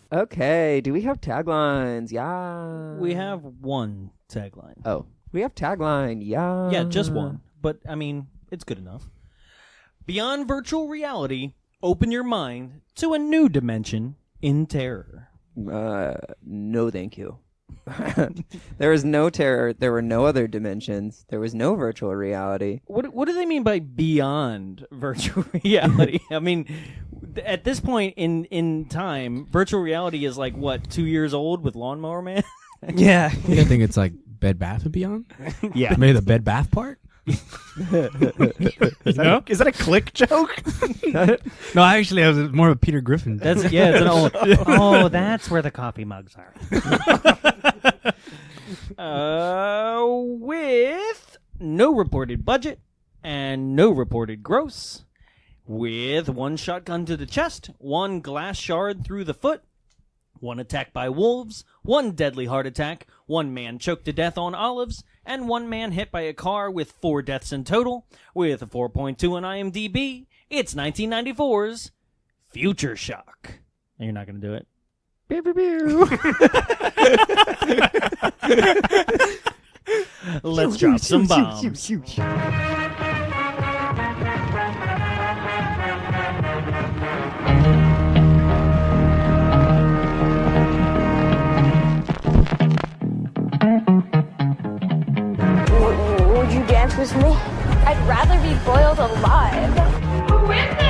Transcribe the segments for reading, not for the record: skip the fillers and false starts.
Okay, do we have taglines? Yeah. We have one tagline. Oh, we have tagline. Yeah. Yeah, just one. But, I mean, it's good enough. Beyond virtual reality, open your mind to a new dimension in terror. No, thank you. There was no terror. There were no other dimensions. There was no virtual reality. What do they mean by beyond virtual reality? I mean, at this point in time, virtual reality is like, what, 2 years old with Lawnmower Man? Yeah. I think it's like Bed Bath and Beyond. Yeah. Maybe the Bed Bath part. Is that a click joke? No, actually, I was more of a Peter Griffin. It's an old. Oh, that's where the coffee mugs are. With no reported budget and no reported gross, with one shotgun to the chest, one glass shard through the foot, one attack by wolves, one deadly heart attack, one man choked to death on olives, and one man hit by a car with 4 deaths in total, with a 4.2 on IMDb, it's 1994's Future Shock. And you're not going to do it? Pew, pew, pew. Let's drop some bombs. Would you dance with me? I'd rather be boiled alive. Who is it?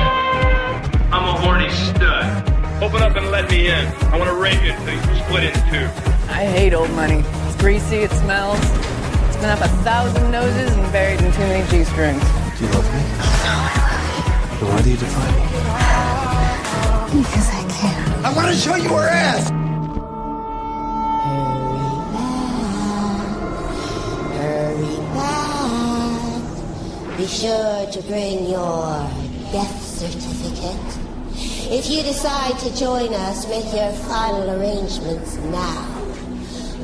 I'm a horny stud. Open up and let me in. I want to rape you until you split in two. I hate old money. It's greasy, it smells. It's been up 1,000 noses and buried in too many G-strings. Do you love me? And why do you defy me? Because I can. I want to show you her ass! Hurry back. Be sure to bring your death certificate. If you decide to join us, make your final arrangements now.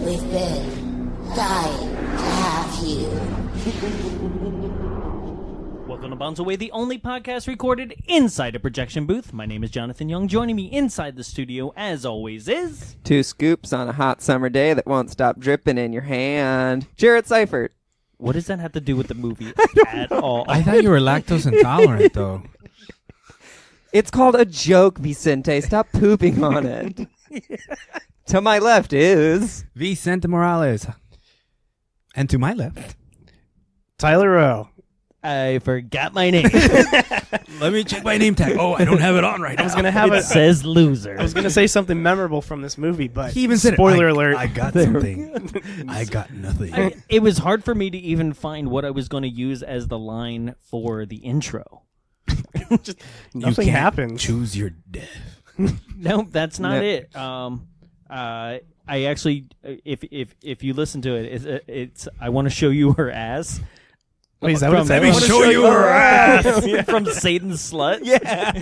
We've been dying to have you. Welcome to Bombs Away, the only podcast recorded inside a projection booth. My name is Jonathan Young. Joining me inside the studio, as always, is... 2 scoops on a hot summer day that won't stop dripping in your hand. Jarrett Seifert. What does that have to do with the movie at all? I thought you were lactose intolerant, though. It's called a joke, Vicente. Stop pooping on it. To my left is... Vicente Morales. And to my left... Tyler Rowe. I forgot my name. Let me check my name tag. Oh, I don't have it on right now. I was gonna have It says loser. I was gonna say something memorable from this movie, but He even said spoiler it. alert. I got something. I got nothing. It was hard for me to even find what I was going to use as the line for the intro. Just You nothing can't happens. Choose your death. No, that's not No. it. I actually, if you listen to it, it's I want to show you her ass. Wait, is that what it Let said? me show you her ass. From Satan's Slut. Yeah.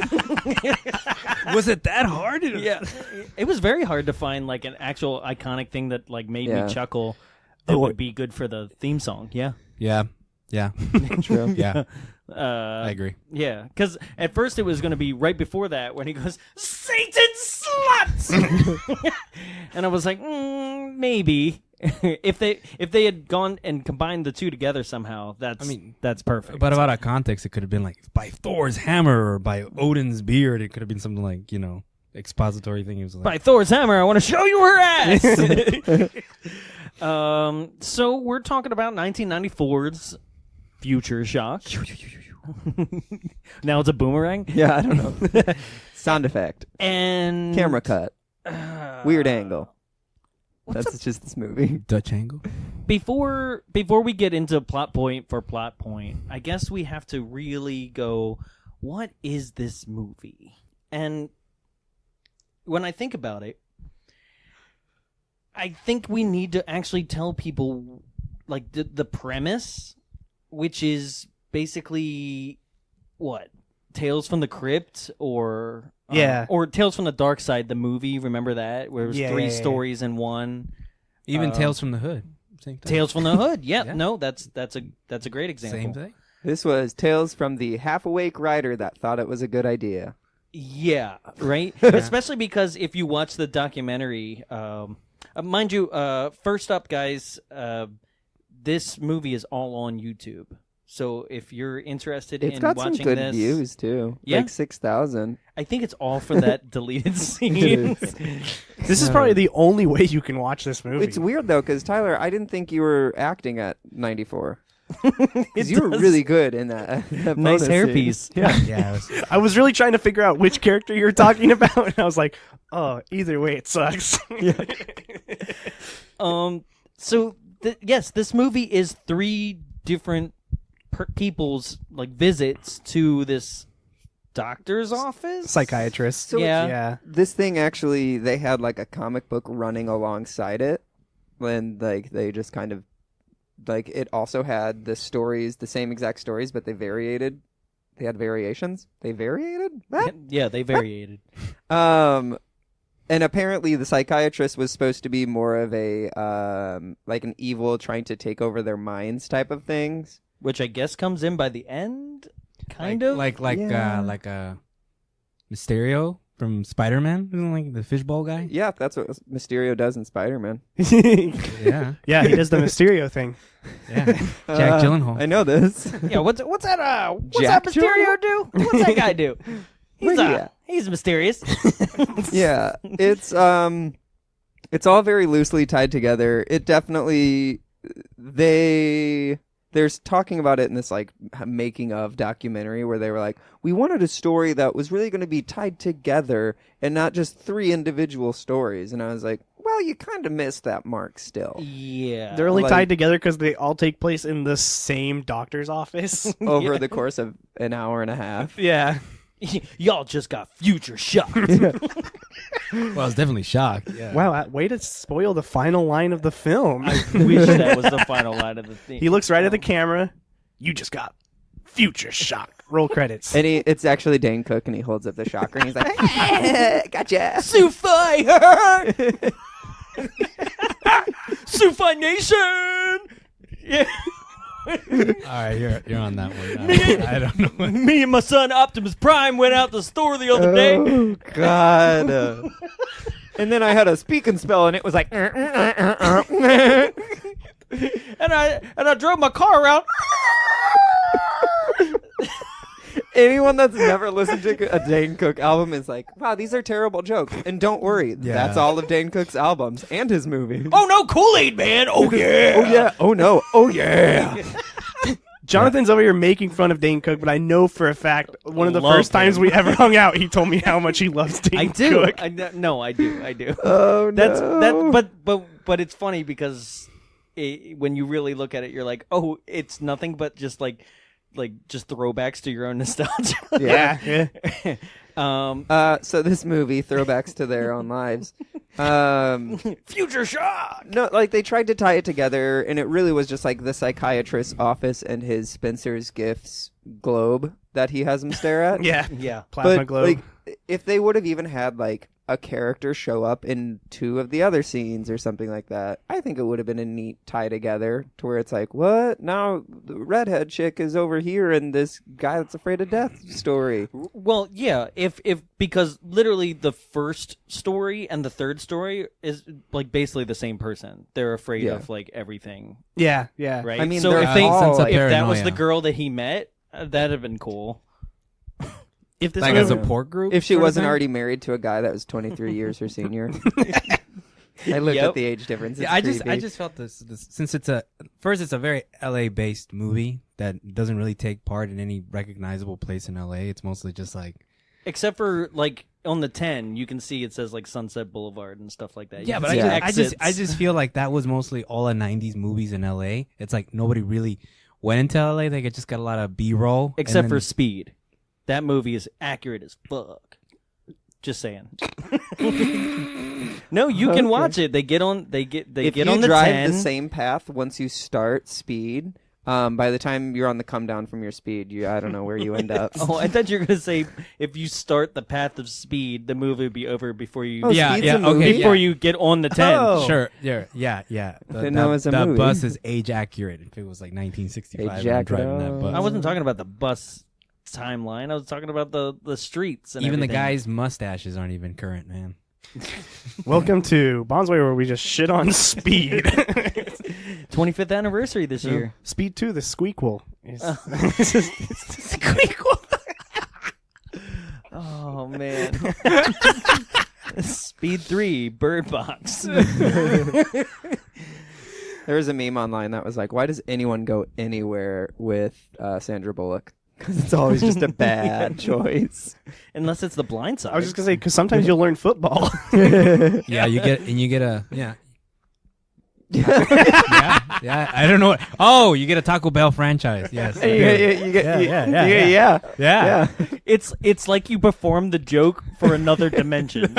Was it that hard? Yeah. It was very hard to find like an actual iconic thing that like made Yeah. me chuckle that would be good for the theme song. Yeah. Yeah. Yeah. True. Yeah. I agree. Yeah, because at first it was going to be right before that when he goes, Satan's sluts! And I was like, maybe. if they had gone and combined the two together somehow, that's perfect. But out of context, it could have been like by Thor's hammer or by Odin's beard. It could have been something like, expository thing. He was like, By Thor's hammer, I want to show you her ass! So we're talking about 1994's Future Shock. Now it's a boomerang? Yeah, I don't know. Sound effect. And... Camera cut. Weird angle. That's just this movie. Dutch angle. Before we get into plot point for plot point, I guess we have to really go, what is this movie? And when I think about it, I think we need to actually tell people like the premise, which is basically what? Tales from the Crypt or Tales from the Dark Side, the movie, remember that? Where it was three stories in one. Even Tales from the Hood. Same thing. Tales from the Hood. Yep. Yeah. No, that's a great example. Same thing. This was Tales from the Half-Awake Writer that thought it was a good idea. Yeah, right? Especially because if you watch the documentary, mind you, first up, guys, this movie is all on YouTube. So if you're interested It's in got watching some good this, views too. Yeah? Like 6,000. I think it's all for that deleted scene. This is probably the only way you can watch this movie. It's weird though, because Tyler, I didn't think you were acting at 94. Because you were really good in that. that Nice bonus hairpiece. scene. Yeah. Yeah, I was really trying to figure out which character you were talking about, and I was like, oh, either way, it sucks. So yes, this movie is 3 different people's like visits to this doctor's office. Psychiatrist. So Yeah. Yeah. This thing actually, they had like a comic book running alongside it, and like they just kind of like it also had the stories, the same exact stories, but they variated. They had variations. They variated. What? Yeah, they variated. And apparently the psychiatrist was supposed to be more of a like an evil trying to take over their minds type of things. Which I guess comes in by the end, kind of. like Yeah. Mysterio from Spider-Man, isn't it, like the fishbowl guy? Yeah, that's what Mysterio does in Spider-Man. Yeah, Yeah, he does the Mysterio thing. yeah. Jack Gyllenhaal. I know this. Yeah, what's that? What's Jack that Mysterio do? What's that guy do? Yeah. He's mysterious. Yeah, it's all very loosely tied together. It definitely there's talking about it in this like making of documentary where they were like, we wanted a story that was really going to be tied together and not just 3 individual stories. And I was like, well, you kind of missed that mark still. Yeah. They're only Like- tied together because they all take place in the same doctor's office. Over the course of an hour and a half. Yeah. Y'all just got future shocked. Well, I was definitely shocked. Yeah. Wow, way to spoil the final line of the film. I wish that was the final line of the theme. He looks right at the camera. You just got future shock. Roll credits. And it's actually Dane Cook, and he holds up the shocker, and he's like, gotcha. Sufi! Sufi Nation! Yeah. All right, you're on that one. I don't know. Me and my son Optimus Prime went out to the store the other day. Oh, God. And then I had a speak and spell, and it was like, And I drove my car around. anyone that's never listened to a Dane Cook album is like, wow, these are terrible jokes. And don't worry, that's all of Dane Cook's albums and his movies. Oh no, Kool-Aid man! Oh yeah! Oh yeah! Oh no! Oh yeah! Jonathan's over here making fun of Dane Cook, but I know for a fact one of the Love first times him. we ever hung out, he told me how much he loves Dane I do. Cook. I do. Oh That's no! that. But it's funny because when you really look at it, you're like, oh, it's nothing but just like just throwbacks to your own nostalgia. Yeah. So this movie, throwbacks to their own lives. Future shock. No, like they tried to tie it together, and it really was just like the psychiatrist's office and his Spencer's Gifts globe that he has him stare at. Yeah. Yeah. Plasma But globe. like, if they would have even had like a character show up in two of the other scenes or something like that, I think it would have been a neat tie together to where it's like, what? Now the redhead chick is over here in this guy that's afraid of death story. Well, yeah, if because literally the first story and the third story is like basically the same person. They're afraid of like everything, yeah. right? I mean, so they're if they all, like, if that was paranoia. the girl that he met, that'd have been cool. If this Like movie- a support group? If she sort of wasn't thing? already married to a guy that was 23 years her senior. I looked Yep. at the age difference. It's Yeah, I creepy. just felt this since it's a very LA based movie that doesn't really take part in any recognizable place in LA. It's mostly just like Except for like on the 10, you can see it says like Sunset Boulevard and stuff like that. You yeah, can but see I just feel like that was mostly all the '90s movies in LA. It's like nobody really went into LA. They just got a lot of B-roll, except for Speed. That movie is accurate as fuck. Just saying. No, you can watch it. They get on. They get if on you the drive 10. the same path once you start Speed, by the time you're on the come down from your Speed, I don't know where you end up. Oh, I thought you were gonna say if you start the path of Speed, the movie would be over before you. Oh, Yeah, Speed's yeah, a movie? okay, before you get on the 10. Oh. Sure, yeah. Didn't know it was a the movie. bus is age accurate. If it was like 1965, Age I'm driving accurate. that bus. I wasn't talking about the bus timeline. I was talking about the streets and Even the everything. guys' mustaches aren't even current, man. Welcome to Bondsway, where we just shit on Speed. 25th anniversary this year. Speed 2, the Squeakquel. Squeakquel. Oh man. Speed 3, Bird Box. There was a meme online that was like, why does anyone go anywhere with Sandra Bullock? Because it's always just a bad choice. Unless it's The Blind Side. I was just gonna say, because sometimes you'll learn football. Yeah, you get a yeah. yeah. I don't know. Oh, you get a Taco Bell franchise. Yes. Yeah. It's like you performed the joke for another dimension.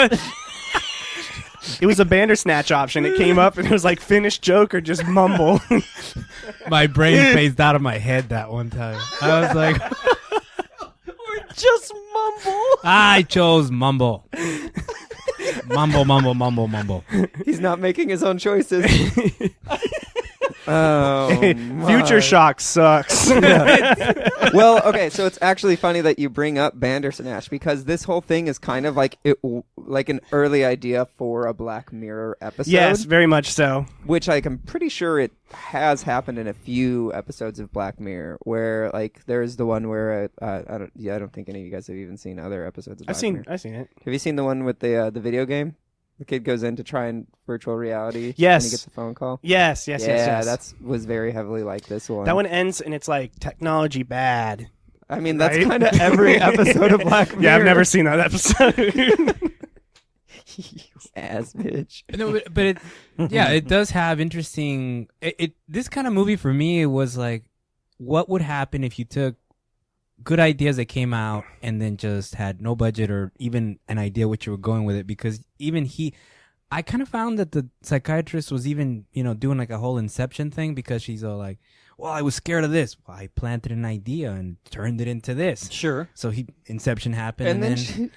It was a Bandersnatch option. It came up and it was like finish joke or just mumble. My brain phased out of my head that one time. I was like, Or just mumble. I chose mumble. Mumble. He's not making his own choices. Oh, Future Shock sucks. Well, okay, so it's actually funny that you bring up Bandersnatch because this whole thing is kind of like like an early idea for a Black Mirror episode. Yes, very much so. Which I'm pretty sure it has happened in a few episodes of Black Mirror, where like there's the one where I don't think any of you guys have even seen other episodes of Black Mirror. I've seen it. Have you seen the one with the video game? The kid goes in to try and virtual reality. Yes. And he gets a phone call. Yes. Yeah, that was very heavily like this one. That one ends and it's like technology bad. I mean, that's Right? kind of every episode of Black Mirror. Yeah, I've never seen that episode. You ass bitch. No, but it does have interesting. This kind of movie for me, it was like, what would happen if you took good ideas that came out and then just had no budget or even an idea what you were going with it? Because even I kind of found that the psychiatrist was even, doing like a whole Inception thing, because she's all like, well, I was scared of this. Well, I planted an idea and turned it into this. Sure. So Inception happened. And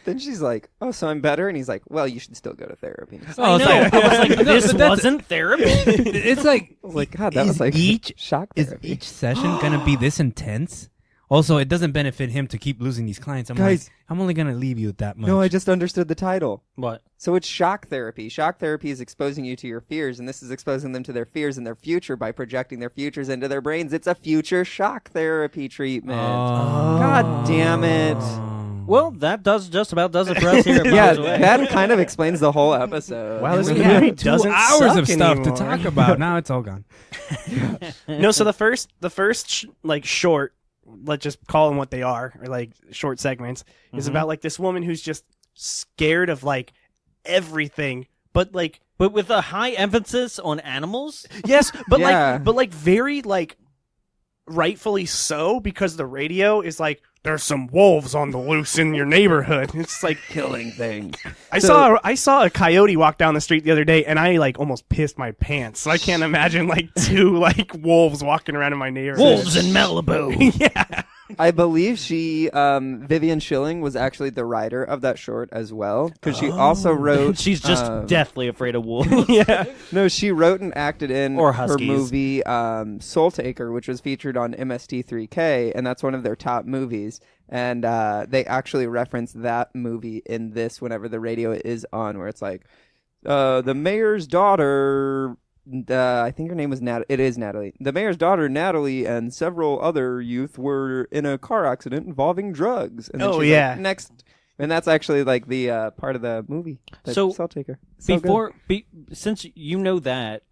then she's like, oh, so I'm better? And he's like, well, you should still go to therapy. I know. I was like, this wasn't therapy? It's like, I was like, God, that was like shock therapy. Is each session going to be this intense? Also, it doesn't benefit him to keep losing these clients. Guys, I'm only going to leave you with that much. No, I just understood the title. What? So it's shock therapy. Shock therapy is exposing you to your fears, and this is exposing them to their fears and their future by projecting their futures into their brains. It's a future shock therapy treatment. God damn it. Well, that just about does it for us here at Yeah, Bonds Away. that kind of explains the whole episode. Wow, this We movie had 2 doesn't hours suck of stuff anymore. to talk about. Now it's all gone. No, so the first short, let's just call them what they are, or like short segments, is about like this woman who's just scared of like everything, but with a high emphasis on animals. yes, but Yeah. like very like rightfully so, because the radio is like, there's some wolves on the loose in your neighborhood. It's like killing things. I saw a coyote walk down the street the other day, and I like almost pissed my pants. So I can't imagine like 2 like wolves walking around in my neighborhood. Wolves in Malibu. Yeah. I believe Vivian Schilling was actually the writer of that short as well, because she also wrote. She's just deathly afraid of wolves. Yeah. No, she wrote and acted in Or her huskies. movie Soul Taker, which was featured on MST3K, and that's one of their top movies. And they actually reference that movie in this whenever the radio is on, where it's like, the mayor's daughter. I think her name was Natalie. It is Natalie. The mayor's daughter, Natalie, and several other youth were in a car accident involving drugs. And then she's like, next. And that's actually like the part of the movie. So, Soul Taker. Since you know that,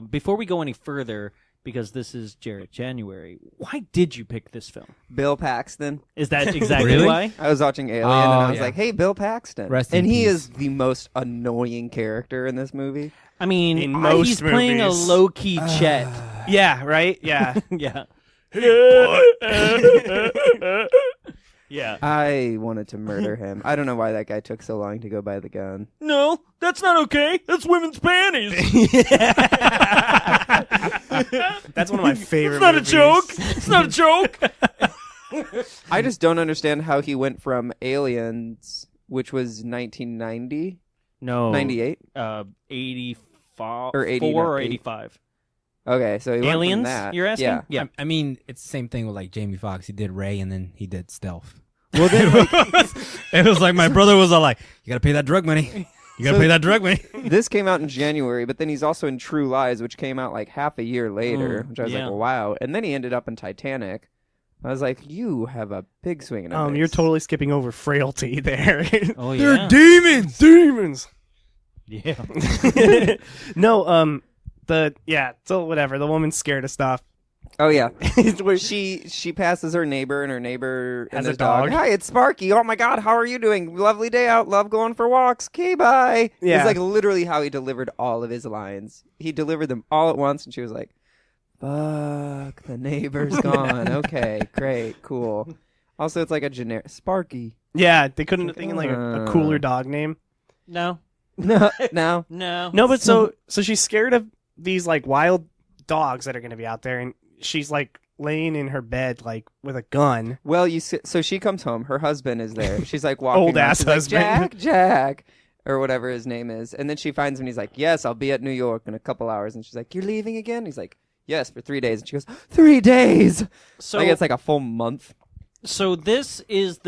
before we go any further, because this is Jarrett January, why did you pick this film? Bill Paxton. Is that exactly Really? why? I was watching Alien, and I was yeah. like, hey, Bill Paxton. Rest in and he peace. is the most annoying character in this movie. I mean, In most he's playing a movies. low-key Chet. Yeah, right? Yeah. Yeah. Yeah. I wanted to murder him. I don't know why that guy took so long to go buy the gun. No, that's not okay. That's women's panties. That's one of my favorite It's not movies. a joke. It's not a joke. I just don't understand how he went from Aliens, which was 1990, No. 98. 85 Or 80, or not 85. Okay, so he went from Aliens, that. you're asking? Yeah. I mean, it's the same thing with like Jamie Foxx. He did Ray, and then he did Stealth. Well, then, It was like my brother was all like, "You gotta pay that drug money. You gotta pay that drug money." this came out in January, but then he's also in True Lies, which came out like half a year later, which I was yeah. like, wow. And then he ended up in Titanic. I was like, you have a big swing and a miss. You're totally skipping over Frailty there. Oh, They're yeah. demons. Demons. Yeah. No, so whatever. The woman's scared of stuff. Oh yeah, Where she passes her neighbor, and her neighbor Has and a his dog. dog. Hi, it's Sparky. Oh my God, how are you doing? Lovely day out. Love going for walks. Okay, bye. Yeah. It's like literally how he delivered all of his lines. He delivered them all at once, and she was like, "Fuck, the neighbor's gone." Okay, great, cool. Also, it's like a generic Sparky. Yeah, they couldn't think of like a cooler dog name. No. No. No, but so she's scared of these like wild dogs that are going to be out there, and she's like laying in her bed like with a gun. Well, so she comes home. Her husband is there. She's like walking Old around. ass She's like, husband. Jack, or whatever his name is. And then she finds him. And he's like, "Yes, I'll be at New York in a couple hours." And she's like, "You're leaving again?" He's like, "Yes, for 3 days." And she goes, 3 days. So Like it's like a full month. So this is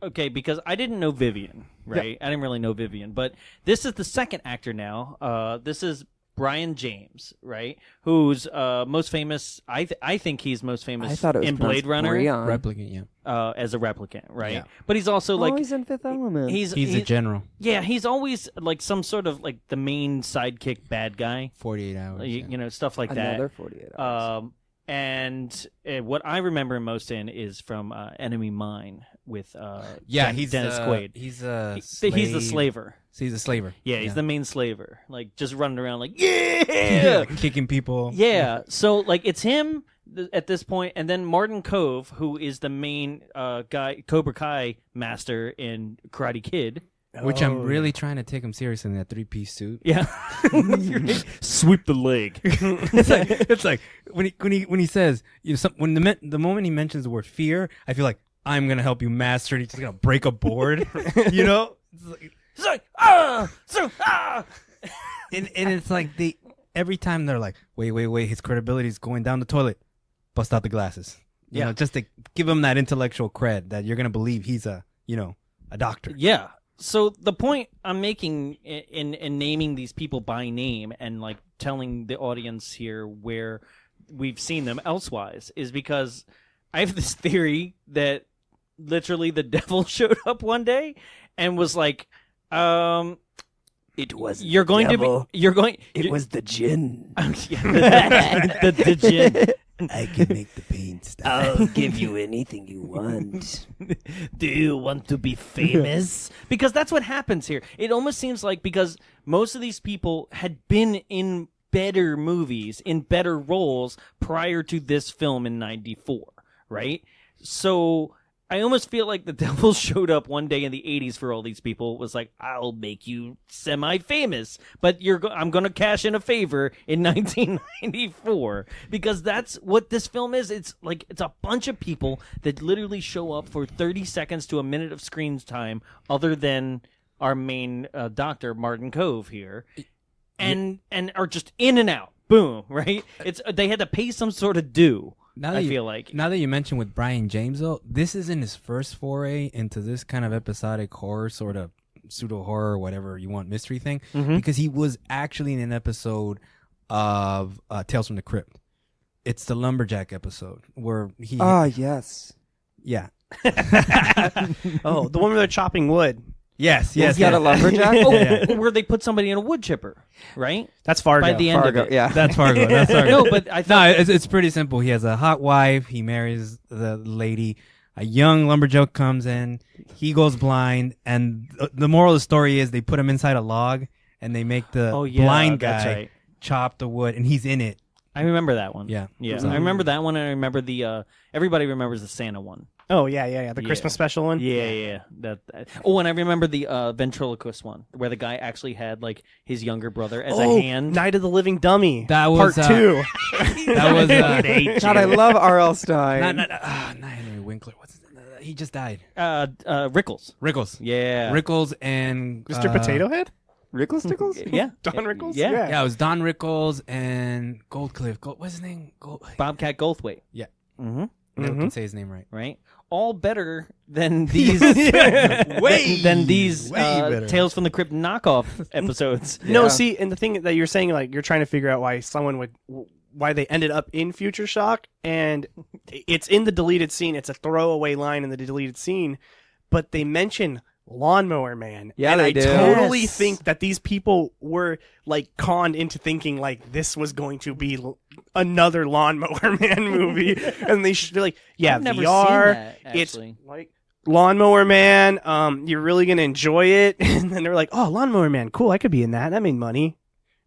okay, because I didn't know Vivian, right? I didn't really know Vivian, but this is the second actor now. This is Brion James, right? Who's most famous? I think he's most famous I thought it was in Blade Runner Brion. Replicant, yeah. as a replicant, right? Yeah. But he's also like he's in Fifth Element. he's He's a general. yeah, he's always like some sort of like the main sidekick bad guy, 48 hours. you know, stuff like Another that. 48 hours. And what I remember him most in is from Enemy Mine with he's Dennis Quaid. He's a He's the slaver. So he's a slaver. Yeah, he's the main slaver. Like just running around like yeah, kicking people. yeah. So like it's him at this point, and then Martin Kove, who is the main guy, Cobra Kai master in Karate Kid. Which I'm really trying to take him seriously in that 3-piece suit. Yeah, sweep the leg. it's like when he says when the moment he mentions the word fear, I feel like I'm gonna help you master it. He's just gonna break a board, you know. It's like ah. And it's like every time they're like, wait, his credibility is going down the toilet. Bust out the glasses, you know, just to give him that intellectual cred that you're gonna believe he's a doctor. Yeah. So the point I'm making in naming these people by name and like telling the audience here where we've seen them elsewise is because I have this theory that literally the devil showed up one day and was like, It was you're going devil. to be you're going It was the gin. the gin. I can make the pain stop. I'll give you anything you want. Do you want to be famous? Because that's what happens here. It almost seems like because most of these people had been in better movies, in better roles prior to this film in 94, right? So I almost feel like the devil showed up one day in the 80s for all these people. It was like, I'll make you semi-famous, but I'm going to cash in a favor in 1994 because that's what this film is. It's like it's a bunch of people that literally show up for 30 seconds to a minute of screen time other than our main doctor, Martin Kove here, and are just in and out. Boom, right? They had to pay some sort of due. I feel like. Now that you mentioned with Brion James, though, this isn't his first foray into this kind of episodic horror, sort of pseudo horror, whatever you want, mystery thing, because he was actually in an episode of Tales from the Crypt. It's the lumberjack episode where he. Yes. Yeah. Oh, the one where they're chopping wood. Yes. Is that a lumberjack? Where they put somebody in a wood chipper, right? That's Fargo. By the end Fargo, of it. yeah. That's Fargo. That's Fargo. No, but I thought it's pretty simple. He has a hot wife. He marries the lady. A young lumberjack comes in. He goes blind, and the moral of the story is they put him inside a log, and they make the blind that's guy right. chop the wood, and he's in it. I remember that one. Yeah. I remember that one, and I remember the everybody remembers the Santa one. Oh yeah. The Christmas special one. Yeah. That. Oh, and I remember the ventriloquist one where the guy actually had like his younger brother as a hand. Night of the Living Dummy. That was part 2. That was God, I love R.L. Stein. not Henry Winkler. What's his name? He just died. Rickles. Rickles. Yeah. Rickles and Mr. Potato Head. Rickles Tickles? Yeah. Don Rickles? Yeah. Yeah, it was Don Rickles and Goldcliff. What's his name? Bobcat Goldthwait. Yeah. Mm-hmm. Never can say his name right. Right? All better than these Way better. Tales from the Crypt knockoff episodes. No, see, and the thing that you're saying, like, you're trying to figure out why they ended up in Future Shock, and it's in the deleted scene. It's a throwaway line in the deleted scene, but they mention Lawnmower Man. Yeah, and they I do. totally Yes. think that these people were like conned into thinking like this was going to be another Lawnmower Man movie, and they're like, yeah, I've never VR. seen that, It's actually. like Lawnmower Man. You're really gonna enjoy it. And then they're like, oh, Lawnmower Man, cool. I could be in that. That made money.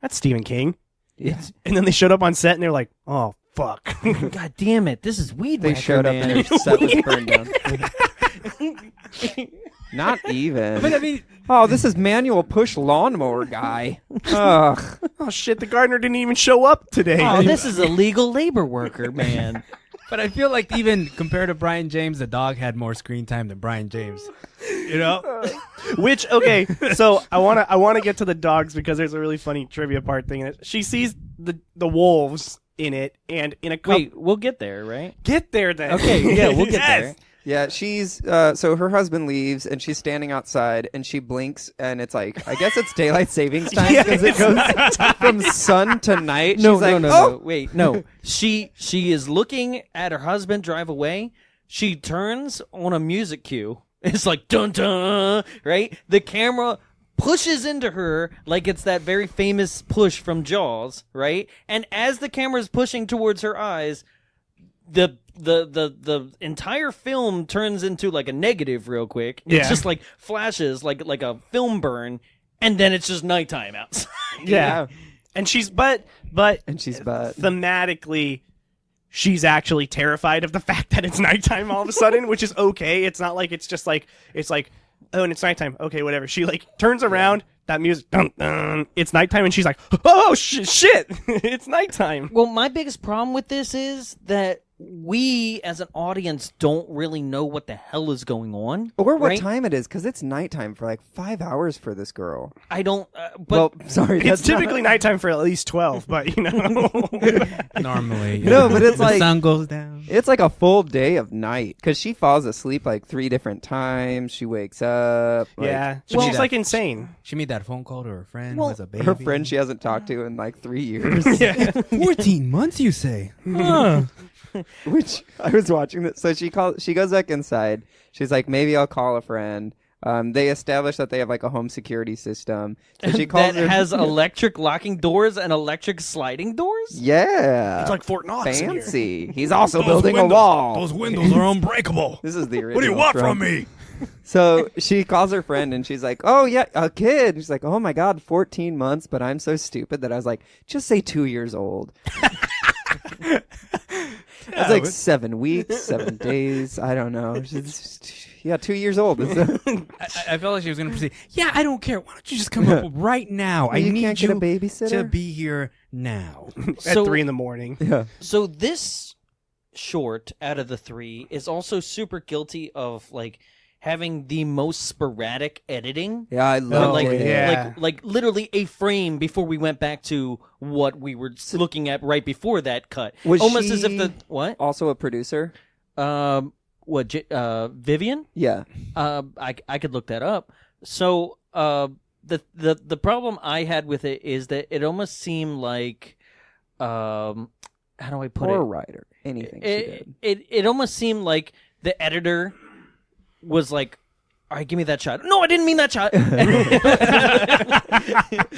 That's Stephen King. Yeah. And then they showed up on set and they're like, oh, fuck. God damn it! This is Weed They Whacker, showed up man. and their set was burned down. Not even. But I mean, Oh, this is manual push lawnmower guy. Ugh. Oh, shit, the gardener didn't even show up today. Oh, this is a legal labor worker, man. but I feel like even compared to Brion James, the dog had more screen time than Brion James. You know? Which, okay, so I wanna get to the dogs because there's a really funny trivia part thing. She sees the wolves in it, and in a couple... Wait, we'll get there, right? Get there then. Okay, yeah, we'll get Yes. there. Yeah, she's so her husband leaves and she's standing outside and she blinks and it's like I guess it's daylight savings time Yeah, because it it's goes nighttime. from sun to night. No, she's like, no, oh! no. Wait, no. She is looking at her husband drive away. She turns on a music cue. It's like dun dun, right? The camera pushes into her like it's that very famous push from Jaws, right? And as the camera is pushing towards her eyes, the entire film turns into like a negative real quick. It's Yeah. just like flashes, like a film burn, and then it's just nighttime outside. Yeah. And she's but thematically she's actually terrified of the fact that it's nighttime all of a sudden, which is okay. It's not like it's just like oh, and it's nighttime. Okay, whatever. She like turns around, that music dun, dun, it's nighttime, and she's like, oh shit. It's nighttime. Well, my biggest problem with this is that we, as an audience, don't really know what the hell is going on. Or what right? time it is because it's nighttime for like 5 hours for this girl. I don't. But Well, sorry, It's that's not- typically nighttime for at least 12, but you know. Normally. No, but it's the like sun goes down. it's like a full day of night because she falls asleep like 3 different times. She wakes up. Like, Yeah. Well- She's like insane. She made that phone call to her friend Well, who has a baby. her friend she hasn't talked to in like 3 years. 14 months, you say? Huh. Which I was watching that. So she goes back inside. She's like, maybe I'll call a friend. They establish that they have like a home security system. So she calls that her. has electric locking doors and electric sliding doors. Yeah, It's like Fort Knox in here. fancy. He's also building a wall. Those windows are unbreakable. This is the original. What do you want Trump. from me? So she calls her friend and she's like, oh yeah, a kid. She's like, oh my God, 14 months, but I'm so stupid that I was like, just say 2 years old. It's like 7 weeks, 7 days. I don't know. Yeah, 2 years old. I felt like she was going to proceed. Yeah, I don't care. Why don't you just come up right now? I You need can't you get a babysitter? to be here now. At So- 3 a.m. Yeah. So this short out of the 3 is also super guilty of like having the most sporadic editing. Yeah, I love like, it. yeah. like literally a frame before we went back to what we were looking at right before that cut. Was Almost as if she- the what? Also a producer? Vivian? Yeah. I could look that up. So the problem I had with it is that it almost seemed like how do I put Or it? a writer. Anything she did. It almost seemed like the editor was like, all right, give me that shot. No, I didn't mean that shot.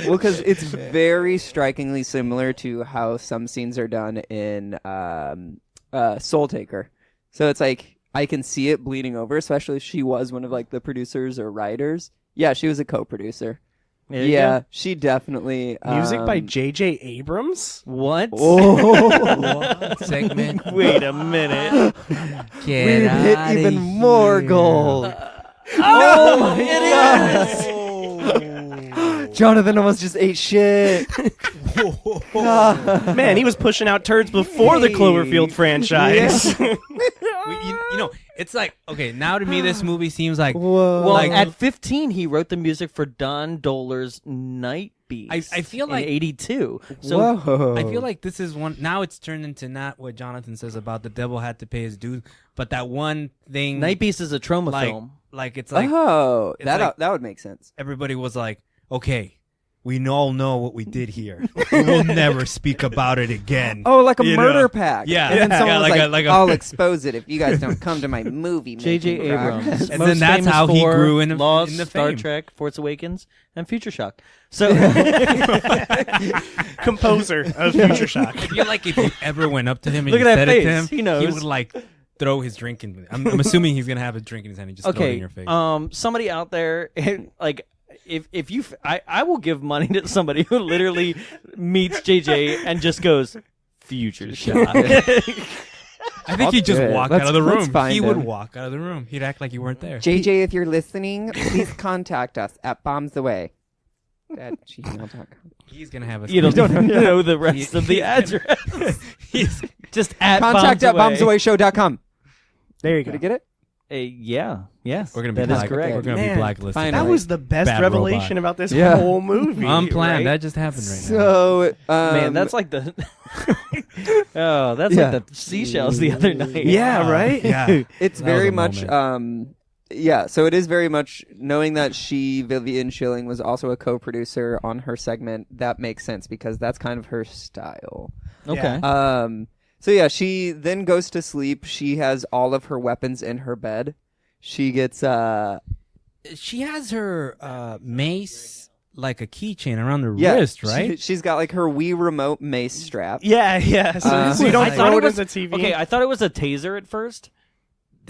Well, because it's very strikingly similar to how some scenes are done in Soul Taker. So it's like I can see it bleeding over, especially if she was one of like the producers or writers. Yeah, she was a co-producer. There you Yeah, go. she definitely Music by J.J. Abrams? What? Oh, Segment. Wait a minute. Get we've hit outta even more here. gold. Oh, it is. Jonathan almost just ate shit. Man, he was pushing out turds before the Cloverfield franchise. you know, it's like, okay, now to me this movie seems like, Whoa. Well, like, at 15, he wrote the music for Don Dohler's Night Beast. I feel like in '82. So Whoa. I feel like this is one. Now it's turned into not what Jonathan says about the devil had to pay his dues, but that one thing. Night Beast is a trauma like, film. like it's like Oh, it's that like- that would make sense. everybody was like, okay, we all know what we did here. We will never speak about it again. Oh, like a You murder know? pack. Yeah. And then Yeah, someone was like like, a- I'll expose it if you guys don't come to my movie. J.J. making Abrams. progress." And Most then that's famous how he for grew in Lost, the Star fame. Trek, Force Awakens, and Future Shock. So Composer of Future Shock. I feel like if you ever went up to him and Look you at that said it to face. him, He knows. would like throw his drink in. I'm assuming he's gonna have a drink in his hand and just throw it in okay, your face. somebody out there, like, if you, I will give money to somebody who literally meets JJ and just goes Future Shock. I think he'd just do it. walk Let's- out of the let's room. find He would him. walk out of the room. He'd act like you weren't there. JJ, if you're listening, please contact us at bombsaway@gmail.com. He's gonna have a. You don't know the rest of the address. He's Just at Contact at Bombs Away. bombsawayshow.com. There you Did go. I get it? Yeah. Yes. We're gonna be That is black. correct. We're gonna Man, be blacklisted. finally. That was the best Bad revelation robot. about this Yeah. whole movie. unplanned. right? That just happened right now. So, Man, that's like the Yeah. like the seashells the other night. Yeah, right? Yeah, it's That very was a much yeah, so it is very much knowing that Vivian Schilling was also a co-producer on her segment. That makes sense because that's kind of her style. Okay. So yeah, she then goes to sleep. She has all of her weapons in her bed. She gets she has her mace like a keychain around the yeah, wrist, right? She's got like her Wii remote mace strap. Yeah, yeah. So you don't I thought throw it it was into TV. Okay, I thought it was a taser at first.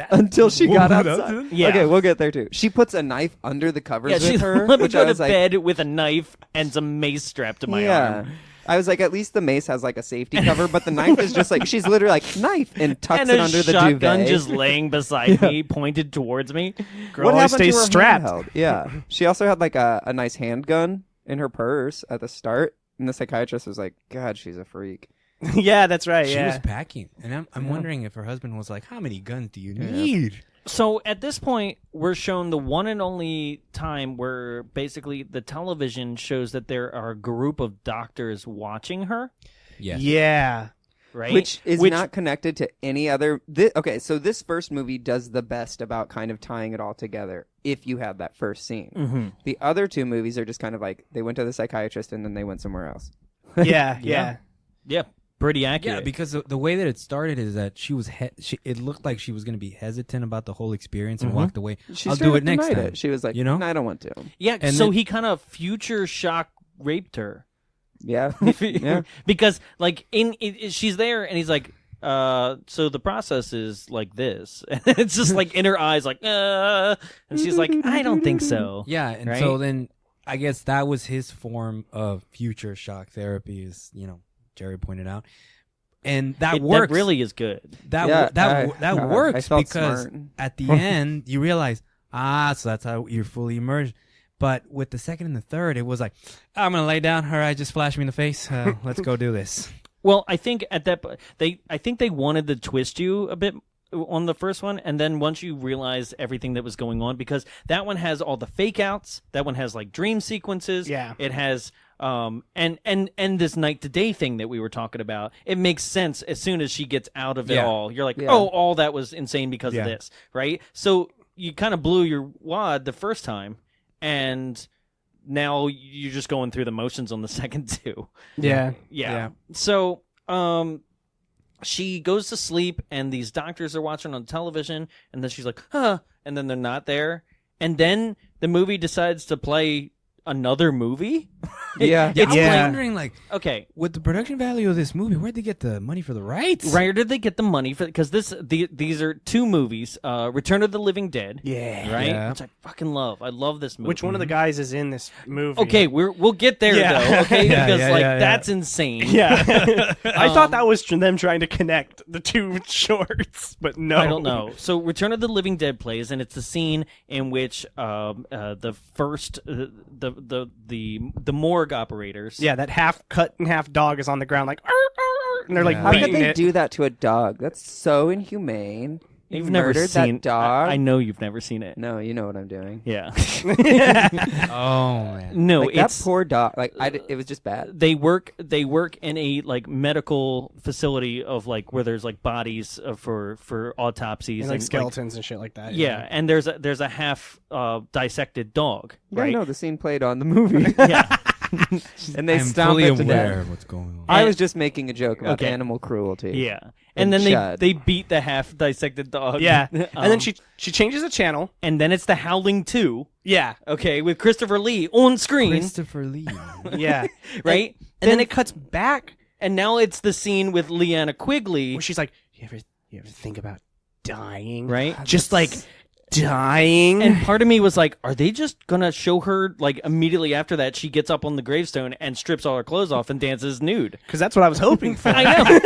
Until she got Whoa, outside. Yeah. Okay, we'll get there too. She puts a knife under the covers Yeah, with she her, let me which go I was to like, bed with a knife and some mace strapped to my yeah. arm. I was like, at least the mace has like a safety cover, but the knife is just like she's literally like knife and tucks And it a under the shotgun duvet. just laying beside me, pointed towards me. Girl what always happened stays to her strapped. handheld? Yeah, she also had like a nice handgun in her purse at the start, and the psychiatrist was like, "God, she's a freak." Yeah, that's right. She yeah. was packing, and I'm wondering if her husband was like, "How many guns do you need?" So at this point, we're shown the one and only time where basically the television shows that there are a group of doctors watching her, Yes. Yeah. right? Which is not connected to any other. Okay, so this first movie does the best about kind of tying it all together if you have that first scene. Mm-hmm. The other two movies are just kind of like they went to the psychiatrist and then they went somewhere else. Yeah, yeah. Yeah, pretty accurate. Yeah, because the way that it started is that she was it looked like she was going to be hesitant about the whole experience and walked away. She I'll straight do up it next denied time. it. She was like, You know? "No, I don't want to." yeah. and So then- he kind of future shock raped her. Yeah, yeah. Because like she's there and he's like, so the process is like this. And it's just like in her eyes, like, and she's like, I don't think so. Yeah, and Right? so then I guess that was his form of future shock therapy, as Jerry pointed out, and that works. That really is good. That Yeah, that I works felt because smart. at the end you realize, so that's how you're fully immersed. But with the second and the third, it was like, I'm gonna lay down. All right, just flash me in the face. Let's go do this. Well, I think at that I think they wanted to twist you a bit on the first one, and then once you realize everything that was going on, because that one has all the fake outs, that one has like dream sequences. Yeah. It has and this night to day thing that we were talking about. It makes sense as soon as she gets out of it Yeah. all. You're like, Yeah. oh, all that was insane because Yeah. of this, right? So you kind of blew your wad the first time, and now you're just going through the motions on the second two. Yeah. Yeah. So, she goes to sleep, and these doctors are watching on television, and then she's like, huh, and then they're not there. And then the movie decides to play another movie? Yeah. It's I was Yeah. wondering, like, okay. with the production value of this movie, where'd they get the money for the rights? Where did they get the money for? Because these are two movies: Return of the Living Dead, Yeah. right? Yeah. Which I fucking love. I love this movie. Which one of the guys is in this movie? Okay, we'll get there Yeah. though. Okay, Yeah, because yeah. that's insane. Yeah. I thought that was them trying to connect the two shorts, but no. I don't know. So, Return of the Living Dead plays, and it's the scene in which the first the morgue operators. Yeah, that half cut in half dog is on the ground like, "Arr, arr, arr," and they're like Yeah. How could beating they it. do that to a dog? That's so inhumane. You've never murdered seen that dog? I know you've never seen it. No, you know what I'm doing. Yeah. Oh man. No, Like, that it's poor dog. Like it was just bad. they work in a like medical facility of like where there's like bodies for autopsies And like skeletons and shit like that. yeah, and there's a half dissected dog, Yeah, right? no, the scene played on the movie. Yeah. And they I'm stomped fully it to aware death. of what's going on. I was just making a joke about Okay. animal cruelty. Yeah. And And then Chud. they beat the half dissected dog. Yeah. And then Um, she changes the channel. and then it's the Howling 2, Yeah. okay, with Christopher Lee on screen, Christopher Lee. Yeah. right? And then it cuts back and now it's the scene with Leanna Quigley, where she's like, you ever think about dying? right? Just like dying. And part of me was like, are they just gonna show her like immediately after that she gets up on the gravestone and strips all her clothes off and dances nude? Because that's what I was hoping for. I know.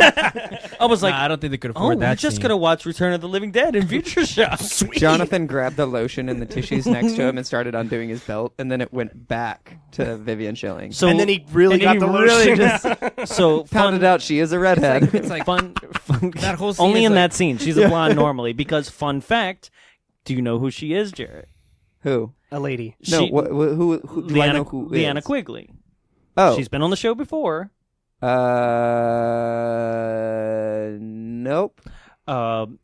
I was like, Nah, I don't think they could oh, afford we're that. just scene. gonna watch Return of the Living Dead in future shots. Jonathan grabbed the lotion and the tissues next to him and started undoing his belt, and then it went back to Vivian Schilling. So and then he really and got then the he really lotion. so Founded out she is a redhead. It's like fun. that whole scene Only is in like- that scene, she's a blonde normally. Because fun fact, do you know who she is, Jarrett? Who? A lady. No, She- who do I know who Leanna is? Quigley. Oh. She's been on the show before. Nope.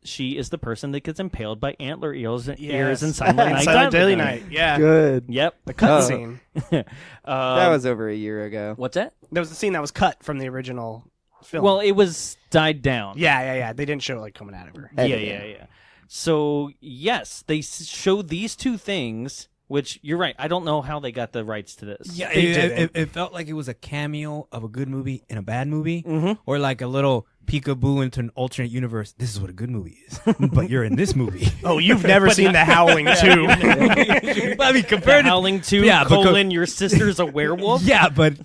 She is the person that gets impaled by antler ears Yes. in Silent Night. Silent Daily Night. Yeah. Good. Yep. The cut Oh. scene. That was over a year ago. What's that? That was the scene that was cut from the original film. Well, it was died down. yeah. They didn't show it like coming out of her. Yeah. So, yes, they show these two things, which you're right. I don't know how they got the rights to this. Yeah, They did it felt like it was a cameo of a good movie in a bad movie, Mhm. or like a little peekaboo into an alternate universe. This is what a good movie is, but you're in this movie. Oh, you've never seen The Howling 2. I mean, The compared to Howling 2, Yeah, colon, your sister's a werewolf? yeah, but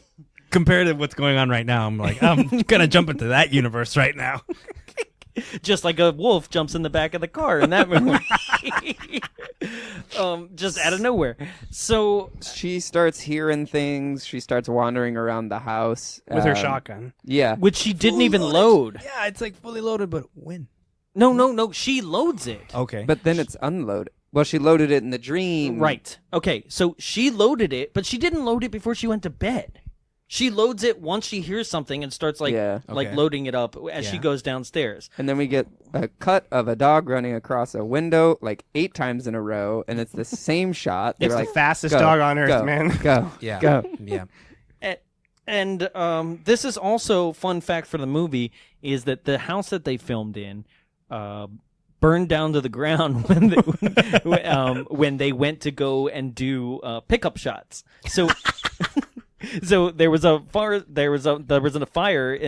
compared to what's going on right now, I'm like, I'm gonna jump into that universe right now. Just like a wolf jumps in the back of the car in that movie. Just out of nowhere. So, She starts hearing things. She starts wandering around the house With her shotgun. Yeah. which she didn't even load. Yeah, it's like fully loaded, but when? No, she loads it. Okay, But then it's unloaded. Well, she loaded it in the dream. Right. Okay, so she loaded it, but she didn't load it before she went to bed. She loads it once she hears something and starts like Okay. loading it up as she Yeah. goes downstairs. And then we get a cut of a dog running across a window like 8 times in a row, and it's the same shot. They're It's like, the fastest "Go, dog on earth, go, man. Go. yeah, Go. yeah. And this is also fun fact for the movie is that the house that they filmed in burned down to the ground when they went to go and do pickup shots. So. So there was a fire in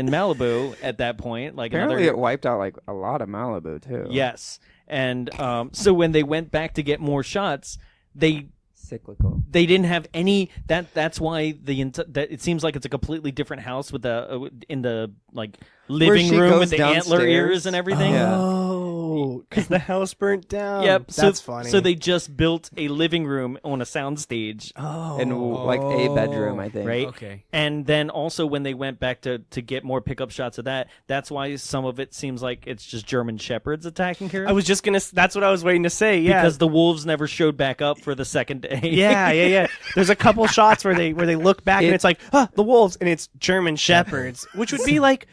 Malibu at that point. Like Apparently, it wiped out like a lot of Malibu too. Yes, and so when they went back to get more shots, they Cyclical. didn't have any. That's why that it seems like it's a completely different house with the in the like living she room goes with the antler downstairs. ears and everything. Yeah. Oh, because the house burnt down. Yep. That's funny. So they just built a living room on a soundstage. Oh. And like a bedroom, I think. Right. Okay. And then also when they went back to get more pickup shots of that's why some of it seems like it's just German Shepherds attacking her. I was just gonna. That's what I was waiting to say. Yeah. Because the wolves never showed back up for the second day. Yeah. There's a couple shots where they look back and it's like, the wolves, and it's German Shepherds, which would be like,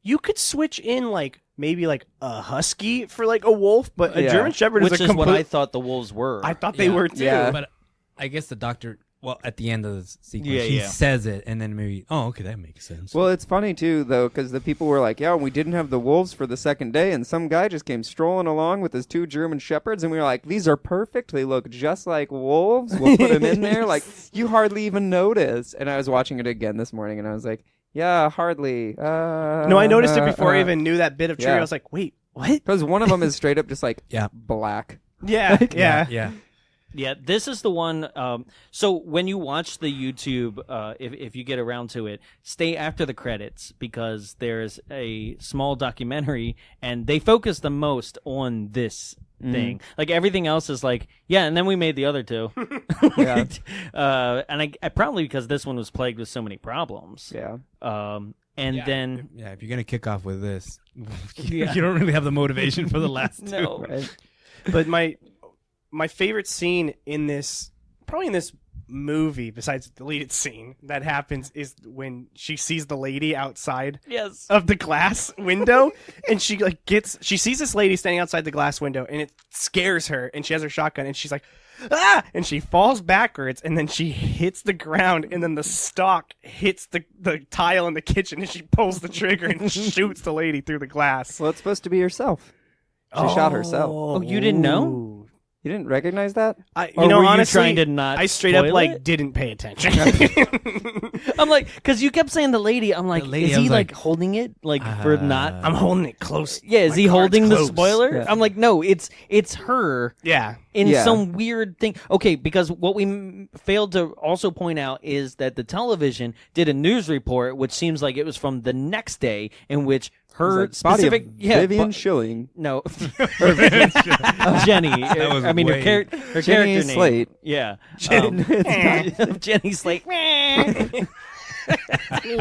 you could switch in like maybe like a husky for like a wolf, but a Yeah. German Shepherd Which is a is what I complete. thought the wolves were. I thought they were too. Yeah. But I guess the doctor, well, at the end of the sequence, Yeah, he yeah. says it, and then maybe, oh, okay, that makes sense. Well, it's funny too, though, because the people were like, "Yeah, we didn't have the wolves for the second day," and some guy just came strolling along with his 2 German shepherds, and we were like, "These are perfect. They look just like wolves. We'll put them in there. Like you hardly even notice." And I was watching it again this morning, and I was like, "Yeah, hardly." No, I noticed it before I even knew that bit of tree. Yeah. I was like, wait, what? Because one of them is straight up just like Yeah. black. Yeah, yeah. yeah. Yeah, this is the one. So when you watch the YouTube, if you get around to it, stay after the credits because there's a small documentary and they focus the most on this thing. Like everything else is like, yeah, and then we made the other 2. Yeah. And I probably because this one was plagued with so many problems. Yeah. and then if you're gonna kick off with this, Yeah. you don't really have the motivation for the last two. no, Right. But my favorite scene in this, probably in this movie, besides the deleted scene that happens, is when she sees the lady outside yes, of the glass window, and she she sees this lady standing outside the glass window, and it scares her, and she has her shotgun, and she's like, ah, and she falls backwards, and then she hits the ground, and then the stock hits the tile in the kitchen, and she pulls the trigger and shoots the lady through the glass. Well, it's supposed to be herself. She shot herself. Oh, you didn't know? You didn't recognize that? Or were you honestly, trying to not I straight up spoil like it? didn't pay attention. I'm like, because you kept saying the lady. I'm like, The lady, is I he was like like, holding it like for not? I'm holding it close. Yeah, is My he card's holding the close. spoiler? Yeah. I'm like, no, it's her Yeah. in Yeah. some weird thing. Okay, because what we failed to also point out is that the television did a news report, which seems like it was from the next day, in which her It's like, body of specific Vivian Schilling. no Jenny. was I mean, her way- character Jenny name. Slate. Yeah, Jenny Slate. Me,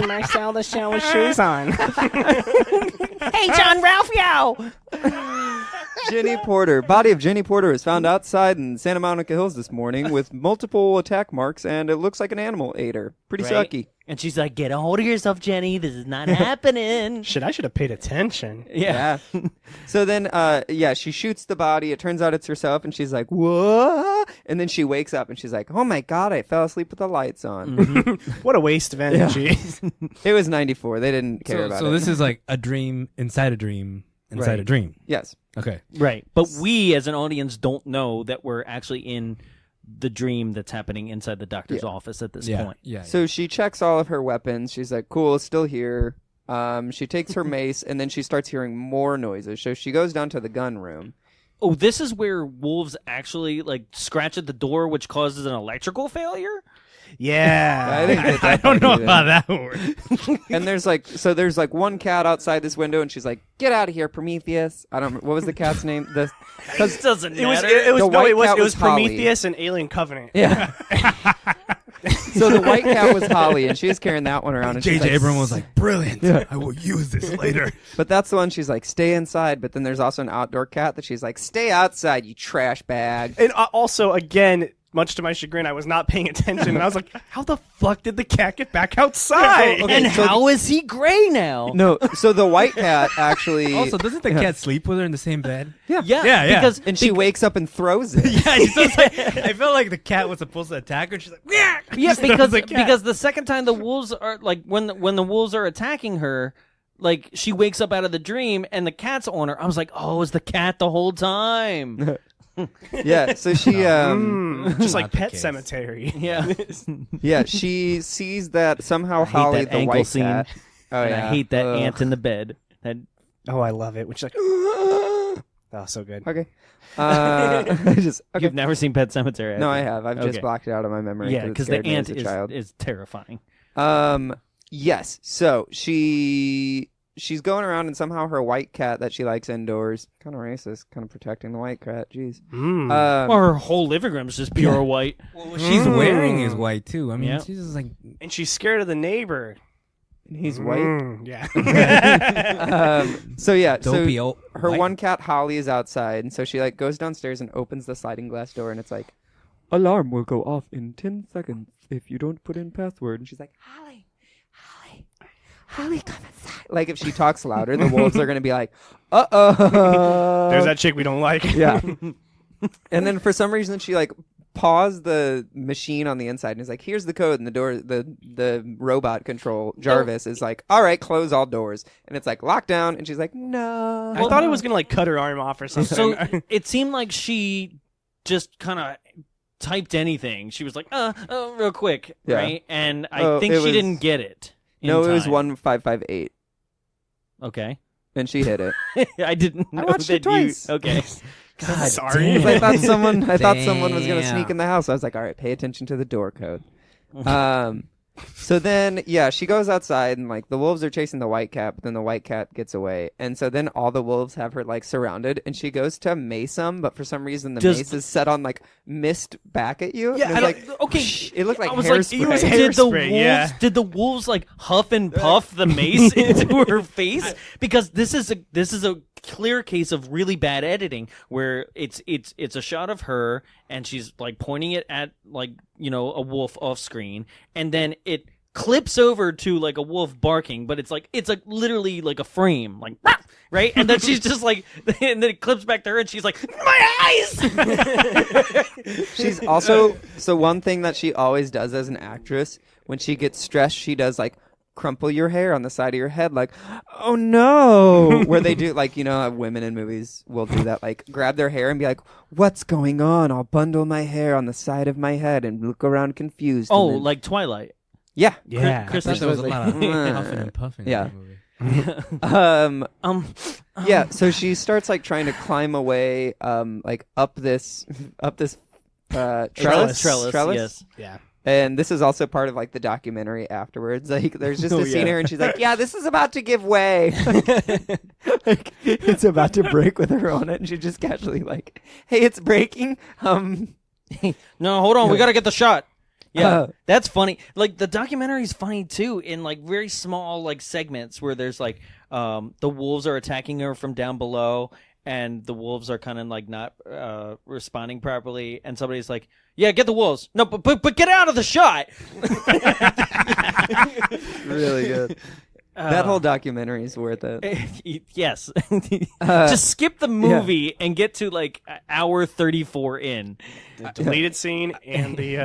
Marcel the Shell with shoes on. Hey, John Ralphio. Jenny Porter. Body of Jenny Porter was found outside in Santa Monica Hills this morning with multiple attack marks, and it looks like an animal ate her. Pretty Right? sucky. And she's like, "Get a hold of yourself, Jenny. This is not happening." Shit, I should have paid attention. Yeah. So then, she shoots the body. It turns out it's herself, and she's like, "What?" And then she wakes up, and she's like, "Oh my god, I fell asleep with the lights on." What a waste of energy. It was 94. They didn't care about So it. this is like a dream inside a dream inside Right. a dream. Yes. Okay. Right. But we, as an audience, don't know that we're actually in the dream that's happening inside the doctor's office at this point. Yeah. So she checks all of her weapons. She's like, "Cool, it's still here." She takes her mace, and then she starts hearing more noises. So she goes down to the gun room. Oh, this is where wolves actually like scratch at the door, which causes an electrical failure? Yeah. I didn't get I that don't know part either. about that word. And there's like one cat outside this window, and she's like, "Get out of here, Prometheus." I don't. What was the cat's name? It doesn't It was matter. it was The no white it was cat it was was Holly. Prometheus and Alien Covenant. Yeah. So the white cat was Holly, and she was carrying that one around. And she's J.J. like, Abrams was like, brilliant. I will use this later. But that's the one she's like, "Stay inside." But then there's also an outdoor cat that she's like, "Stay outside, you trash bag." And also, again, much to my chagrin, I was not paying attention, and I was like, "How the fuck did the cat get back outside?" Okay, and so- how is he gray now? No, so the white cat actually. Also, doesn't the cat sleep with her in the same bed? Yeah, Yeah. because and she wakes up and throws it. I felt like the cat was supposed to attack her. And she's like, yeah, because the second time the wolves are like when the wolves are attacking her, like she wakes up out of the dream and the cat's on her. I was like, oh, it's the cat the whole time. Yeah, so she just like Not the Pet case. Cemetery. Yeah, she sees that somehow hate Holly, that the ankle white scene. cat. Oh and yeah, I hate that Ugh. ant in the bed. That Oh, I love it. Which is like, oh, so good. Okay. I just okay. You've never seen Pet Cemetery? No, I have. I've just Okay. blocked it out of my memory. Yeah, because because the ant as a child. is terrifying. Yes. So she's going around, and somehow her white cat that she likes indoors, kind of racist, kind of protecting the white cat. Jeez. Well, her whole living room is just pure white. Well, she's wearing is white too. I mean, Yeah. she's just like, And she's scared of the neighbor. He's white. Yeah. So yeah, Dopey so old her white. one cat Holly is outside, and so she like goes downstairs and opens the sliding glass door, and it's like, "Alarm will go off in 10 seconds if you don't put in password." And she's like, Holly, come inside. Like if she talks louder, the wolves are gonna be like, "Uh-oh." There's that chick we don't like. Yeah. And then for some reason she like paused the machine on the inside and is like, "Here's the code." And the door, the robot control Jarvis is like, "All right, close all doors." And it's like lockdown. And she's like, "No." I thought it was gonna like cut her arm off or something. So it seemed like she just kind of typed anything. She was like, real quick, Yeah. right? And I Oh, think it she was- didn't get it. in No, it was time. 1558, Okay. and she hit it. I didn't know watched that it twice. you. Okay. God, sorry. I thought someone was gonna Damn. sneak in the house. I was like, "All right, pay attention to the door code." So then, yeah, she goes outside and like the wolves are chasing the white cat, but then the white cat gets away. And so then all the wolves have her like surrounded and she goes to mace them, but for some reason the mace is set on like mist back at you. Yeah, and it's okay. It looked like I was hairspray. like, did the wolves like huff and puff the mace into her face? Because this is a clear case of really bad editing where it's a shot of her and she's like pointing it at like, you know, a wolf off screen, and then it clips over to like a wolf barking, but it's like literally like a frame, like right, and then she's just like, and then it clips back to her and she's like, my eyes. She's also, so one thing that she always does as an actress when she gets stressed, she does like crumple your hair on the side of your head, like, oh no, where they do like, you know how women in movies will do that, like grab their hair and be like, what's going on? I'll bundle my hair on the side of my head and look around confused. Oh, then... like Twilight. Yeah. Yeah. Chris, I thought there was a lot of huffing and puffing Yeah. in that movie. Yeah, so she starts like trying to climb away, like up this trellis. Yes. Yeah. And this is also part of like the documentary afterwards. Like, there's just a scene here, and she's like, "Yeah, this is about to give way. Like, it's about to break with her on it." And she just casually like, "Hey, it's breaking." No, hold on, we gotta get the shot. Yeah, Uh, that's funny. Like the documentary's funny too, in like very small like segments where there's like the wolves are attacking her from down below, and the wolves are kind of like not responding properly, and somebody's like, "Yeah, get the wolves." No, but get out of the shot. Really good. That whole documentary is worth it. Yes. Just skip the movie and get to like hour 34 in. The deleted scene and the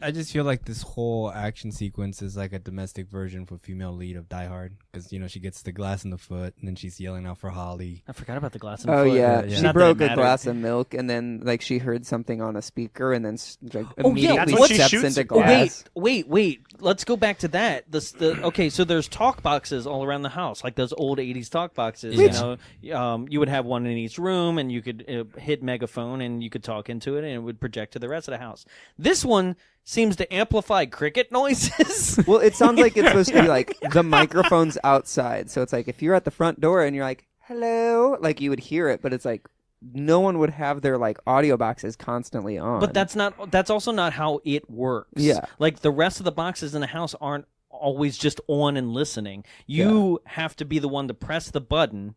I just feel like this whole action sequence is like a domestic version for female lead of Die Hard, because you know she gets the glass in the foot and then she's yelling out for Holly. I forgot about the glass in the Oh foot. yeah, Yeah. she Not that broke it a mattered. glass of milk, and then like she heard something on a speaker, and then like Oh, yeah, immediately that's when she steps shoots into it. glass. Wait. Let's go back to that. Okay, so there's talk boxes all around the house, like those old 80s talk boxes. Yeah. You know, you would have one in each room, and you could hit megaphone, and you could talk into it, and it would project to the rest of the house. This one seems to amplify cricket noises. Well, it sounds like it's supposed to be like the microphone's outside, so it's like if you're at the front door and you're like, "Hello," like you would hear it, but it's like no one would have their like audio boxes constantly on. But that's also not how it works. Yeah. Like the rest of the boxes in the house aren't always just on and listening. You have to be the one to press the button.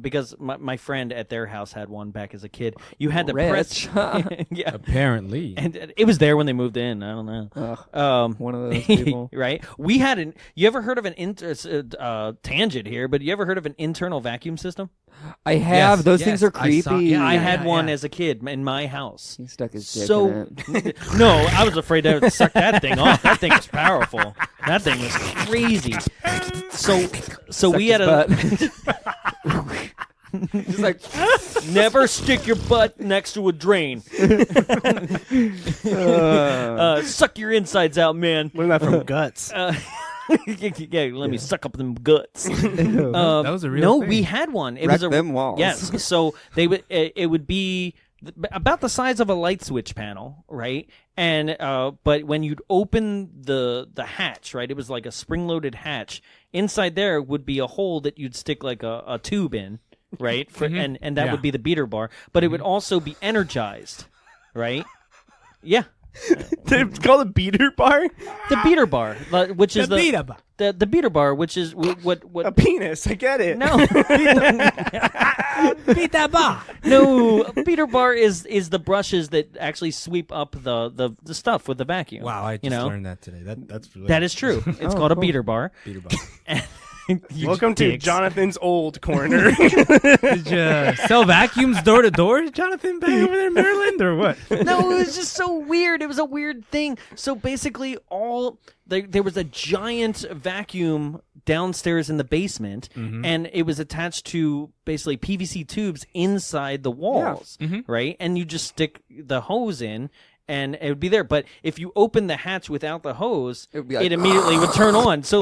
Because my friend at their house had one back as a kid. You had to Rich. press. Yeah. Apparently. And it was there when they moved in. I don't know. Ugh, one of those people. Right? We had you ever heard of an tangent here, but you ever heard of an internal vacuum system? I have. Yes, Those yes, things are I saw- creepy. yeah, I had yeah, one yeah. as a kid in my house. He stuck his dick So, in it. no, I was afraid to suck that thing off. That thing was powerful. That thing was crazy. So we had Just like never stick your butt next to a drain. Suck your insides out, man. learn that from Guts. Yeah, let me suck up them guts. that was a real No, thing. we had one. It wreck was a them walls. Yes. So it would be about the size of a light switch panel, right? And but when you'd open the hatch, right, it was like a spring-loaded hatch. Inside there would be a hole that you'd stick like a tube in, right? And that Yeah. would be the beater bar. But it would also be energized, right? Yeah. It's called a beater bar. The beater bar, which is The beater bar. the beater bar, which is what A penis. I get it. no. Beat that bar. No, a beater bar is the brushes that actually sweep up the stuff with the vacuum. Wow, I just you know? learned that today. That's really That is true. It's called a beater bar. beater bar. You Welcome to dicks. Jonathan's old corner. Did you sell vacuums door to door, Jonathan, back over there in Maryland, or what? No, it was just so weird. It was a weird thing. So basically, there was a giant vacuum downstairs in the basement, and it was attached to basically PVC tubes inside the walls, right? And you just stick the hose in, and it would be there. But if you open the hatch without the hose, It would be like, it immediately would turn on. So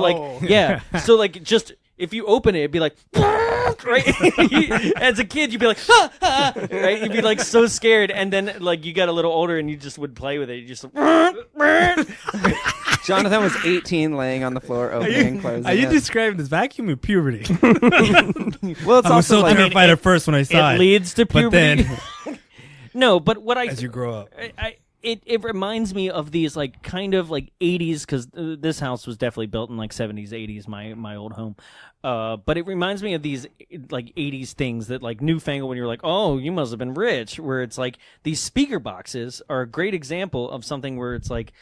so like just if you open it, it'd be like, right? As a kid, you'd be like, right? You'd be like so scared, and then like you got a little older, and you just would play with it. You just Jonathan was 18, laying on the floor, opening and closing. Are you it. describing this vacuum or puberty? Well, it's I was also so like terrified at first when I saw it. It leads to But puberty. then, No, but what I as you grow up. it reminds me of these like kind of like 80s because this house was definitely built in like 70s 80s my old home, but it reminds me of these like 80s things that like newfangled when you're like, oh, you must have been rich, where it's like these speaker boxes are a great example of something where it's like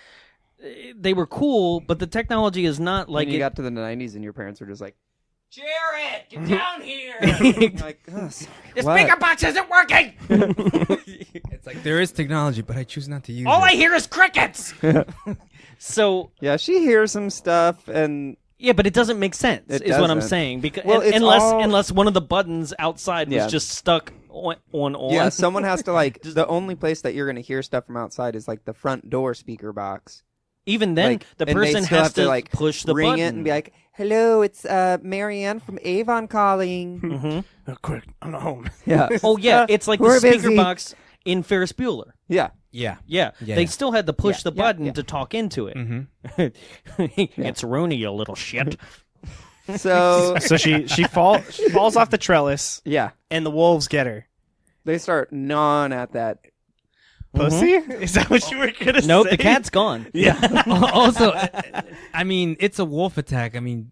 they were cool, but the technology is not like when you it, got to the 90s and your parents were just like, Jarrett, get down here! you're like, oh, sorry, The what? speaker box isn't working! It's like there is technology, but I choose not to use All it. I hear is crickets! so Yeah, she hears some stuff, and yeah, but it doesn't make sense. It is what I'm doesn't. saying, because Well, it's unless one of the buttons outside was Yeah. just stuck on. yeah, someone has to like. The only place that you're gonna hear stuff from outside is like the front door speaker box. Even then, Like, the and they person still has have to like push the ring button it and be like, "Hello, it's Marianne from Avon calling." Mhm. Oh, quick, I'm not home. Yeah. Oh yeah, it's like the we're speaker busy. box in Ferris Bueller. Yeah. Yeah. Yeah, Yeah, they yeah. still had to push the yeah, button yeah. to talk into it. Mm-hmm. It's Rooney, you little shit. So So she falls off the trellis, yeah, and the wolves get her. they start gnawing at that. Pussy? Is that what you were gonna Nope, say? the cat's gone. Yeah. Also, I mean, it's a wolf attack. I mean,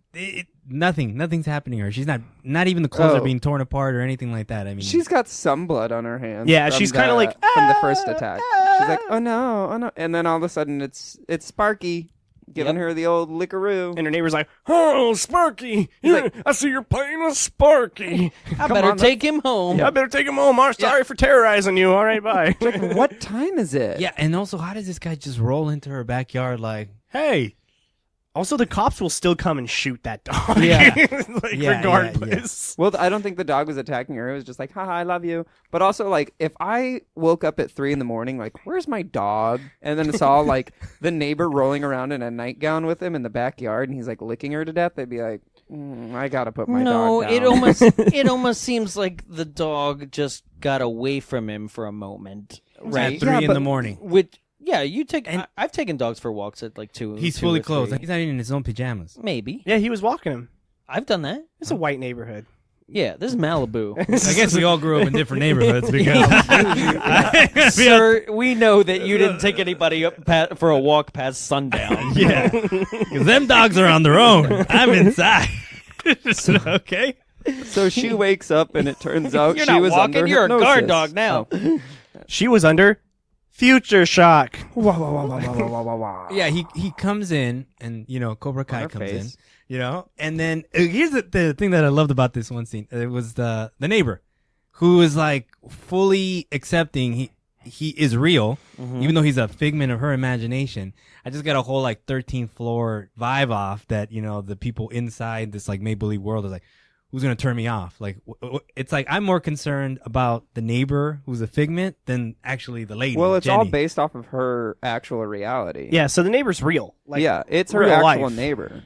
nothing's happening to her. She's not even the clothes Oh. are being torn apart or anything like that. I mean, She's got some blood on her hands. Yeah, from she's kinda like, from the first attack. She's like, oh no, and then all of a sudden it's Sparky giving her the old lickaroo. And her neighbor's like, "Oh, Sparky! I see you're playing with Sparky. I better take him home. I better take him home. I'm sorry for terrorizing you. All right, bye." What time is it? yeah, and also, how does this guy just roll into her backyard like, Hey. Also, the cops will still come and shoot that dog. Yeah. Like, Yeah, regardless. Well, I don't think the dog was attacking her. It was just like, haha, I love you. But also, like, if I woke up at 3 a.m, like, where's my dog? And then saw, like, the neighbor rolling around in a nightgown with him in the backyard, and he's, like, licking her to death, they'd be like, I gotta put my No, dog down. it almost seems like the dog just got away from him for a moment, right? at 3 in the morning? Which, yeah, you take. I've taken dogs for walks at like 2. He's 2 fully or clothed. 3. He's not even in his own pajamas. Maybe. Yeah, he was walking him. I've done that. It's a white neighborhood. Yeah, this is Malibu. I guess we all grew up in different neighborhoods because Sir, we know that you didn't take anybody up for a walk past sundown. yeah, because them dogs are on their own. I'm inside. Okay. So she wakes up, and it turns out You're she not was walking, under you're a guard hypnosis. dog now. Oh. She was under future shock. Yeah, he comes in, and Cobra Kai her comes face. in, and then here's the thing that I loved about this one scene. It was the neighbor who was like fully accepting he is real, even though he's a figment of her imagination. I just got a whole like 13th floor vibe off that the people inside this like make-believe world is like, who's gonna turn me off? Like, it's like I'm more concerned about the neighbor who's a figment than actually the lady. Well, it's all Jenny. based off of her actual reality. Yeah, so the neighbor's real. Like, yeah, it's her real actual life. neighbor.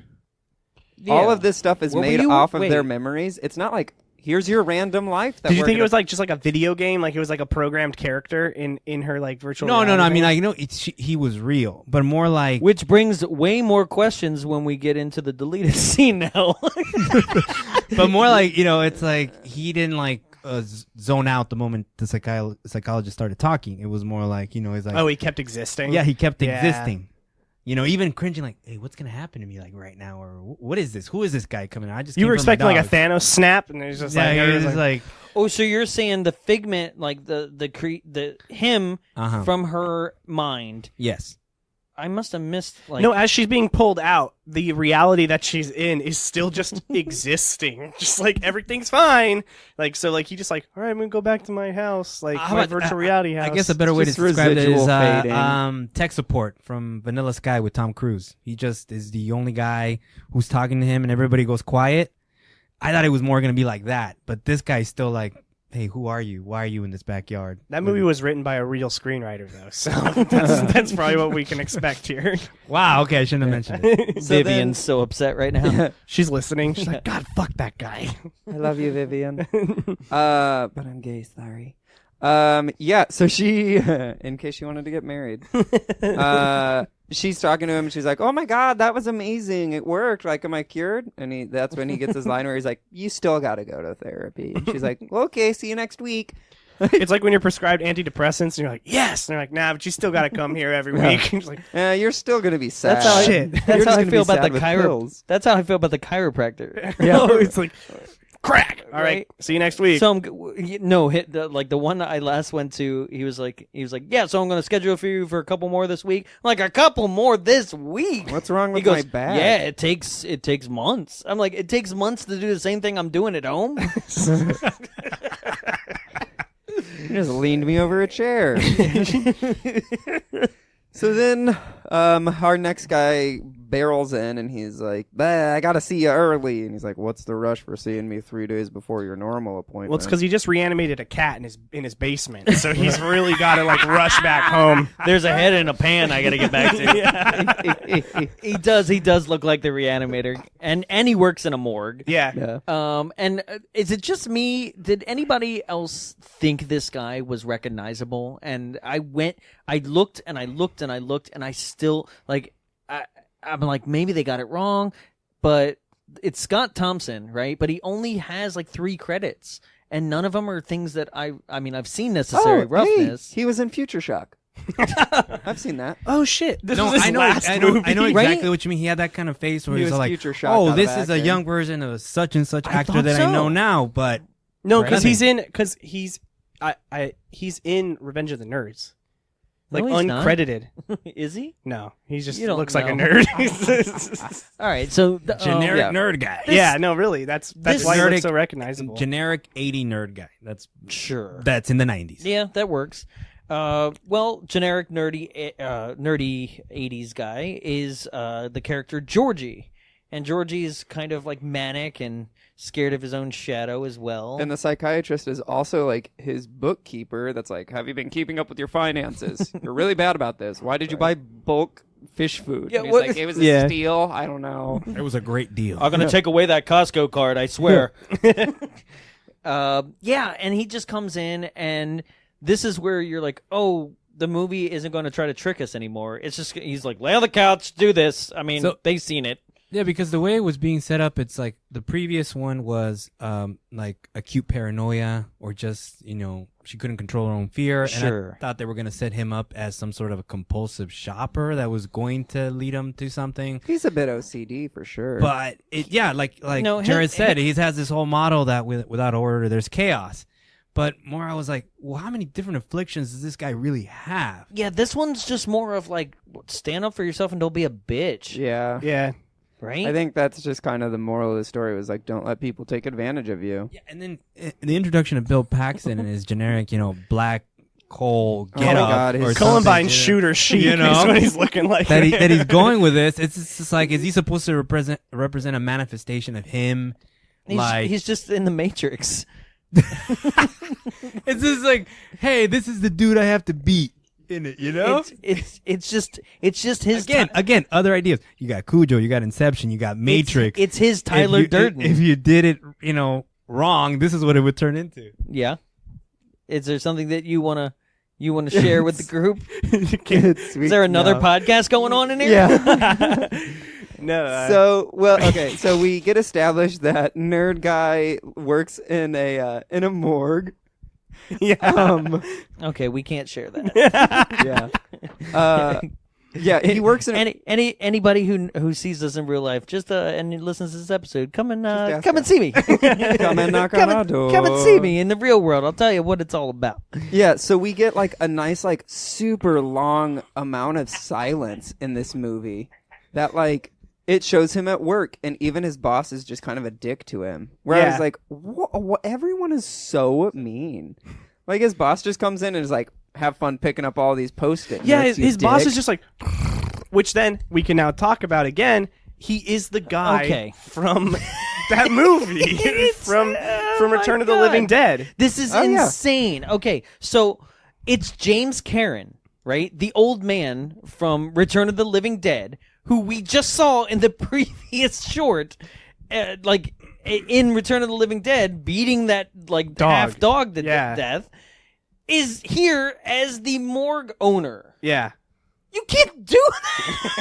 Yeah. All of this stuff is What were made you- off of their wait. memories. It's not like, here's your random life. That Did you we're think it gonna- was like just like a video game? Like it was like a programmed character in her like virtual No. reality I mean, thing? he was real, but more like Which brings way more questions when we get into the deleted scene now. but more like it's like he didn't like zone out the moment the psychologist started talking. It was more like he's like, Oh, he kept existing. yeah, he kept Yeah. existing. Even cringing like, hey, what's gonna happen to me like right now, or what is this? Who is this guy coming? I just You came were for my expecting like a dogs. Thanos snap, and there's just Yeah, like, he it was was just like Oh, so you're saying the figment, like the him Uh-huh. from her mind? yes. I must have missed like no, as she's being pulled out, the reality that she's in is still just existing. Just like everything's fine. Like so, like he just like, all right, I'm gonna go back to my house, like How my about- virtual reality house. I guess a better way to Just describe it residual is fading. tech support from Vanilla Sky with Tom Cruise. He just is the only guy who's talking to him, and everybody goes quiet. I thought it was more gonna be like that, but this guy's still like, hey, who are you? Why are you in this backyard? That movie was written by a real screenwriter, though, so that's probably what we can expect here. Wow. Okay, I shouldn't have mentioned it. Vivian's so upset right now. She's listening. She's like, God, fuck that guy. I love you, Vivian. But I'm gay, sorry. Yeah, so she, in case she wanted to get married, she's talking to him and she's like, oh my God, that was amazing. It worked. Like, am I cured? And that's when he gets his line where he's like, you still got to go to therapy. And she's like, well, okay, see you next week. It's like when you're prescribed antidepressants and you're like, yes. And they're like, nah, but you still got to come here every week. It's like, you're still going to be sad. That's how Shit. That's how I feel about the That's how I feel about the chiropractor. Yeah, it's like crack. All right, see you next week. So the one that I last went to, he was like, yeah. So I'm going to schedule for you for a couple more this week. I'm like, a couple more this week? What's wrong with he goes, my back? Yeah, it takes months. I'm like, it takes months to do the same thing I'm doing at home. You just leaned me over a chair. So then our next guy barrels in and he's like, I got to see you early. And he's like, what's the rush for seeing me 3 days before your normal appointment? Well, it's because he just reanimated a cat in his basement. So he's really got to like rush back home. There's a head in a pan I got to get back to. He does look like the reanimator. And he works in a morgue. Yeah. And is it just me? Did anybody else think this guy was recognizable? And I looked and I looked and I looked and I still like I'm like, maybe they got it wrong, but it's Scott Thompson, right? But he only has like 3 credits, and none of them are things that I've seen Necessary Roughness. He was in Future Shock. I've seen that. Oh shit! I know exactly right? what you mean. He had that kind of face where He he's was like, Future Shock out "Oh, of this is a acting. young version of such and such actor thought that I know so. now." But No, because Right. he's in Revenge of the Nerds, No, like he's not. uncredited. Is he? No, he just You don't looks like a know. nerd. All right, so generic yeah. nerd guy. Yeah, no, really, that's this why he looks nerdic- so recognizable. Generic 80 nerd guy. That's sure. in the 90s. Yeah, that works. Well, generic nerdy 80s guy is the character Georgie, and Georgie's kind of like manic and scared of his own shadow as well. And the psychiatrist is also like his bookkeeper that's like, have you been keeping up with your finances? You're really bad about this. Why did you buy bulk fish food? Yeah, And he's what- like, it was a steal. I don't know. It was a great deal. I'm gonna take away that Costco card, I swear. Yeah, and he just comes in, and this is where you're like, oh, the movie isn't going to try to trick us anymore. It's just he's like, lay on the couch, do this. I mean, they've seen it. Yeah, because the way it was being set up, it's like the previous one was like acute paranoia or just, she couldn't control her own fear. Sure. And I thought they were going to set him up as some sort of a compulsive shopper that was going to lead him to something. He's a bit OCD for sure. But, like No, Jared said, he has this whole model that without order, there's chaos. But more, I was like, well, how many different afflictions does this guy really have? Yeah, this one's just more of like, stand up for yourself and don't be a bitch. Yeah. Yeah. Right? I think that's just kind of the moral of the story was like, don't let people take advantage of you. Yeah, and then the introduction of Bill Paxton and his generic, black coal get my up God, or his Columbine something, shooter chic you know? is what he's looking like. that he's going with this. It's just like, is he supposed to represent a manifestation of him? He's just in the Matrix. It's just like, hey, this is the dude I have to beat in it, It's just his Again, other ideas. You got Cujo, you got Inception, you got Matrix. It's his Tyler Durden. If you did it, wrong, this is what it would turn into. Yeah. Is there something that you wanna share with the group? Is there another podcast going on in here? Yeah. No. So we get established that nerd guy works in a morgue. Yeah. Okay, we can't share that. Yeah. Yeah, he works in anybody who sees us in real life, just and listens to this episode, come and ask see me. Come and knock on our door. Come and see me in the real world. I'll tell you what it's all about. Yeah, so we get like a nice, like super long amount of silence in this movie that like it shows him at work, and even his boss is just kind of a dick to him. Where I was like, what? Everyone is so mean. Like his boss just comes in and is like, have fun picking up all these Post-it Yeah, notes, his you boss dick. is just like, which then we can now talk about again. He is the guy from that movie from Return of the Living Dead. This is insane. Okay, so it's James Karen, right? The old man from Return of the Living Dead, who we just saw in the previous short, like in Return of the Living Dead, beating that like half dog to death, is here as the morgue owner. Yeah. You can't do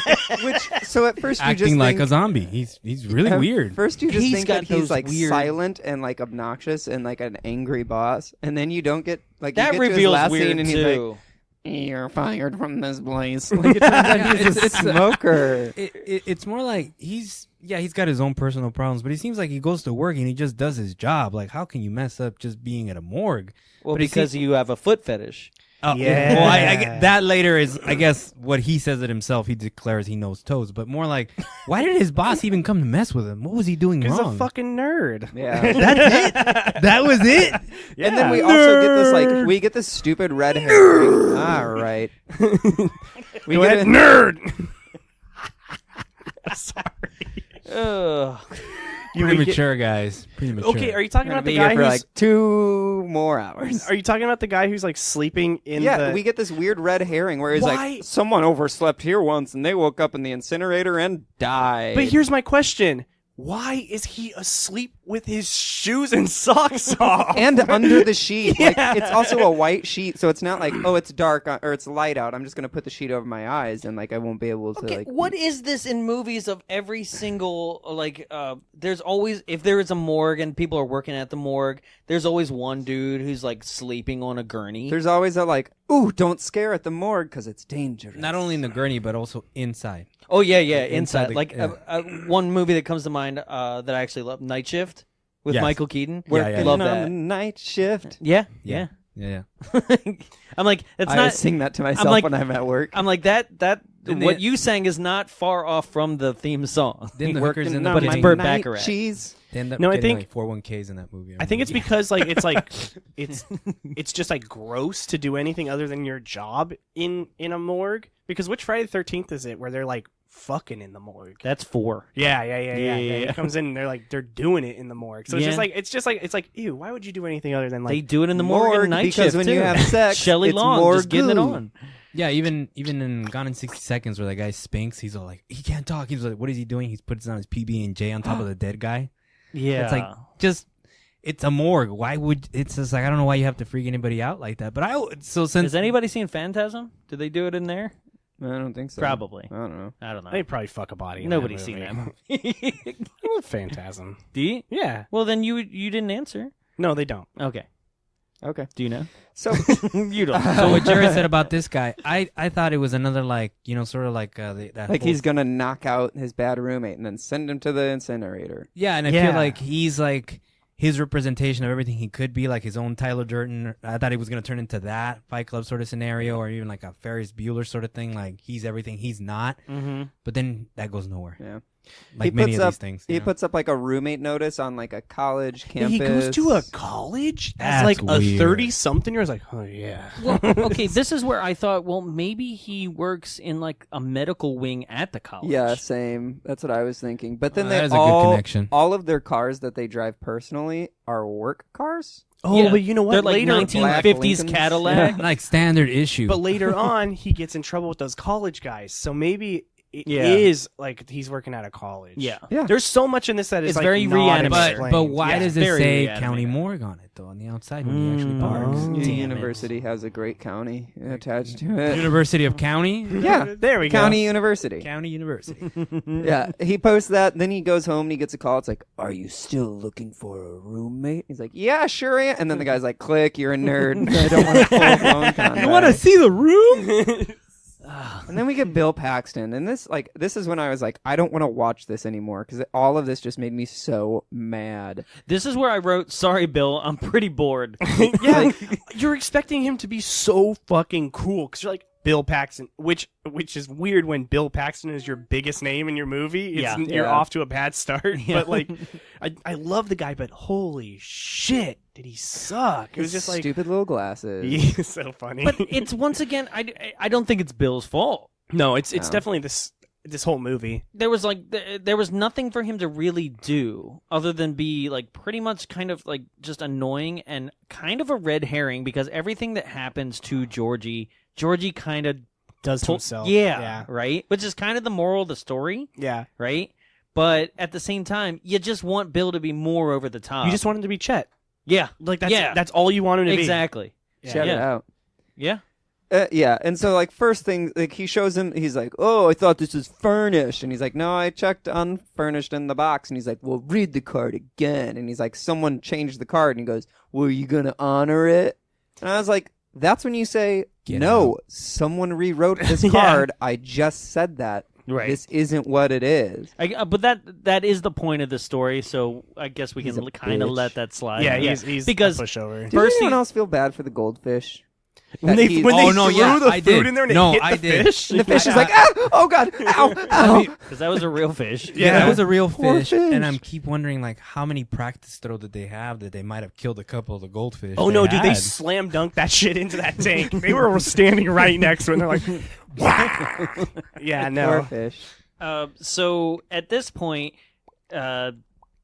that. Which, so at first you Acting just like think, a zombie. He's really weird. First you just He's think got that he's those like weird- silent and like obnoxious and like an angry boss, and then you don't get like That you get to his reveals last weird scene and he's too. like, "You're fired from this place." Like it turns out he's a smoker. It's more like he's got his own personal problems, but he seems like he goes to work and he just does his job. Like, how can you mess up just being at a morgue? Well, But he because seems- you have a foot fetish. Oh, Yeah. Well, I get- that later is, I guess, what he says it himself. He declares he knows toes, but more like, why did his boss even come to mess with him? What was he doing He's wrong? a fucking nerd. Yeah. That's it. That was it. And then we also get this like we get this stupid red herring. All right. We Go get ahead, a- nerd. Ugh. Premature, guys. Premature. Okay, are you talking We're gonna about the be guy here for who's? like 2 more hours. Are you talking about the guy who's like sleeping in Yeah, the? we get this weird red herring where he's Why- like, someone overslept here once and they woke up in the incinerator and died. But here's my question: why is he asleep with his shoes and socks off? and under the sheet. Yeah. Like it's also a white sheet, so it's not like, oh, it's dark or it's light out. I'm just gonna put the sheet over my eyes and like I won't be able to Okay, like. what is this in movies of every single like? There's always, if there is a morgue and people are working at the morgue, there's always one dude who's like sleeping on a gurney. There's always a like, ooh, don't scare at the morgue because it's dangerous. Not only in the gurney, but also inside. Oh yeah, Inside inside. the- Like yeah. one movie that comes to mind that I actually love, Night Shift with Yes. Michael Keaton. Yeah, yeah, Working Love on that. the night shift. Yeah. Yeah. Yeah. I'm like, it's I not. always sing that to myself like- when I'm at work. I'm like that. Then What they- you sang is not far off from the theme song. Then the hookers Working end up on But it's my getting, Burt night Bacharach. cheese. they end up No, I getting think- like 401ks in that movie. I think it's because like it's just like gross to do anything other than your job in a morgue. Because which Friday the 13th is it where they're like fucking in the morgue? That's 4. Yeah. Yeah. It comes in and they're doing it in the morgue. So Yeah. it's just like ew, why would you do anything other than like They do it in the morgue, Morgue, and Night because Shift when too. you have sex, Shelley it's Long more just getting it goo. on. Yeah, even in Gone in 60 Seconds, where that guy Spinks, he's all like, he can't talk. He's like, what is he doing? He's putting on his PB&J on top of the dead guy. Yeah, It's like, just, it's a morgue. Why would, it's just like, I don't know why you have to freak anybody out like that. But since. Has anybody seen Phantasm? Did they do it in there? I don't think so. Probably. I don't know. I don't know. they probably fuck a body. in Nobody's that seen movie. that movie. I love Phantasm. Do you? Yeah. Well, then you didn't answer. No, they don't. Okay. Okay. Do you know? So You don't. So what Jared said about this guy, I thought it was another like, sort of like that like whole- he's gonna knock out his bad roommate and then send him to the incinerator. Yeah, and I Yeah. feel like he's like his representation of everything he could be, like his own Tyler Durden. I thought he was going to turn into that Fight Club sort of scenario, or even like a Ferris Bueller sort of thing. Like he's everything he's not. Mm-hmm. But then that goes nowhere. Yeah. Like he many puts of up, these things. He you know? puts up like a roommate notice on like a college campus. He goes to a college as That's like a weird. 30-something year. I was like, oh yeah. Well, okay, this is where I thought, well, maybe he works in like a medical wing at the college. Yeah, same. That's what I was thinking. But then That they is a good connection. all of their cars that they drive personally are work cars. Oh, Yeah. but you know what? They're like later, 1950s Lincolns. Cadillac. like standard issue. but later on, he gets in trouble with those college guys. So maybe it Yeah. is like he's working at a college. Yeah. Yeah. There's so much in this that is It's like very not reanimated. explained. but why Yeah. does it very say reanimated. County Morgue on it though on the outside when he actually parks? Oh. The Damn it. university has a great county attached to it. University of County. Yeah, There we go. County University. County University. Yeah, he posts that. Then he goes home and he gets a call. It's like, "Are you still looking for a roommate?" He's like, "Yeah, sure am." And then the guy's like, "Click, you're a nerd. I don't want a full blown contact." You want to see the room? And then we get Bill Paxton, and this is when I was like, I don't want to watch this anymore because all of this just made me so mad. This is where I wrote, sorry, Bill, I'm pretty bored. Yeah, you're expecting him to be so fucking cool because you're like Bill Paxton, which is weird when Bill Paxton is your biggest name in your movie. Yeah. You're Yeah. off to a bad start. Yeah. But like, I love the guy, but holy shit, did he suck? It was just like stupid little glasses. he's so funny. But it's, once again, I don't think it's Bill's fault. no, it's No. definitely this whole movie. There was like there was nothing for him to really do other than be like pretty much kind of like just annoying and kind of a red herring because everything that happens to Georgie kind of Does to himself. yeah, right, which is kind of the moral of the story, Yeah. right? But at the same time, you just want Bill to be more over the top. You just want him to be Chet. yeah, Like that's yeah, that's all you want him to be. exactly. Yeah. Shout it Yeah. out. Yeah, Yeah, and so like first thing, like he shows him, he's like, "Oh, I thought this was furnished," and he's like, "No, I checked unfurnished in the box," and he's like, "Well, read the card again," and he's like, "Someone changed the card," and he goes, "Well, are you gonna honor it?" And I was like, "That's when you say no. Someone rewrote this card. I just said that. Right. This isn't what it is." But that is the point of the story, so I guess we can kind of let that slide. Yeah, he's because a pushover. Did anyone else feel bad for the goldfish? When they threw the I food did. in there and No, it hit I the did. fish. And the fish is like, oh god, ow. because that was a real fish. Yeah, that was a real Poor fish, and I'm keep wondering like how many practice throw did they have that they might have killed a couple of the goldfish. Oh no, dude! They had. slam dunked that shit into that tank. They were standing right next to it. And they're like, "Wow!" Yeah, Poor no. fish. So at this point,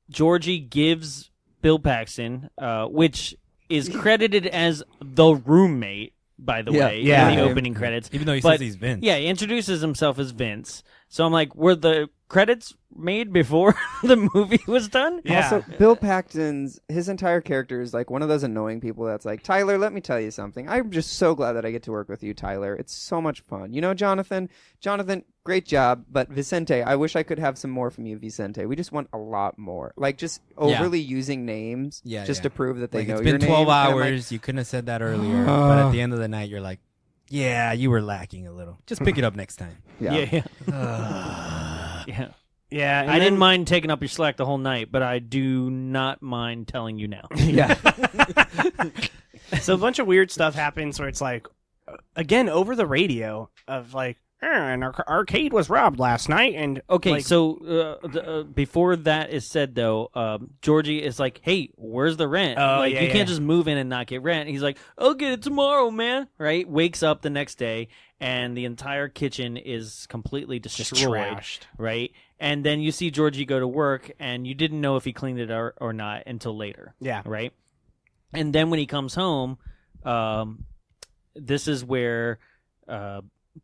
Georgie gives Bill Paxton, which is credited as the roommate, by the way, in the opening credits. Even though he But, says he's Vince. Yeah, he introduces himself as Vince. So I'm like, were the credits made before the movie was done? Yeah. Also, Bill Paxton's his entire character is like one of those annoying people that's like, "Tyler, let me tell you something. I'm just so glad that I get to work with you, Tyler. It's so much fun. You know, Jonathan, great job, but Vicente, I wish I could have some more from you, Vicente. We just want a lot more." Like just overly using names to prove that they like, know it's your been name. 12 And I'm like, hours. You couldn't have said that earlier. But at the end of the night, you're like, yeah, you were lacking a little. Just pick it up next time. Yeah. Yeah, and I didn't mind taking up your slack the whole night, but I do not mind telling you now. Yeah. So a bunch of weird stuff happens where it's like, again, over the radio of like, and our arcade was robbed last night. And Okay, like, so before that is said, though, Georgie is like, "Hey, where's the rent? Oh, like, yeah, you yeah. can't just move in and not get rent." He's like, "I'll get it tomorrow, man." Right? Wakes up the next day, and the entire kitchen is completely just destroyed. trashed. Right? And then you see Georgie go to work, and you didn't know if he cleaned it or not until later. Yeah. Right? And then when he comes home, this is where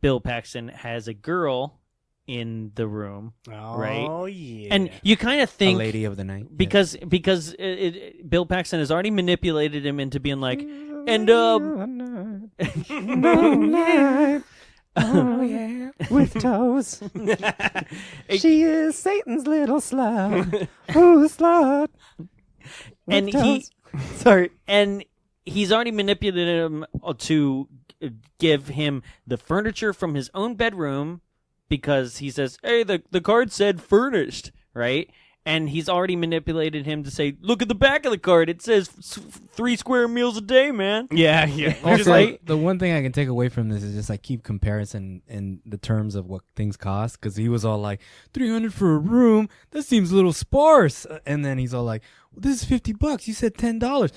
Bill Paxton has a girl in the room, right? Oh yeah. And you kind of A think lady of the night. because Bill Paxton has already manipulated him into being like, and Oh yeah, with toes. She is Satan's little slut. Oh, slut. and he, sorry, and he's already manipulated him to give him the furniture from his own bedroom because he says, "Hey, the card said furnished," right? And he's already manipulated him to say, "Look at the back of the card. It says 3 square meals a day, man." yeah. Also, Right? the one thing I can take away from this is just like keep comparison in the terms of what things cost. Because he was all like, $300 for a room. That seems a little sparse. And then he's all like, well, this is $50. You said $10.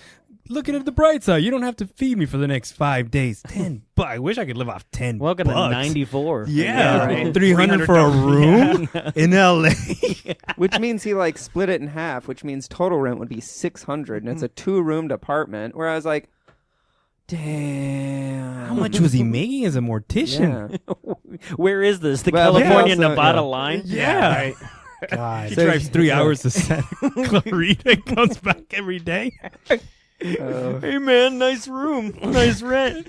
Look at it the bright side. You don't have to feed me for the next 5 days. $10. I wish I could live off $10. Welcome to 94. Yeah, right. $300 for a room in LA. which means he like split it in half, which means total rent would be $600, and it's a 2-roomed apartment. Where I was like, damn, How much was he making as a mortician? Yeah. Where is this? The Well, California-Nevada yeah. line? Yeah. Right. God. He drives 3 hours to Santa Clarita and comes back every day. Hey, man, nice room. Nice rent.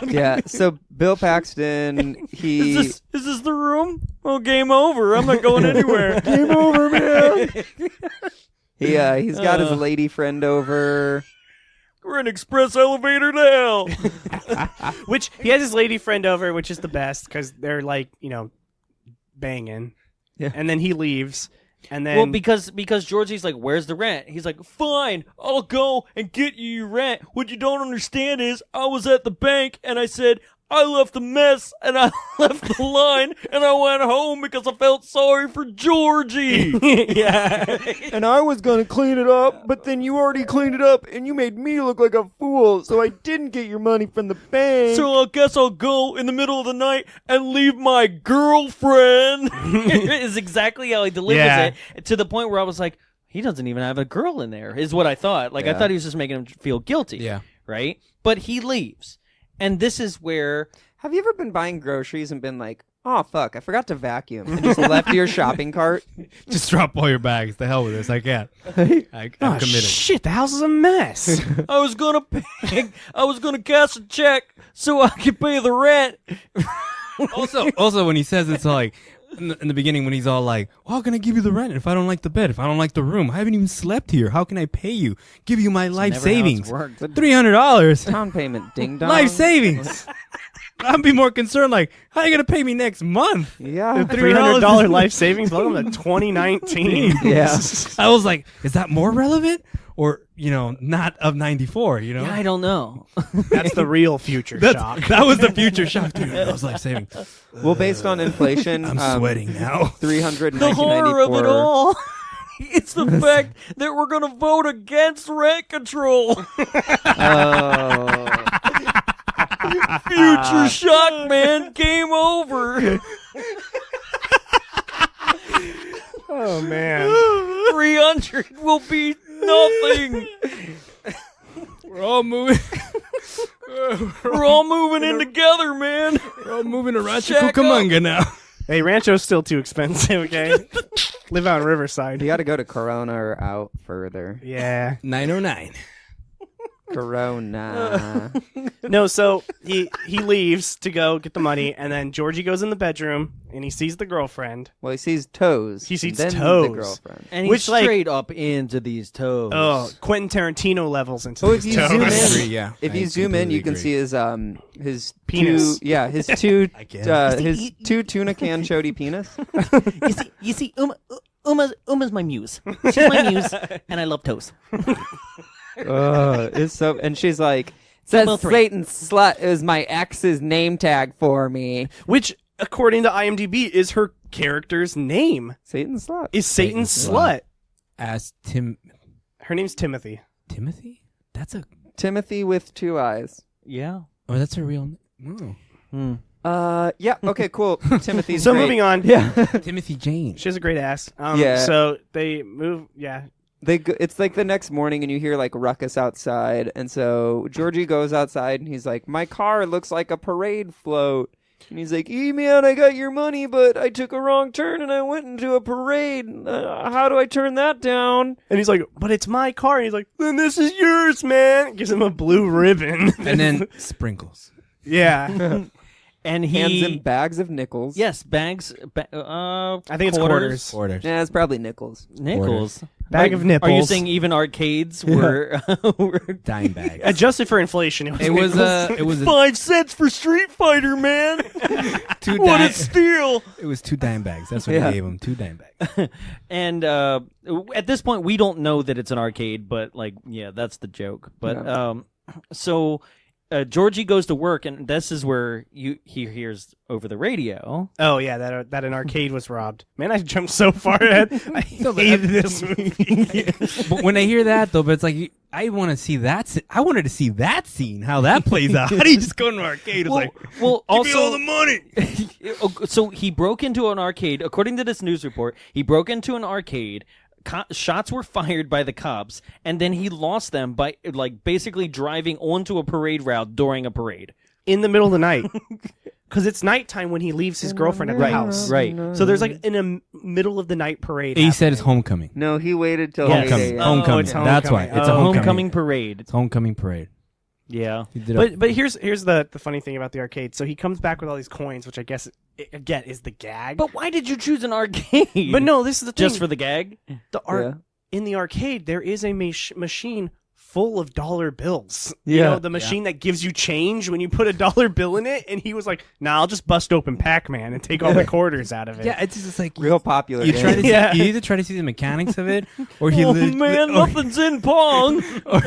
Yeah. So Bill Paxton, he Is this the room? Well, game over. I'm not going anywhere. game over, man. He's got his lady friend over. We're an express elevator to hell. Which he has his lady friend over, which is the best because they're like, banging. Yeah. And then he leaves. And then Well, because Georgie's like, "Where's the rent?" He's like, "Fine, I'll go and get you your rent. What you don't understand is I was at the bank and I said, I left a mess and I left the line and I went home because I felt sorry for Georgie." yeah. And I was going to clean it up, but then you already cleaned it up and you made me look like a fool, so I didn't get your money from the bank. So I guess I'll go in the middle of the night and leave my girlfriend. Is exactly how he delivers it, to the point where I was like, he doesn't even have a girl in there, is what I thought. Like, I thought he was just making him feel guilty. Yeah. Right? But he leaves. And this is where... Have you ever been buying groceries and been like, oh fuck, I forgot to vacuum, and just left your shopping cart. Just drop all your bags. The hell with this. I can't. I'm committed. Shit, the house is a mess. I was gonna cash a check so I could pay the rent. Also, when he says it's like in the beginning, when he's all like, "Well, how can I give you the rent if I don't like the bed? If I don't like the room, I haven't even slept here. How can I pay you? Give you my life savings, $300 Down payment, ding dong. life savings." I'd be more concerned, like, how are you gonna pay me next month? Yeah, $300 life savings. Welcome to 2019. Yeah. I was like, is that more relevant, or not of '94? Yeah, I don't know. That's the real future shock. That was the future shock. $300 life savings. Well, based on inflation, I'm sweating now. 300 in The horror of it 1994. all. It's the fact that we're gonna vote against rent control. Future shock, man. Game over. Oh man. 300 will be nothing. We're all moving. We're all moving in together, man. We're all moving to Rancho Shack Cucamonga now. Hey, Rancho's still too expensive. Okay, live out in Riverside. You got to go to Corona or out further. Yeah. 909. Corona. No, so he leaves to go get the money, and then Georgie goes in the bedroom and he sees the girlfriend. Well, he sees toes. He sees and then toes. the girlfriend. And he's Which, like- straight up into these toes. Oh, Quentin Tarantino levels into Oh, if his you toes. zoom in, agree, yeah. if I you zoom in, you can completely see his Penis. his two can. his two tuna can chody penis. You see, Uma's my muse. She's my muse, and I love toes. It's so, and she's like, says Symbol 3. Satan slut is my ex's name tag for me. Which, according to IMDb, is her character's name. Satan slut. Is Satan's Satan's slut. As Her name's Timothy. Timothy? That's a... Timothy with two eyes. Yeah. Oh, that's a real name. Yeah. Okay. Cool. Timothy's So great. moving on. Yeah. Timothy James. She has a great ass. Yeah. So they move. Yeah. It's like the next morning and you hear like ruckus outside, and so Georgie goes outside and he's like, my car looks like a parade float, and he's like, man, I got your money, but I took a wrong turn and I went into a parade. How do I turn that down? And he's like, but it's my car. And he's like, then this is yours, man. Gives him a blue ribbon. And then sprinkles. Yeah. And Hands he him bags of nickels. Yes, bags. I think it's quarters. Yeah, it's probably nickels. Nickels. Bag of nipples. Are you saying even arcades were Dime bags. Adjusted for inflation? It was it was 5 cents for Street Fighter, man? two What a dime. steal! It was 2 dime bags. That's what Yeah. I gave him. 2 dime bags. And at this point, we don't know that it's an arcade, but like, yeah, that's the joke. But so Georgie goes to work, and this is where he hears over the radio. Oh yeah, that an arcade was robbed. Man, I jumped so far ahead. I hated this movie. But when I hear that, though, but it's like, I want to see that. I wanted to see that scene, how that plays out. How do you just go to an arcade? It's like, well, give me all the money. So he broke into an arcade. According to this news report, he broke into an arcade. Shots were fired by the cops, and then he lost them by like basically driving onto a parade route during a parade In the middle of the night. Because it's nighttime when he leaves his girlfriend at the house. Right. So there's like in a middle of the night parade. He said it's homecoming. No, he waited till Yes. 8 a.m. Homecoming. it's That's why. homecoming. It's a Oh. homecoming. parade. It's homecoming parade. Yeah. He did a- But here's the funny thing about the arcade. So he comes back with all these coins, which I guess again is the gag. But why did you choose an arcade? But no, this is the thing. just for the gag. In the arcade, there is a machine full of dollar bills. Yeah. You know, the machine that gives you change when you put a dollar bill in it. And he was like, nah, I'll just bust open Pac-Man and take all the quarters out of it. Yeah, it's just like Real popular. you game. try to see, Yeah. you either try to see the mechanics of it, or he Nothing's in Pong. or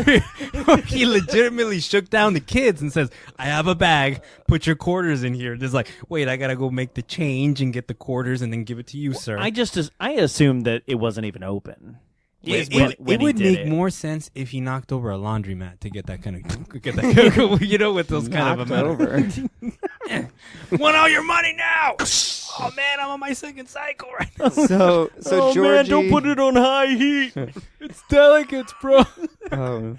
he legitimately shook down the kids and says, "I have a bag. Put your quarters in here." Just like, wait, I gotta go make the change and get the quarters and then give it to you, sir. I assumed that it wasn't even open. It, when it he would did make it. more sense if he knocked over a laundromat to get that kind of, you know, with those kind of Knocked over. Want all your money now? Oh man, I'm on my second cycle right now. So Oh Georgie. man, don't put it on high heat. It's delicate, bro. Oh.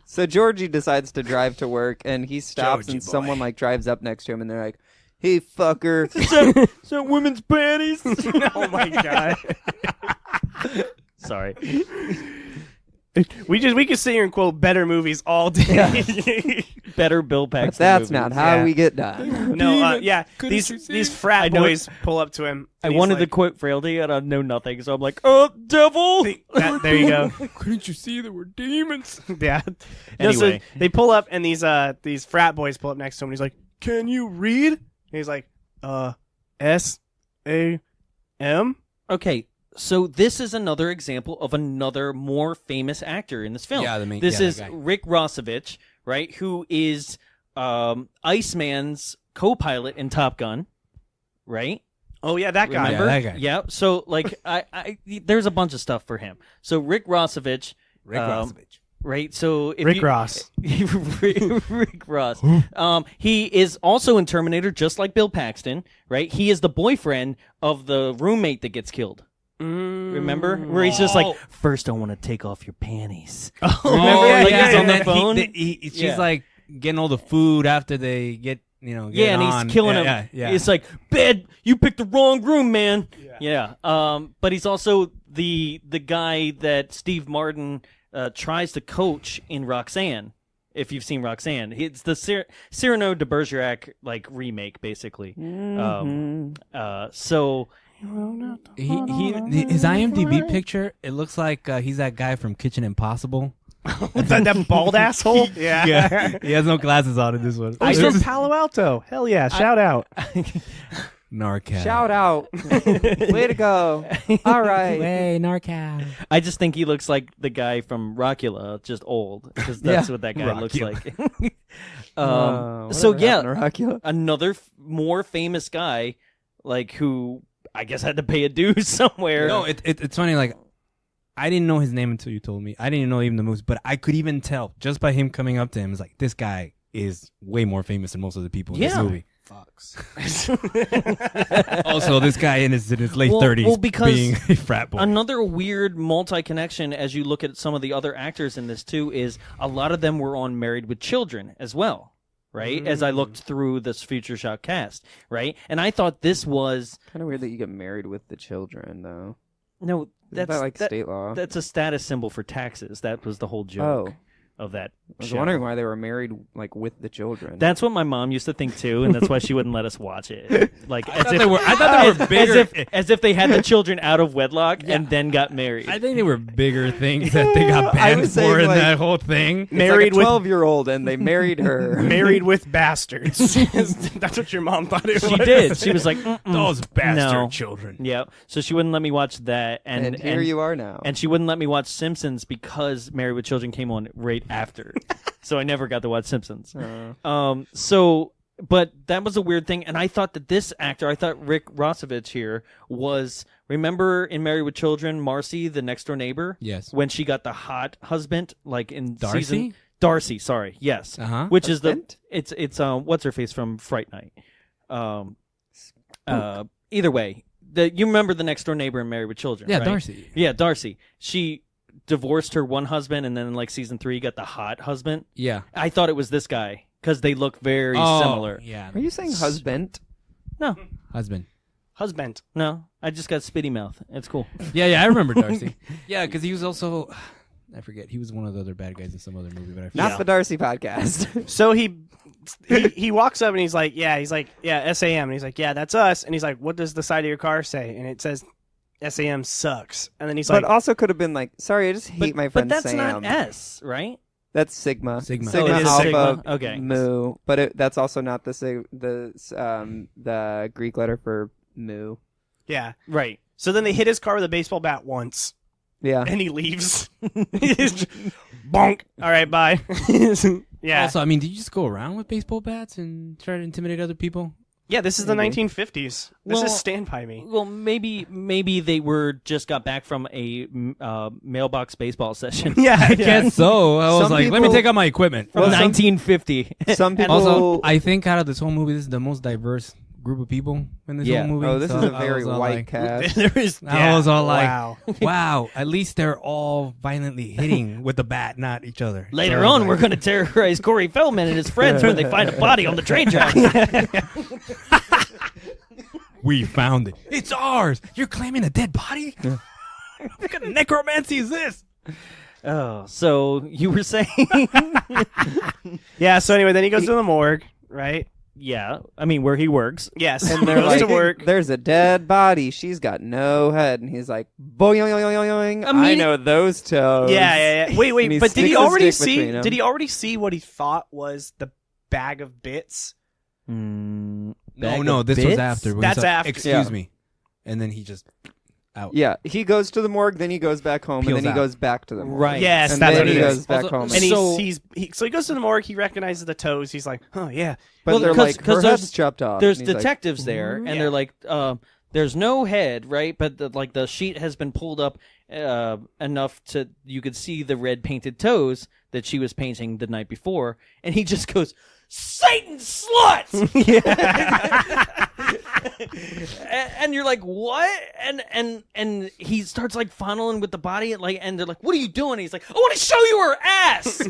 So Georgie decides to drive to work, and he stops, Georgie and someone boy. like drives up next to him, and they're like, Hey, fucker. Is that women's panties? Oh my god. Sorry. We could sit here and quote better movies all day. Better Bill Paxton But that's movies. not how we get done. No, these frat boys pull up to him. I and he's wanted to like, quote Frailty, and I know nothing, so I'm like, oh, devil! there you go. Couldn't you see there were demons? Yeah. No, so Anyway. they pull up, and these frat boys pull up next to him, and he's like, "Can you read?" And he's like, S-A-M? Okay, so this is another example of another more famous actor in this film. Yeah, this that is guy. Rick Rossovich, right? Who is Iceman's co-pilot in Top Gun, right? Oh, yeah, that guy. Remember? Yeah, that guy. Yeah. So like, I there's a bunch of stuff for him. So Rick Rossovich, right? So if Rick Ross. Rick Ross. He is also in Terminator, just like Bill Paxton, right? He is the boyfriend of the roommate that gets killed. Remember? Where he's just like, first I want to take off your panties. Remember? yeah, Like, yeah. he's on And the then phone. she's Yeah. like getting all the food after they get, get Yeah, and on. he's killing Yeah, him. yeah. It's like, bed, you picked the wrong room, man. Yeah. But he's also the guy that Steve Martin tries to coach in Roxanne. If you've seen Roxanne, it's the Cyrano de Bergerac remake, basically. So His IMDb picture, it looks like he's that guy from Kitchen Impossible. that bald asshole? Yeah. He has no glasses on in this one. He's from Palo Alto. Hell yeah. Shout out. NorCal. Shout out. Way to go. All right. Hey, NorCal. I just think he looks like the guy from Rockula, just old, because that's what that guy looks like. So yeah, another more famous guy, who I guess had to pay a due somewhere. No, it's funny. Like, I didn't know his name until you told me. I didn't know even the movies, but I could even tell just by him coming up to him. It's like, this guy is way more famous than most of the people in this movie. Fucks. Also, this guy in his late 30s because being a frat boy. Another weird multi-connection as you look at some of the other actors in this too is a lot of them were on Married with Children as well, right? As I looked through this Future Shock cast, right? And I thought this was kind of weird that you get married with the children, though. No, that's state law. That's a status symbol for taxes. That was the whole joke of that. I was wondering why they were married with the children. That's what my mom used to think too, and that's why she wouldn't let us watch it. I thought they were bigger, as if they had the children out of wedlock and then got married. I think they were bigger things that they got banned for in that whole thing. Married with a 12-year-old, and they married her. Married with bastards. That's what your mom thought it was. She did. She was like, those bastard no. children. Yeah. So she wouldn't let me watch that, and here you are now. And she wouldn't let me watch Simpsons because Married with Children came on right after. So I never got to watch Simpsons. But that was a weird thing, and I thought that this actor, Rick Rossovich here was, remember in Married with Children, Marcy, the next door neighbor? Yes. When she got the hot husband, in Darcy? season... Darcy, sorry, yes. Uh-huh. Which is it's what's her face from Fright Night. Either way, you remember the next door neighbor in Married with Children, Yeah, right? Darcy. Yeah, Darcy. She divorced her one husband, and then season 3 got the hot husband. Yeah. I thought it was this guy because they look very similar. Yeah. Are you saying husband? No, Husband. no. I just got spitty mouth. It's cool. Yeah, I remember Darcy. Yeah, because he was also, I forget, he was one of the other bad guys in some other movie, but I forget. Not the Darcy podcast. So he walks up and he's like, SAM. And he's like, yeah, that's us. And he's like, what does the side of your car say? And it says, SAM sucks. And then he's but like, also could have been like, sorry, I just hate my friend But that's Sam. not S, right? That's Sigma. Sigma. Oh, it is Alpha, Sigma. Okay. Mu. But that's also not the Greek letter for mu. yeah. Right. So then they hit his car with a baseball bat once. Yeah. And he leaves. Bonk. All right, bye. Yeah. Also, I mean, did you just go around with baseball bats and try to intimidate other people? Yeah, this is the 1950s. This Well- is Stand By Me. Well, maybe they just got back from a mailbox baseball session. Yeah, I guess so. I was Some like, let me people- take out my equipment. From Well, 1950. Some people. Also, I think out of this whole movie, this is the most diverse group of people in this Yeah. whole movie. Oh, this So is a I very was all white like, cast. There is. I was all like, wow. wow, at least they're all violently hitting with the bat, not each other. Later So I was on, like, we're going to terrorize Corey Feldman and his friends when they find a body on the train tracks. We found it. It's ours. You're claiming a dead body? What kind of necromancy is this? Oh, so you were saying? Yeah. So anyway, then he goes to the morgue, right? Yeah, I mean where he works. Yes, And they're goes like, to work. there's a dead body. She's got no head. And he's like, boing. I know those toes. Yeah. And Wait. he But did sticks he his already stick see? between 'em. Did he already see what he thought was the bag of bits? No, this was after. That's after. Excuse me. And then he just out. Yeah, he goes to the morgue, then he goes back home, Peels and then out. he goes back to the morgue. Right. Yes, And that's then what he it is. goes back Also- home. And So- he goes to the morgue. He recognizes the toes. He's like, oh yeah. But Well, they're 'cause- like, 'cause her there's- head's chopped off. There's And he's like, detectives there, and Yeah. they're like, there's no head, right? But the sheet has been pulled up enough to you could see the red painted toes that she was painting the night before, and he just goes, Satan slut! and you're like, what? And he starts like fondling with the body, like, and they're like, what are you doing? He's like, I want to show you her ass.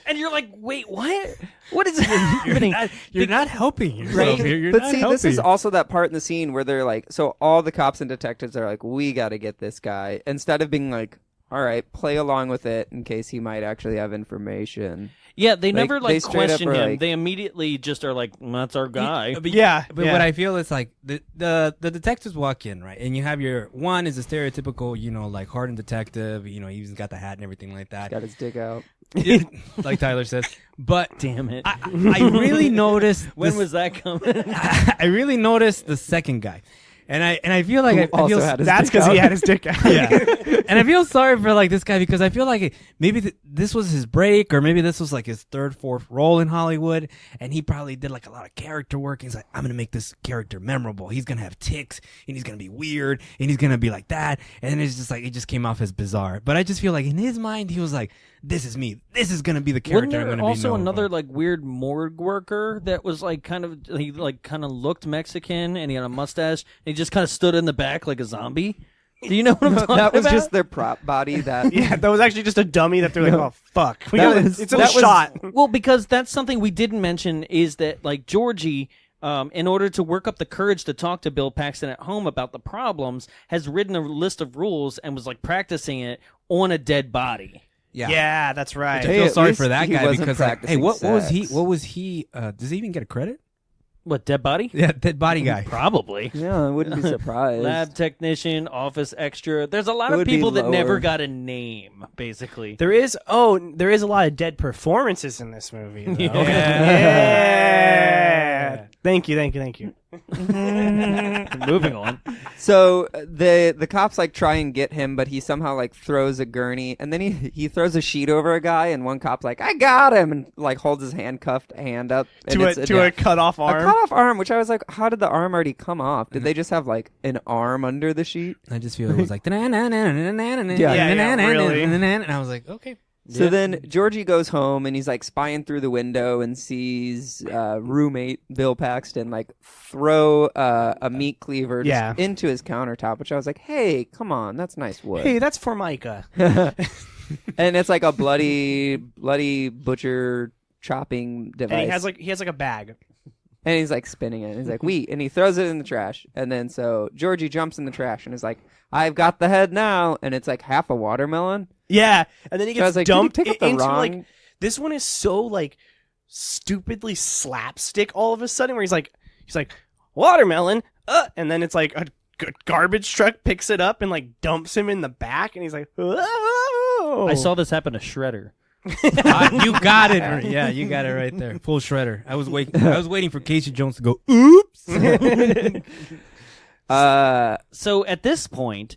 And you're like, wait, what? What is happening? You're not helping yourself Right? here. You're But not see, helping. this is also that part in the scene where they're like, so all the cops and detectives are like, we got to get this guy. Instead of being like, all right, play along with it in case he might actually have information. Yeah, they never they like straight up question are him. like- They immediately just are like, that's our guy. But Yeah. what I feel is like the detectives walk in, right? And you have your one is a stereotypical, like hardened detective, he's got the hat and everything like that. Got his dick out. Like Tyler says. But Damn it. I really noticed When was that coming? I really noticed the second guy. And I feel like I also feel had his That's dick because out. he had his dick out. yeah. And I feel sorry for like this guy because I feel like maybe this was his break or maybe this was like his third, fourth role in Hollywood, and he probably did like a lot of character work. He's like, I'm gonna make this character memorable. He's gonna have tics and he's gonna be weird and he's gonna be like that. And then it's just like it just came off as bizarre. But I just feel like in his mind he was like, this is me. This is gonna be the Wasn't character I'm there gonna be. also known another for. like weird morgue worker that was like kind of looked Mexican and he had a mustache and he just kind of stood in the back like a zombie? Do you know what I'm talking That was about? just their prop body. That Yeah, that was actually just a dummy that they're like, oh fuck, was- it's a that was- shot. Well, because that's something we didn't mention is that like Georgie, in order to work up the courage to talk to Bill Paxton at home about the problems, has written a list of rules and was like practicing it on a dead body. Yeah, that's right. I Hey, feel at sorry least for that he guy wasn't because like, hey, practicing what was he? sex. What was he? Does he even get a credit? What, dead body? Yeah, dead body guy. Probably. yeah, I wouldn't be surprised. Lab technician, office extra. There's a lot It of would be people that never lower. got a name, basically. There is a lot of dead performances in this movie. Though. Yeah. Yeah. Thank you. Moving on. So the cops like try and get him, but he somehow like throws a gurney, and then he throws a sheet over a guy, and one cop's like, "I got him," and like holds his handcuffed hand up and it's to a cut off arm. A cut off arm, which I was like, how did the arm already come off? Did they just have like an arm under the sheet? I just feel it was like really. and I was like, okay. So then Georgie goes home and he's like spying through the window and sees roommate Bill Paxton like throw a meat cleaver just into his countertop, which I was like, hey, come on, that's nice wood. Hey, that's Formica. And it's like a bloody butcher chopping device. And he has like a bag. And he's like spinning it. And he's like, and he throws it in the trash. And then so Georgie jumps in the trash and is like, I've got the head now. And it's like half a watermelon. Yeah, and then he So I gets was like, did he dumped pick up the into wrong- like this one is so like stupidly slapstick all of a sudden where he's like watermelon, and then it's like a garbage truck picks it up and like dumps him in the back, and he's like, oh. I saw this happen to Shredder. You got it. Yeah, you got it right there. Full shredder. I was waiting for Casey Jones to go, oops. So at this point,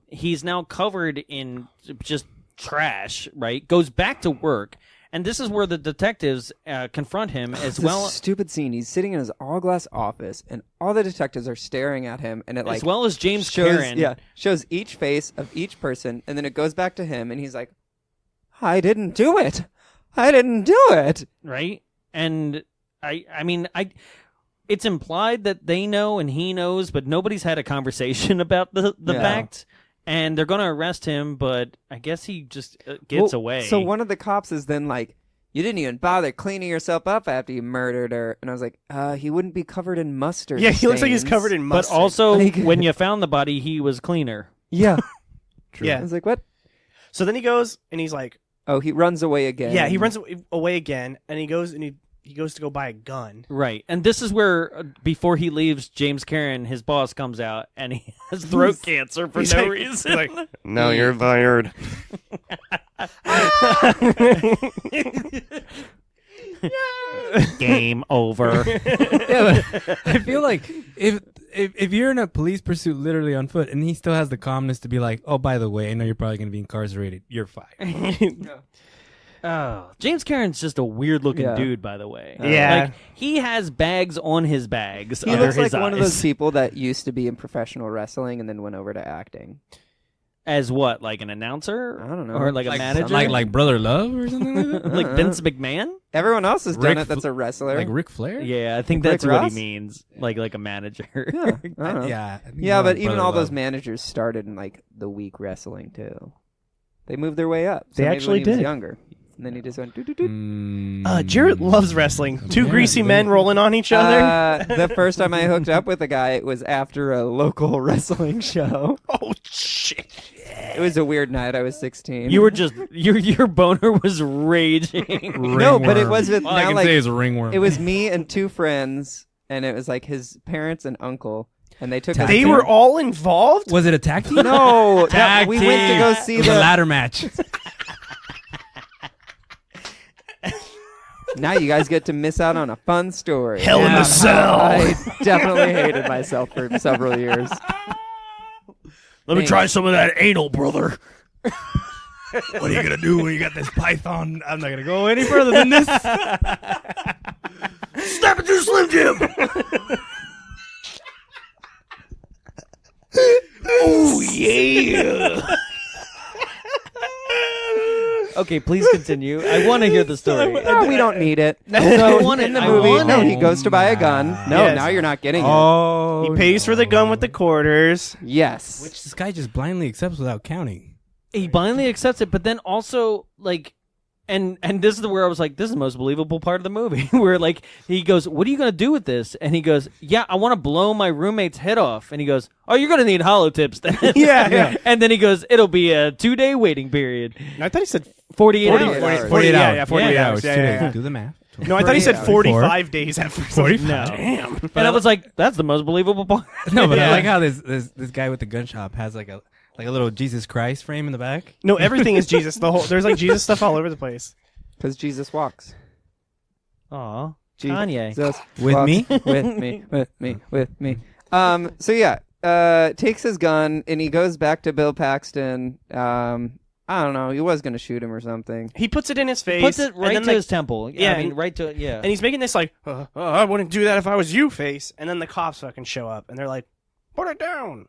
he's now covered in just trash, right? Goes back to work. And this is where the detectives confront him as It's well. a stupid scene. He's sitting in his all glass office, and all the detectives are staring at him, and it like As well as James shows, Karen. shows each face of each person, and then it goes back to him, and he's like, "I didn't do it. I didn't do it." Right? And I mean, it's implied that they know and he knows, but nobody's had a conversation about the fact. And they're going to arrest him, but I guess he just gets away. So one of the cops is then like, you didn't even bother cleaning yourself up after you murdered her. And I was like, he wouldn't be covered in mustard. Yeah, he looks like he's stains." covered in mustard. But also, Like- when you found the body, he was cleaner. Yeah. True. Yeah. I was like, what? So then he goes and he's like, Oh, he runs away again. yeah, he runs away again, and he goes to go buy a gun. Right. And this is where, before he leaves, James Cameron, his boss, comes out, and he has throat cancer for He's no like- reason. he's like, no, you're fired. Game over. Yeah, but I feel like if you're in a police pursuit literally on foot and he still has the calmness to be like, oh, by the way, I know you're probably going to be incarcerated, you're fired. Oh, James Cameron's just a weird looking Yeah. dude, by the way. Yeah. Like, he has bags on his bags. He under looks like his one of those eyes. people that used to be in professional wrestling and then went over to acting. As what? Like an announcer? I don't know. Or like a manager? Like Brother Love or something like that? Like Vince McMahon? Everyone else has done Rick it that's a wrestler. Like Ric Flair? Yeah, I think Rick that's what Ross? he means. Like a manager. Yeah, I don't know. Yeah. I think Yeah, more but like even Brother all those Love. managers started in like the weak wrestling too. They moved their way up. So They maybe actually when he was did. younger. And then he just went doo-doo-doo. Jarrett loves wrestling. Two greasy men rolling on each other. The first time I hooked up with a guy, it was after a local wrestling show. Oh shit! It was a weird night. I was 16. You were just your boner was raging. No, but it Ringworm. was with All I now can like say is a ringworm. it was me and two friends, and it was like his parents and uncle, and they took us They to- were all involved. Was it a tag team? no. Tag we went to team. go see It was a the. ladder match. Now you guys get to miss out on a fun story. Hell in the Cell. I definitely hated myself for several years. Let me try some of that anal, brother. What are you gonna do when you got this python? I'm not gonna go any further than this. Snap it to Slim Jim. Oh yeah. Okay, please continue. I want to hear the story. No, we don't need it. I So want in it. the I movie, want no, it. he goes to buy a gun. No, Yes. now you're not getting Oh, He pays for the gun with the quarters. it. Yes. which this guy just blindly accepts without counting. He blindly accepts it, but then also like, and this is where I was like, this is the most believable part of the movie, where like he goes, "What are you gonna do with this?" And he goes, "Yeah, I want to blow my roommate's head off." And he goes, "Oh, you're gonna need hollow tips then." Yeah. And then he goes, "It'll be a 2-day waiting period, I thought he said 48 40 hours." hours. 48 yeah, hours. yeah, 48 Yeah, hours. two Yeah, days. yeah. Do the math. No, I thought he said 48 45 days at first. 45. No. Damn. And I was like, "That's the most believable part." No, but I Yeah. like how this guy with the gun shop has like a little Jesus Christ frame in the back. No, everything is Jesus. There's like Jesus stuff all over the place. Because Jesus walks. Aw, Jesus Kanye. With walks me? with me. So yeah, takes his gun and he goes back to Bill Paxton. I don't know. He was gonna shoot him or something. He puts it in his face. Puts it and right then, to like, his temple. yeah, I mean, and- right to yeah. And he's making this like, I wouldn't do that if I was you face. And then the cops fucking show up and they're like, put it down.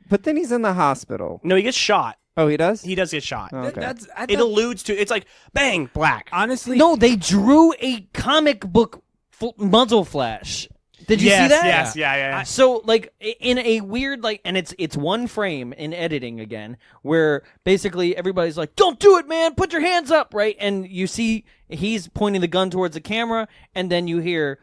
But then he's in the hospital. No, he gets shot. Oh, he does. He does get shot. Oh, okay. It alludes to, it's like, bang, black. Honestly, No, they drew a comic book muzzle flash. Did you see that? Yes, yeah. So, like, in a weird, like, and it's one frame in editing again, where basically everybody's like, "Don't do it, man! Put your hands up!" Right? And you see he's pointing the gun towards the camera, and then you hear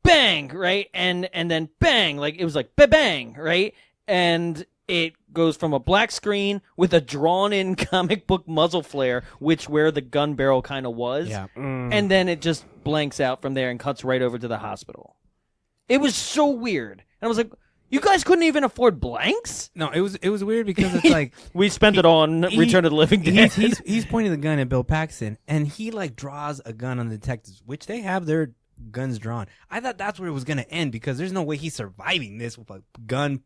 bang, right? And then bang, like it was like bang, right? And it goes from a black screen with a drawn-in comic book muzzle flare, which where the gun barrel kind of was, Yeah. and then it just blanks out from there and cuts right over to the hospital. It was so weird, and I was like, "You guys couldn't even afford blanks? No, it was weird because it's like We spent it on Return of the Living Dead." he's pointing the gun at Bill Paxton, and he like draws a gun on the detectives, which they have their guns drawn. I thought that's where it was gonna end because there's no way he's surviving this with a gun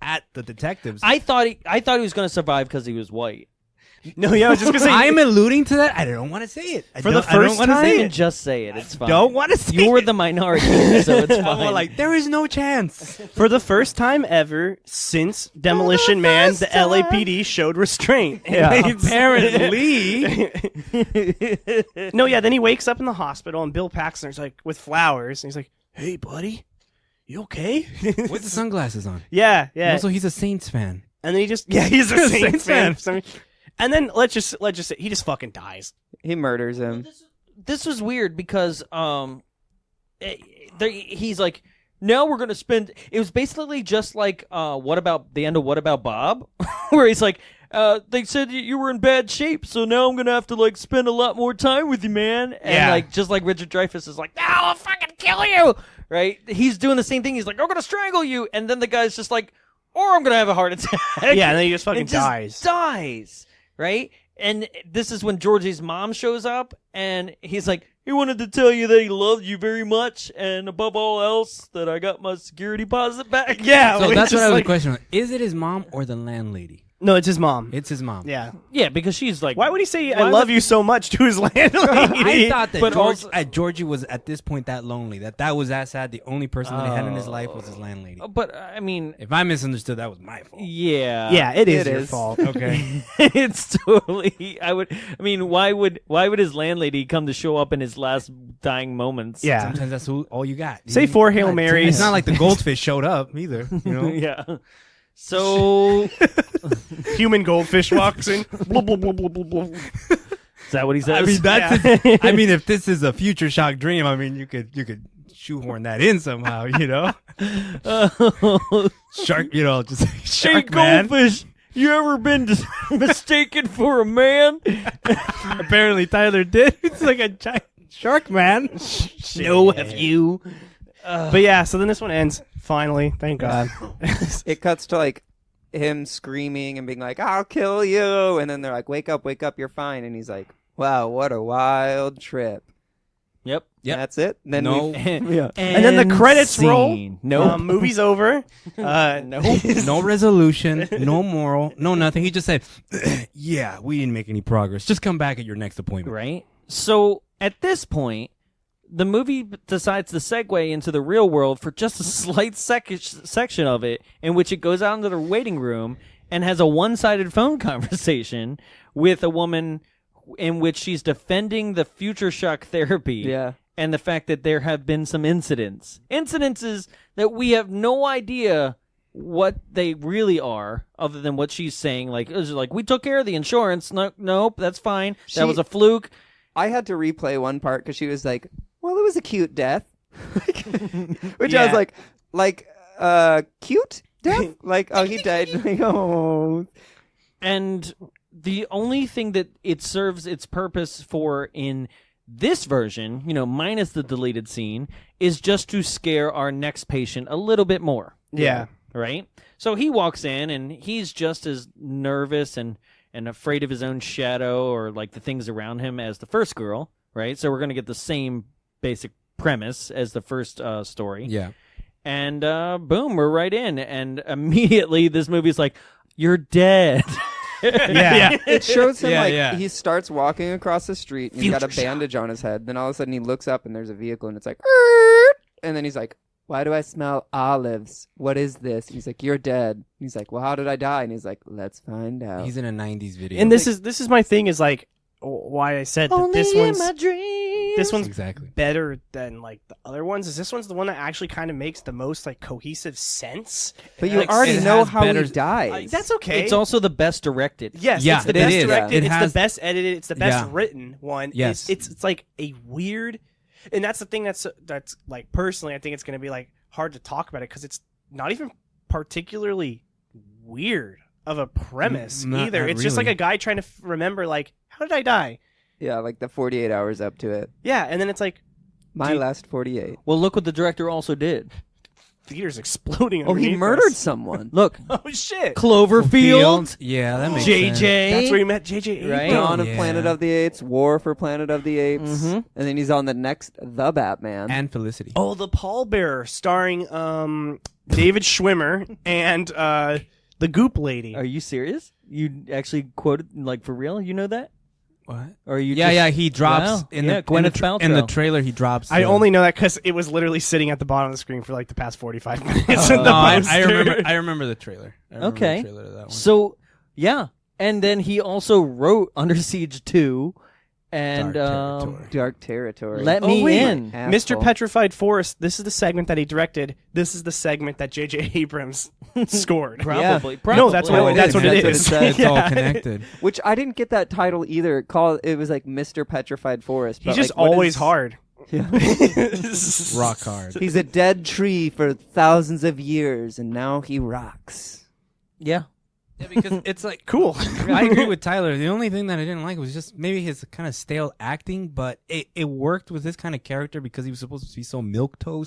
at the detectives. I thought he was going to survive because he was white. No, yeah, I was just going to say. I'm alluding to that. I don't want to say it. For the first You time? can just say it. It's fine. Don't want to say You're it. the minority, so it's fine. I'm like, there is no chance. For the first time ever since Demolition Man, the LAPD showed restraint. Yeah. Apparently. No, yeah, then he wakes up in the hospital and Bill Paxton's like with flowers. And he's like, "Hey, buddy, you okay?" With the sunglasses on. Yeah, yeah. Also, he's a Saints fan. And then he's a Saints fan. fan. And then let's just say he just fucking dies. He murders him. this was weird because he's like, now we're gonna spend. It was basically just like what about the end of What About Bob, where he's like, they said you were in bad shape, so now I'm gonna have to like spend a lot more time with you, man. And like just like Richard Dreyfuss is like, no, I'll fucking kill you, right? He's doing the same thing. He's like, I'm gonna strangle you, and then the guy's just like, or I'm gonna have a heart attack. Yeah, and then he just fucking dies, right? And this is when Georgie's mom shows up, and he's like, he wanted to tell you that he loved you very much, and above all else, that I got my security deposit back. Yeah, so that's what I was questioning. Is it his mom or the landlady? No, it's his mom. It's his mom. Yeah. Yeah, because she's like... Why would he say, I love you so much to his landlady? I thought that Georgie was at this point that lonely, that was that sad. The only person that he had in his life was his landlady. But, I mean... If I misunderstood, that was my fault. Yeah. Yeah, it is your fault. Okay. It's totally... why would his landlady come to show up in his last dying moments? Yeah. Sometimes that's all you got. Say 4 Hail Marys. It's not like the goldfish showed up either, you know? Yeah. So... Human goldfish walks in. Blah, blah, blah, blah, blah, blah. Is that what he says? I mean, that's I mean, if this is a future shock dream, I mean, you could shoehorn that in somehow, you know? Shark, you know, just shark hey, man. goldfish, you ever been mistaken for a man? Apparently Tyler did. It's like a giant shark man. No, have you? But yeah, so then this one ends. Finally, thank God. It cuts to like him screaming and being like, I'll kill you. And then they're like, wake up, you're fine. And he's like, wow, what a wild trip. Yep. That's it. And then and then the credits roll. No, movie's over. No resolution, no moral, no nothing. He just said, yeah, we didn't make any progress. Just come back at your next appointment. Right? So at this point, the movie decides to segue into the real world for just a slight section of it, in which it goes out into the waiting room and has a one-sided phone conversation with a woman in which she's defending the future shock therapy and the fact that there have been some incidences that we have no idea what they really are, other than what she's saying. Like, it was like, we took care of the insurance. Nope, that's fine. That was a fluke. I had to replay one part because she was like, well, it was a cute death. Which I was like, cute death? Like, oh, he died. Like, oh. And the only thing that it serves its purpose for in this version, you know, minus the deleted scene, is just to scare our next patient a little bit more. Yeah. Right? So he walks in and he's just as nervous and afraid of his own shadow or like the things around him as the first girl, right? So we're going to get the same basic premise as the first story. Yeah. And boom, we're right in. And immediately this movie's like, you're dead. Yeah. It shows him he starts walking across the street and he's got a bandage on his head. Then all of a sudden he looks up and there's a vehicle and it's like, and then he's like, why do I smell olives? What is this? And he's like, you're dead. He's like, well, how did I die? And he's like, let's find out. He's in a 90s video. And this is my thing, is like why I said that this one's exactly better than like the other ones. Is this one's the one that actually kind of makes the most like cohesive sense. But you already know how he dies. That's okay. It's also the best directed. Yes, yeah, it's the best is. directed. It It's has, the best edited. It's the best written one. Yes, it's like a weird, and that's the thing that's like personally I think it's going to be like hard to talk about it because it's not even particularly weird of a premise either. It's just like a guy trying to remember like, how did I die? Yeah, like the 48 hours up to it. Yeah, and then it's like my last 48. Well, look what the director also did. Theater's exploding. Oh, he murdered someone. Look. Oh shit. Cloverfield. Yeah, that makes JJ. sense. That's where he met JJ. Right? Dawn of Planet of the Apes, War for Planet of the Apes, and then he's on the next The Batman. And Felicity. Oh, The Pallbearer, starring David Schwimmer and the Goop Lady. Are you serious? You actually quoted, like, for real? You know that? What? Or are you he drops in the Gwyneth in the Paltrow. trailer. He drops. I only know that because it was literally sitting at the bottom of the screen for like the past 45 minutes. In the I remember the trailer. Okay. The trailer to that one. So, yeah. And then he also wrote Under Siege 2 And Dark Territory. Let me in. Mr. Petrified Forest. This is the segment that he directed. This is the segment that J.J. Abrams scored. Probably. No, that's what it is. It's all connected. Which I didn't get that title either. It was like Mr. Petrified Forest. He's just always hard. Rock hard. He's a dead tree for thousands of years, and now he rocks. Yeah. Yeah, because it's like cool. I agree with Tyler. The only thing that I didn't like was just maybe his kind of stale acting, but it worked with this kind of character because he was supposed to be so milquetoast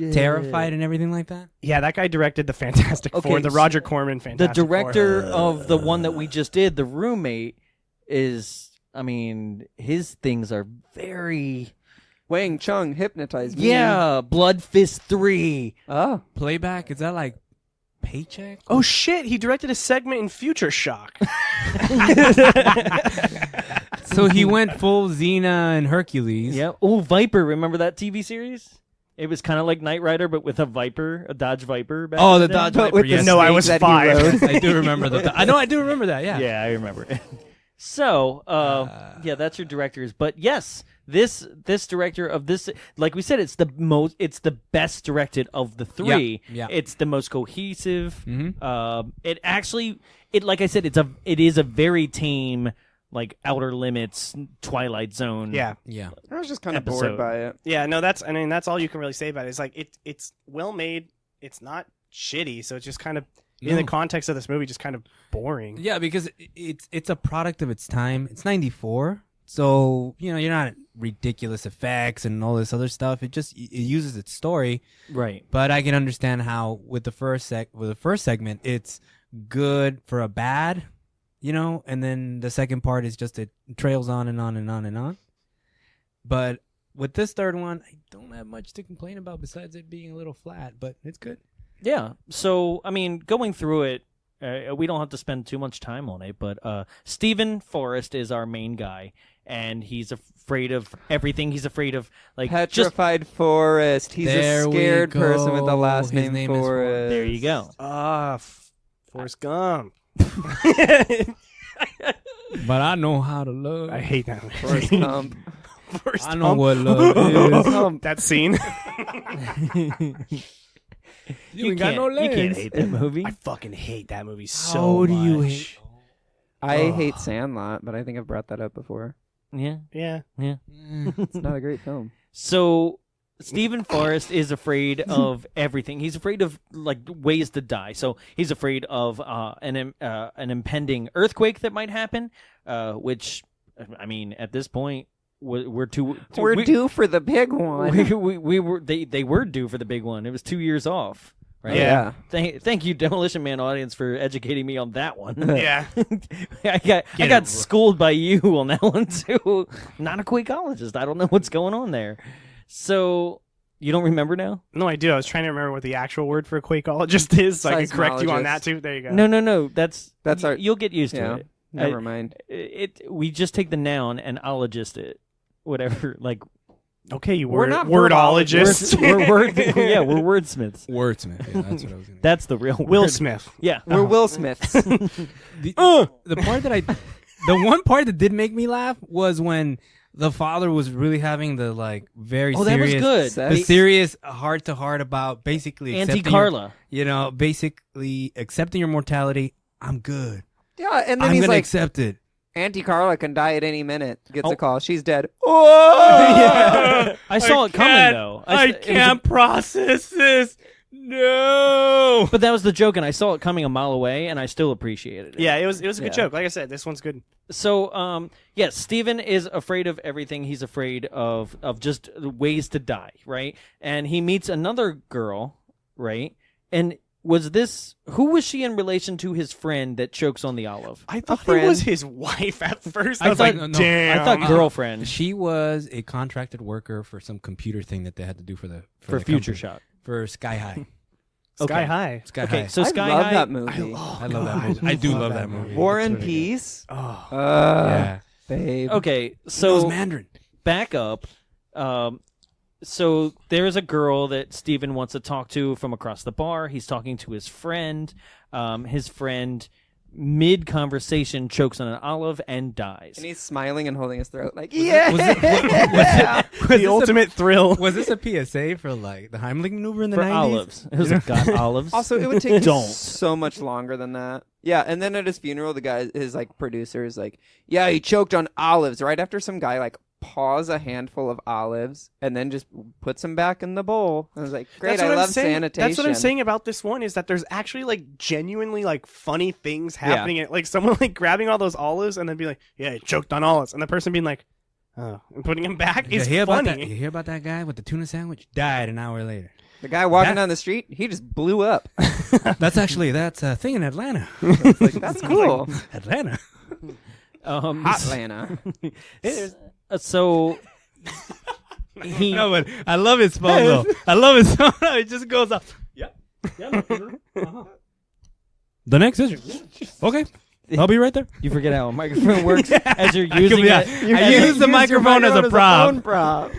and terrified and everything like that. Yeah, that guy directed the Fantastic Four, the Roger Corman Fantastic The Four. director of the one that we just did, The Roommate, is, I mean, his things are very... Wang Chung hypnotized me. Yeah, Blood Fist 3. Oh. Playback? Is that like Paycheck? Oh shit, he directed a segment in Future Shock. So he went full Xena and Hercules. Yeah. Oh, Viper. Remember that TV series? It was kind of like Knight Rider, but with a Viper, a Dodge Viper. Back Oh, in the day. Dodge Viper. Yes. No, I was 5. I do remember that. I know. I do remember that. Yeah. Yeah, I remember it. So, yeah, that's your directors. But yes, this director of this, like we said, it's the best directed of the three. Yeah. It's the most cohesive. Mm-hmm. Like I said, it is a very tame, like Outer Limits, Twilight Zone. Yeah. I was just kind of Episode. bored by it. Yeah, no, that's all you can really say about it. It's like it's well made. It's not shitty, so it's just kind of in the context of this movie, just kind of boring. Yeah, because it's a product of its time. It's 94, so you're not ridiculous effects and all this other stuff. It uses its story, Right. But I can understand how with the first segment, it's good for a bad, and then the second part is just it trails on and on and on and on. But with this third one, I don't have much to complain about besides it being a little flat, but it's good. Yeah. So, I mean, going through it, we don't have to spend too much time on it, but Stephen Forrest is our main guy, and he's afraid of everything. He's afraid of, like, Petrified Forest. He's There a we scared person with the go. last His name name is Forrest. There you go. Forrest Gump. But I know how to love. I hate that movie. Forrest Gump. Forrest I know Gump. what love is. That scene. You ain't got no legs. You can't hate that movie. I fucking hate that movie so How do much. you hate? I hate Sandlot, but I think I've brought that up before. Yeah. Yeah. It's not a great film. So Stephen Forrest is afraid of everything. He's afraid of, like, ways to die. So he's afraid of an impending earthquake that might happen, which, I mean, at this point, we're due for the big one. They were due for the big one. It was 2 years off. Right? Yeah. Thank you, Demolition Man audience, for educating me on that one. Yeah. I got schooled by you on that one too. Not a Quakeologist. I don't know what's going on there. So you don't remember now? No, I do. I was trying to remember what the actual word for a Quakeologist is, so I can correct you on that too. There you go. No. That's our. You'll get used to it. Never mind. We just take the noun and ologist it. Whatever, like. Okay, you We're not wordologists. We're wordsmiths. Wordsmith. Yeah, that's what I was going to That's the real Will word. Smith. Yeah, We're Will Smiths. The part that the one part that did make me laugh was when the father was really having the very that serious, was good. the serious heart to heart about basically Auntie accepting Carla. basically accepting your mortality. I'm good. Yeah, and then I'm he's gonna like, accept it. Auntie Carla can die at any minute. Gets Oh. a call. She's dead. Yeah. I saw it coming though. I can't process this. No. But that was the joke, and I saw it coming a mile away, and I still appreciated it. Yeah, it was a good Yeah. joke. Like I said, this one's good. So, yes, Steven is afraid of everything. He's afraid of just ways to die, right? And he meets another girl, right? And who was she in relation to his friend that chokes on the olive? I thought it was his wife at first. I was thought- like, no, damn. I thought girlfriend She was a contracted worker for some computer thing that they had to do for the Future company. Shot. For Sky High. Sky High. Sky Okay, High. so Sky I love High. that movie. I love that movie. I do love that movie. War It's and really Peace. Oh. Yeah. Babe. Okay, He knows so Mandarin. back up. So there's a girl that Steven wants to talk to from across the bar. He's talking to his friend. His friend mid-conversation chokes on an olive and dies. And he's smiling and holding his throat like, yeah! The ultimate thrill. Was this a PSA for like the Heimlich maneuver in the For 90s? olives. It was like, got olives. Also, it would take Don't. so much longer than that. Yeah, and then at his funeral, the guy, his like producer is like, yeah, he choked on olives right after some guy like paws a handful of olives and then just puts them back in the bowl. I was like, great, That's what I I'm love saying. sanitation. That's what I'm saying about this one is that there's actually like genuinely like funny things happening. Like someone like grabbing all those olives and then be like, yeah, he choked on olives, and the person being like, oh, and putting them back is funny. You hear about that guy with the tuna sandwich? Died an hour later. The guy walking down the street, he just blew up. That's a thing in Atlanta. Like, that's cool. Atlanta. Atlanta. So he. No, but I love his phone though. I love his phone. It just goes up. Yeah. Uh-huh. The next issue. Okay. I'll be right there. You forget how a microphone works as you're using it. I use the microphone as a prop. phone prop.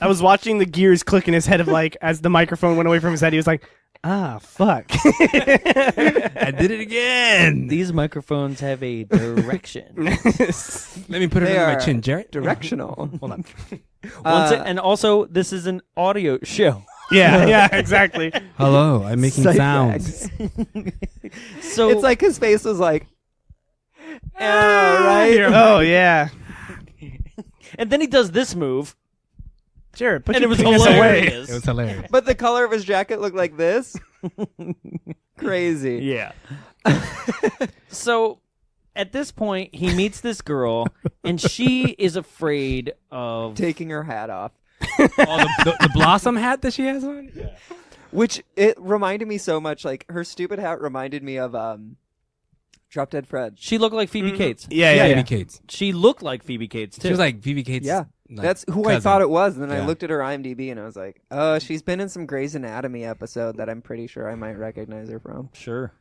I was watching the gears click in his head of like as the microphone went away from his head, he was like, ah, fuck. I did it again. These microphones have a direction. Let me put it They under my are chin, Jarrett. Directional. Hold on. And also, this is an audio show. Yeah, exactly. Hello, I'm making Sight sounds. So It's like his face was like, right? Oh, yeah. and then he does this move, Jared, put and it your was penis away. hilarious. It was hilarious. But the color of his jacket looked like this. Crazy. Yeah. So at this point, he meets this girl, and she is afraid of Taking her hat off. The blossom hat that she has on? Yeah. Which, it reminded me so much, like, her stupid hat reminded me of Drop Dead Fred. She looked like Phoebe Cates. Yeah. Phoebe Cates. She looked like Phoebe Cates too. She was like Phoebe Cates. Yeah. like, That's who cousin. I thought it was. And then I Yeah. looked at her IMDb and I was like, oh, she's been in some Grey's Anatomy episode that I'm pretty sure I might recognize her from. Sure.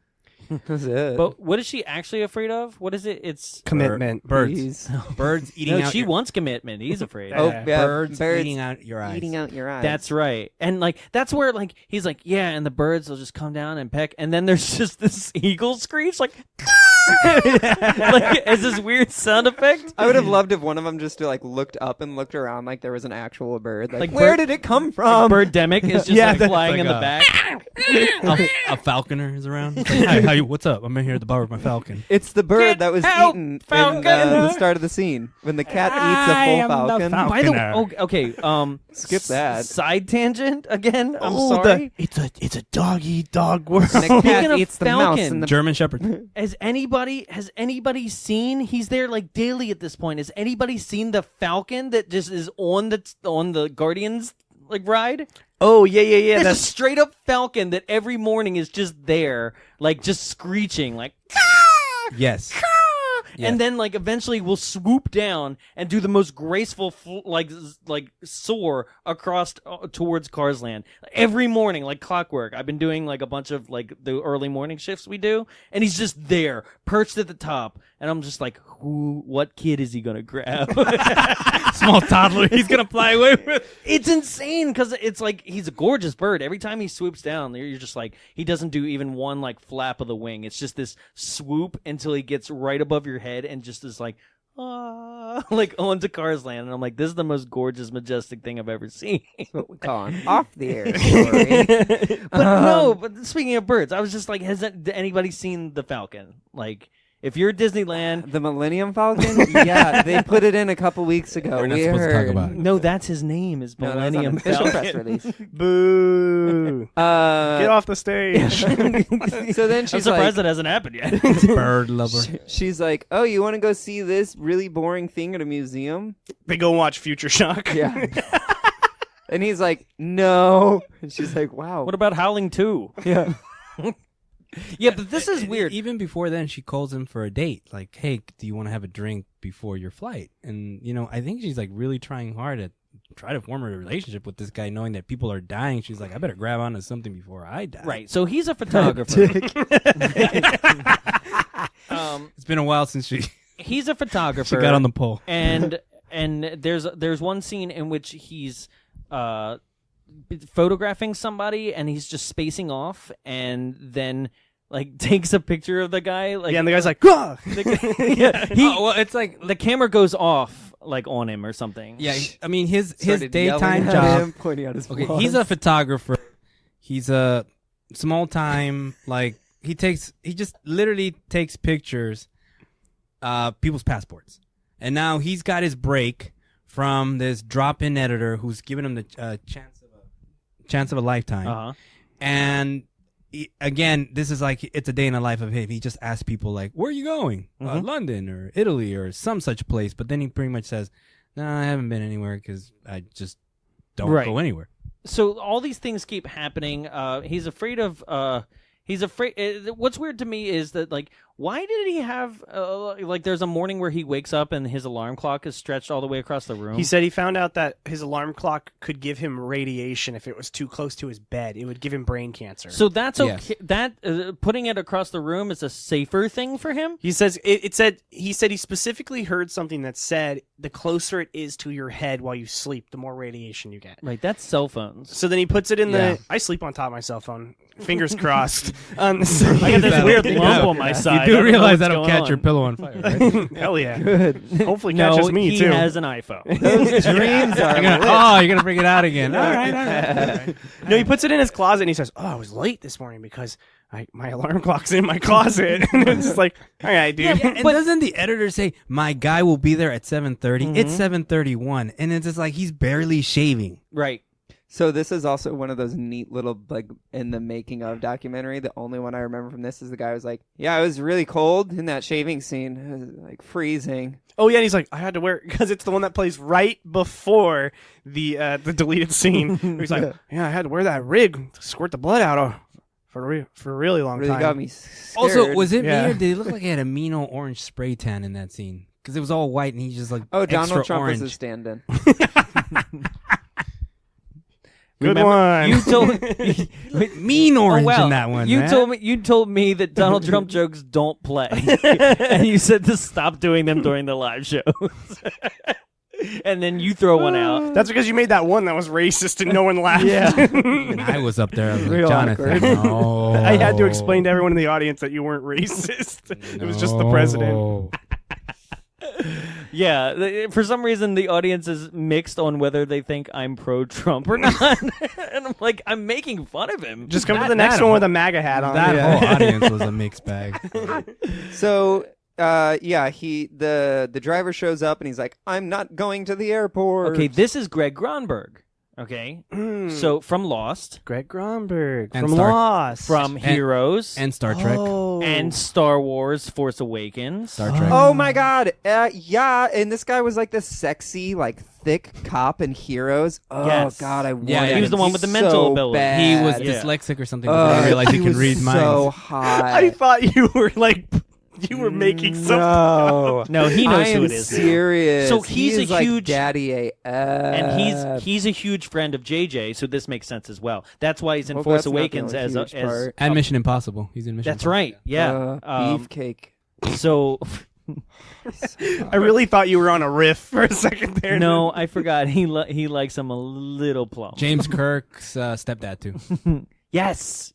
That's it. But what is she actually afraid of? What is it? It's Commitment. Birds. Jeez. Birds eating no, out she your... wants commitment. He's afraid. Oh, Yeah. yeah. Birds eating out your eyes. Eating out your eyes. That's right. And like that's where like he's like, yeah, and the birds will just come down and peck, and then there's just this eagle screech like like as this weird sound effect. I would have loved if one of them just like looked up and looked around like there was an actual bird. Like, Like where bird- did it come from? Birdemic is just Yeah, like that's flying like in the a- back. a falconer is around. Like, hi, how you, what's up? I'm in here at the bar with my falcon. It's the bird Get that was out, eaten in falcon! the start of the scene when the cat eats a full falcon. By the way, okay, Skip that. Side tangent again. I'm Oh, sorry. It's a dog-eat-dog world. And the cat Speaking of eats the mouse falcon, and the German Shepherd. Has anybody seen? He's there like daily at this point. Has anybody seen the Falcon that just is on the Guardians like ride? Oh, yeah. There's a That's straight up Falcon that every morning is just there, like just screeching, like. Yes. And then, like, eventually will swoop down and do the most graceful, like soar across towards Cars Land every morning, like clockwork. I've been doing like a bunch of like the early morning shifts we do, and he's just there, perched at the top, and I'm just like, what kid is he gonna grab? Small toddler he's going to fly away with. It's insane because it's like he's a gorgeous bird. Every time he swoops down, you're just like he doesn't do even one like flap of the wing. It's just this swoop until he gets right above your head and just is like like onto Cars Land. And I'm like, this is the most gorgeous, majestic thing I've ever seen. what we call an off the air story. But no, but speaking of birds, I was just like, has anybody seen the Falcon? Like, if you're at Disneyland, The Millennium Falcon? Yeah, they put it in a couple weeks ago. We're not We supposed to talk heard. about it. no, that's his name is No, that was on Millennium an official Falcon. press release. boo. Get off the stage. So then I'm she's surprised like, that hasn't happened yet. Bird lover. she's like, oh, you want to go see this really boring thing at a museum? They go watch Future Shock. Yeah. And he's like, no. And she's like, wow. What about Howling 2? Yeah. Yeah, but this is weird. Even before then, she calls him for a date. Like, hey, do you want to have a drink before your flight? And, you know, I think she's like really trying hard to try to form a relationship with this guy, knowing that people are dying. She's like, I better grab onto something before I die. Right, so he's a photographer. It's been a while since she He's a photographer. got on the pole. and there's one scene in which he's photographing somebody and he's just spacing off, and then like takes a picture of the guy. Like, and the guy's like, "Gah!" well, it's like the camera goes off like on him or something. Yeah, I mean his Started daytime yelling at job. him, pointing out his Okay, flaws. he's a photographer. He's a small time like he just literally takes pictures, people's passports, and now he's got his break from this drop-in editor who's giving him the chance of a lifetime, and. Again, this is like it's a day in the life of him. He just asks people like, "Where are you going? London or Italy or some such place?" But then he pretty much says, "No, I haven't been anywhere because I just don't go anywhere." So all these things keep happening. He's afraid of. He's afraid. What's weird to me is that, like, why did he have like? There's a morning where he wakes up and his alarm clock is stretched all the way across the room. He said he found out that his alarm clock could give him radiation if it was too close to his bed. It would give him brain cancer. So that's okay. That putting it across the room is a safer thing for him. He says it said he specifically heard something that said the closer it is to your head while you sleep, the more radiation you get. Right, that's cell phones. So then he puts it in the. I sleep on top of my cell phone. Fingers crossed. So I got this weird lump on my side. You do realize that'll catch your pillow on fire, right? Hell yeah. Good. Hopefully catches me he too. has an iPhone. Those dreams are. You're gonna bring it out again. All right. No, he puts it in his closet and he says, "Oh, I was late this morning because my alarm clock's in my closet." And it's just like, all right, dude. Yeah, and doesn't the editor say my guy will be there at 7:30? It's 7:31, and it's just like he's barely shaving. Right. So this is also one of those neat little, like, in the making of documentary. The only one I remember from this is the guy was like, "Yeah, it was really cold in that shaving scene. It was, like, freezing." Oh yeah, and he's like, I had to wear it because it's the one that plays right before the deleted scene. He's like, yeah, I had to wear that rig to squirt the blood out for a really long Really time. got me scared. Also, was it Yeah. me or did it look like he had a mean old orange spray tan in that scene? Because it was all white and he's just like Donald extra Trump orange. was a stand-in. Good one. You told mean orange in that one. You man. told me that Donald Trump jokes don't play, and you said to stop doing them during the live shows. And then you throw one out. That's because you made that one that was racist and no one laughed. And I was up there. I was like, Real Jonathan. awkward. No. I had to explain to everyone in the audience that you weren't racist. It was just the president. No. Yeah, for some reason the audience is mixed on whether they think I'm pro-Trump or not. And I'm like, I'm making fun of him. Just come to the next one with a MAGA hat on. That whole audience was a mixed bag. So, the driver shows up and he's like, "I'm not going to the airport." Okay, this is Greg Gronberg. Okay, so from Lost, Greg Gronberg And from Lost, from Heroes, And Star Trek. and Star Wars: Force Awakens. Star Trek. Oh my God! Yeah, and this guy was like this sexy, like thick cop in Heroes. Oh Yes. God, I wanted Yeah, he was the him one with the so mental ability. bad. He was Yeah. dyslexic or something, but then I realized he could was read minds. so hot. I thought you were like you were making something. No, No, he knows I who am it is now. serious. So He he's is a like huge- daddy AF. And he's a huge friend of JJ, so this makes sense as well. That's why he's in Hope Force that's not the Awakens only as huge part. And Mission Impossible. He's in Mission That's Impossible. right. Yeah. Beefcake. So I really thought you were on a riff for a second there. no, I forgot. He likes him a little plump. James Kirk's stepdad, too. Yes.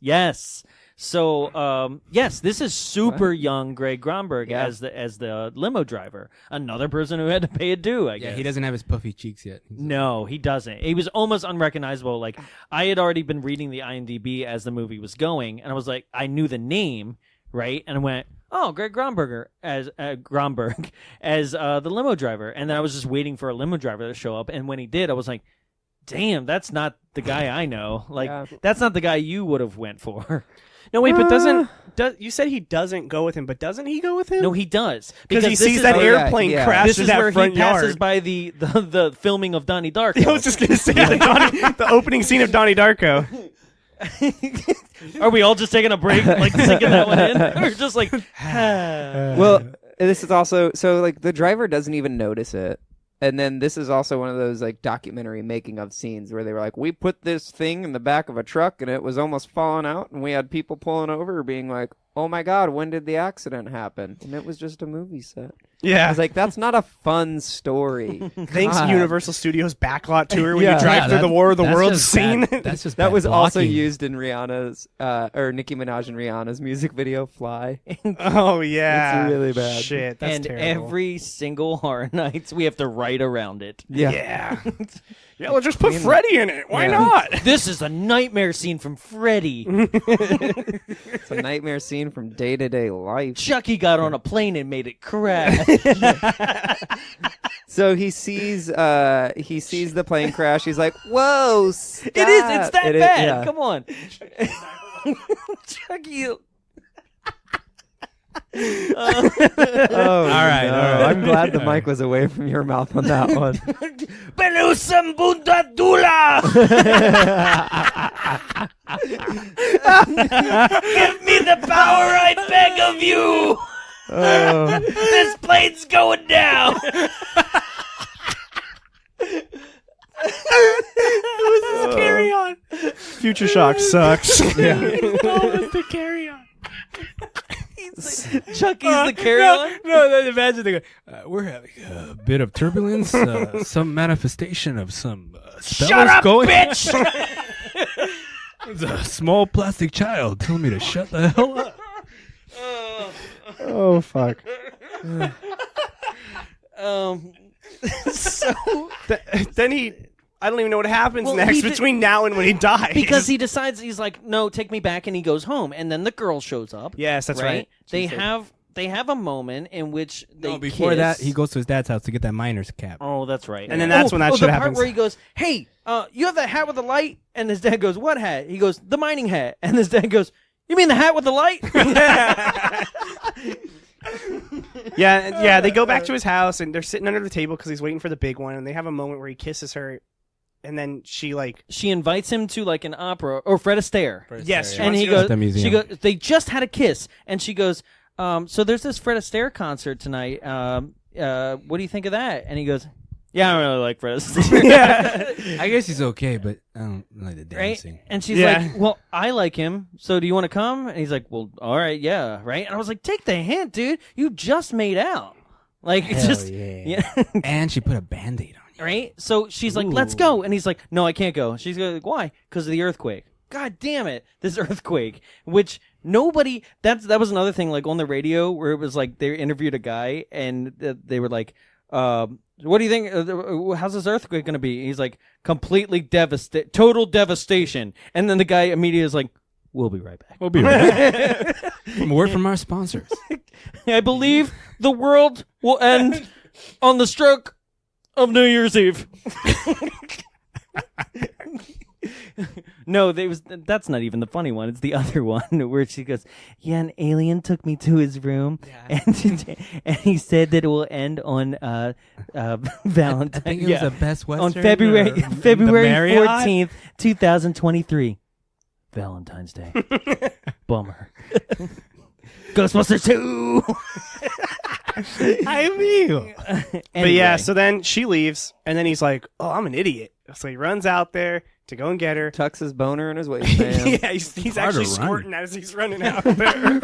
So, yes, this is super young Greg Gronberg Yeah. as the limo driver. Another person who had to pay a due, I guess. Yeah, he doesn't have his puffy cheeks yet. No, he doesn't. He was almost unrecognizable. Like, I had already been reading the IMDb as the movie was going, and I was like, I knew the name, right? And I went, oh, Greg Gronberg as the limo driver. And then I was just waiting for a limo driver to show up, and when he did, I was like, damn, that's not the guy I know. Like, that's not the guy you would have went for. No, wait, but you said he doesn't go with him, but doesn't he go with him? No, he does. because he this sees is that where- airplane yeah. crash This in is that where front he passes yard. by the filming of Donnie Darko. I was just gonna say the opening scene of Donnie Darko. Are we all just taking a break, like sinking that one in? Or just like, Well, this is also so like the driver doesn't even notice it. And then this is also one of those like documentary making of scenes where they were like, we put this thing in the back of a truck and it was almost falling out, and we had people pulling over being like, oh my God, when did the accident happen? And it was just a movie set. Yeah. I was like, that's not a fun story. Thanks, God. Universal Studios backlot tour when Yeah. you drive through the War of the that's Worlds just scene. bad- That's just That bad was also blocking. used in Rihanna's, or Nicki Minaj and Rihanna's music video, Fly. Oh yeah, It's really bad. Shit, that's and terrible. every single Horror Nights, we have to write around it. Yeah. Yeah, well, just put Freddy in it. Why not? This is a nightmare scene from Freddy. It's a nightmare scene from day-to-day life. Chucky got on a plane and made it crash. So he sees the plane crash. He's like, "Whoa, stop." It is. It's that It is, bad. yeah. Come on, Chucky. Oh, All right, no. all right. I'm glad the mic was away from your mouth on that one. Belusam Bundadula. Give me the power, I beg of you. Oh. This plane's going down. Carry on. Future Shock sucks. Yeah. The Carry On. Chucky's the carry-on. No, imagine they go, we're having a bit of turbulence, some manifestation of some spells Shut up, going. bitch! It's a small plastic child told me to shut the hell up. Oh fuck. So Then he. I don't even know what happens Well, next he did- between now and when he dies. because he decides he's like, no, take me back, and he goes home, and then the girl shows up. Yes, that's right. They have a moment in which they No, before kiss. that, he goes to his dad's house to get that miner's cap. Oh, that's right. And then that's when that the shit part happens. where he goes, "Hey, you have that hat with the light?" And his dad goes, "What hat?" He goes, "The mining hat." And his dad goes, "You mean the hat with the light?" Yeah. They go back to his house and they're sitting under the table because he's waiting for the big one. And they have a moment where he kisses her, and then she She invites him to like an opera or Fred Astaire. yes, she And wants he to go- goes, the museum. she goes, they just had a kiss, and she goes, so there's this Fred Astaire concert tonight. What do you think of that? And he goes, yeah, I don't really like Fred Astaire. I guess he's okay, but I don't like the Right? dancing. And she's Yeah. like, well, I like him, so do you want to come? And he's like, well, all right, yeah, right? And I was like, take the hint, dude. You just made out. Like, it's Hell just, yeah. yeah. And she put a Band-Aid on it. Right? So she's like, let's go. And he's like, no, I can't go. She's like, why? Because of the earthquake. God damn it. This earthquake, which nobody, that was another thing, like on the radio where it was like they interviewed a guy and they were like, what do you think? How's this earthquake going to be? And he's like, completely total devastation. And then the guy immediately is like, we'll be right back. We'll be right back. From a word from our sponsors. I believe the world will end on the stroke of New Year's Eve. No, that's not even the funny one. It's the other one where she goes, yeah, an alien took me to his room, and he said that it will end on Valentine's. I think it was the Best Western. On February or February the Marriott? 14th, 2023. Valentine's Day. Bummer. Ghostbusters 2. I mean. But yeah, so then she leaves, and then he's like, "Oh, I'm an idiot." So he runs out there to go and get her. Tucks his boner in his waistband. Yeah, he's hard to actually run. squirting as he's running out there.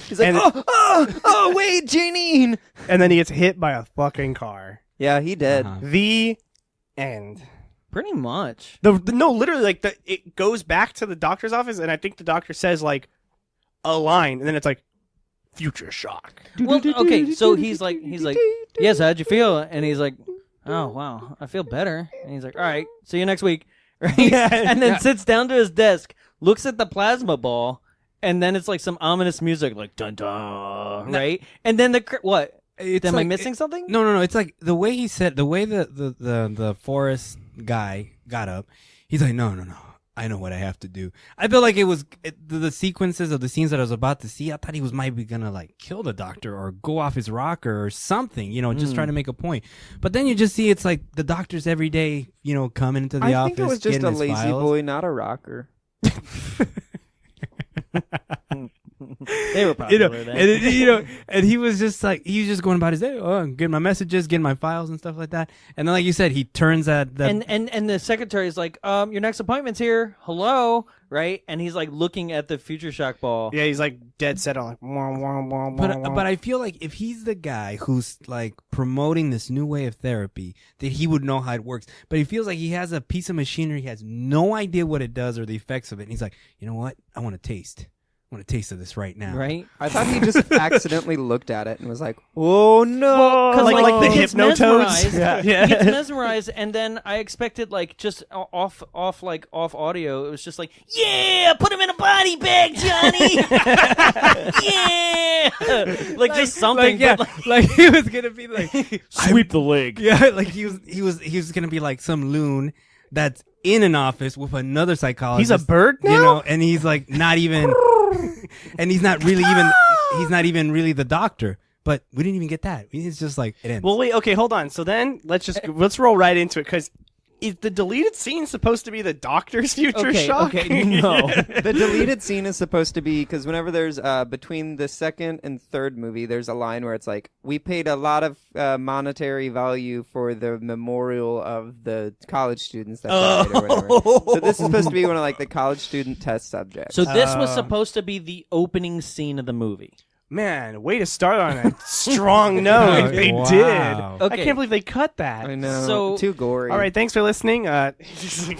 He's like, And- oh, wait, Janine. And then he gets hit by a fucking car. Yeah, he did. Uh-huh. The end. Pretty much. No, literally, like it goes back to the doctor's office, and I think the doctor says like a line, and then it's like future shock. Well, okay, so he's like, yes, how'd you feel? And he's like, oh, wow, I feel better. And he's like, all right, see you next week. Right? And then sits down to his desk, looks at the plasma ball, and then it's like some ominous music, like dun dun, right? And then what? It's Am I like- missing something? No. It's like the way he said, the way the forest guy got up. He's like, no. I know what I have to do. I feel like the sequences of the scenes that I was about to see. I thought he was maybe gonna like kill the doctor or go off his rocker or something. Just trying to make a point. But then you just see it's like the doctor's every day. Coming into the I office. think it was just getting a his lazy files. boy, not a rocker. They were popular then. And he was just like, he was just going about his day, getting my messages, getting my files and stuff like that. And then, like you said, he turns at that. And the secretary's like, your next appointment's here. Hello, right? And he's like looking at the Future Shock ball. Yeah, he's like dead set on like. Wah, wah, wah, wah, wah. But I feel like if he's the guy who's like promoting this new way of therapy, that he would know how it works. But he feels like he has a piece of machinery, he has no idea what it does or the effects of it. And he's like, you know what? I want a taste of this right now. Right? I thought he just accidentally looked at it and was like, "Oh no!" Because like the he gets Hypnotoads. mesmerized. Yeah. He gets mesmerized, and then I expected like just off audio. It was just like, yeah, put him in a body bag, Johnny. Yeah, like just something. Like he was gonna be like Sweep the leg. Yeah, like he was gonna be like some loon that's in an office with another psychologist. He's a bird now? you know, and he's like not even, and he's not even really the doctor. But we didn't even get that. It's just like it ends. Well, wait. Okay, hold on. So then let's roll right into it because. Is the deleted scene supposed to be the doctor's future shock? Okay, no. The deleted scene is supposed to be because whenever there's between the second and third movie, there's a line where it's like, we paid a lot of monetary value for the memorial of the college students that died or whatever. So this is supposed to be one of like the college student test subjects. So this was supposed to be the opening scene of the movie. Man, way to start on a strong note. They Wow. did. Okay. I can't believe they cut that. I know, So- too gory. All right, thanks for listening. No,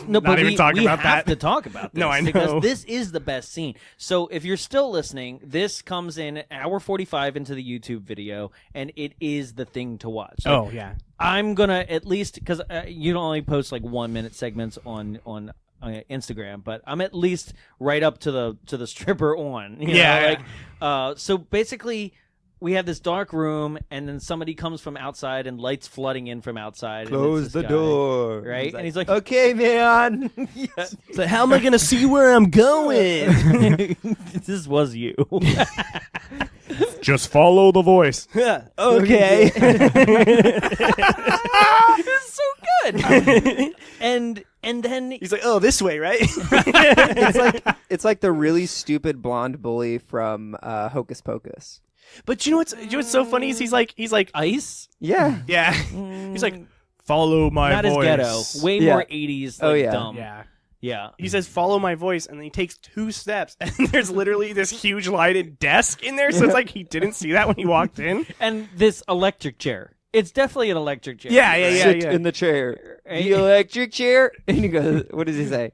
not but even talking we about have that. to talk about this. No, I know. Because this is the best scene. So if you're still listening, this comes in hour 45 into the YouTube video, and it is the thing to watch. Like, Oh, yeah. I'm gonna at least because you don't only post like 1 minute segments on Instagram, but I'm at least right up to the stripper on. You know? Yeah. Like, so basically. We have this dark room, and then somebody comes from outside, and lights flooding in from outside. Close the door. Right? And he's like, okay, man. yeah. So how am I going to see where I'm going? This was you. Just follow the voice. Okay. It's so good. And then He's like, oh, this way, right? It's like the really stupid blonde bully from Hocus Pocus. But you know what's so funny is he's like ice. Yeah. yeah. He's like, follow my Not voice. as ghetto. Way Yeah. more 80s. Like, Oh, yeah. dumb. Yeah. Yeah. He says, follow my voice, and then he takes 2 steps, and there's literally this huge lighted desk in there, so it's like he didn't see that when he walked in. And this electric chair. It's definitely an electric chair. Sit in the chair. Right? The electric chair. And he goes, what does he say?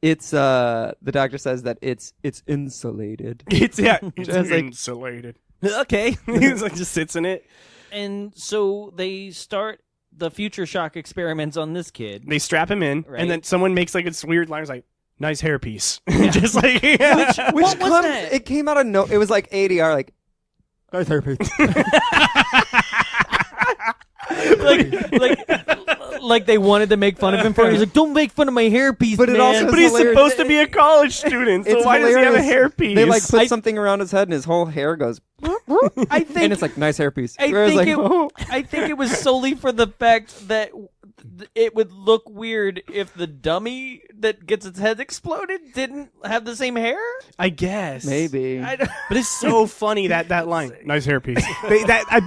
It's the doctor says that it's insulated. It's Just like- insulated. Okay. He's like, just sits in it. And so they start the future shock experiments on this kid. They strap him in, Right. and then someone makes like this weird line. It's like, nice hairpiece. Just like, Which What was comes, that? it came out of no. It was like ADR, like nice therapy. like they wanted to make fun of him for it. He's like, don't make fun of my hairpiece, But it man. also- but he's hilarious. supposed to be a college student, so It's why does he have a hilarious. hairpiece? They like put something around his head, and his whole hair goes. I think And it's like nice hairpiece. I Whereas, think, like, I think it was solely for the fact that it would look weird if the dummy that gets its head exploded didn't have the same hair. I guess maybe. But it's so funny that line. Nice hairpiece. I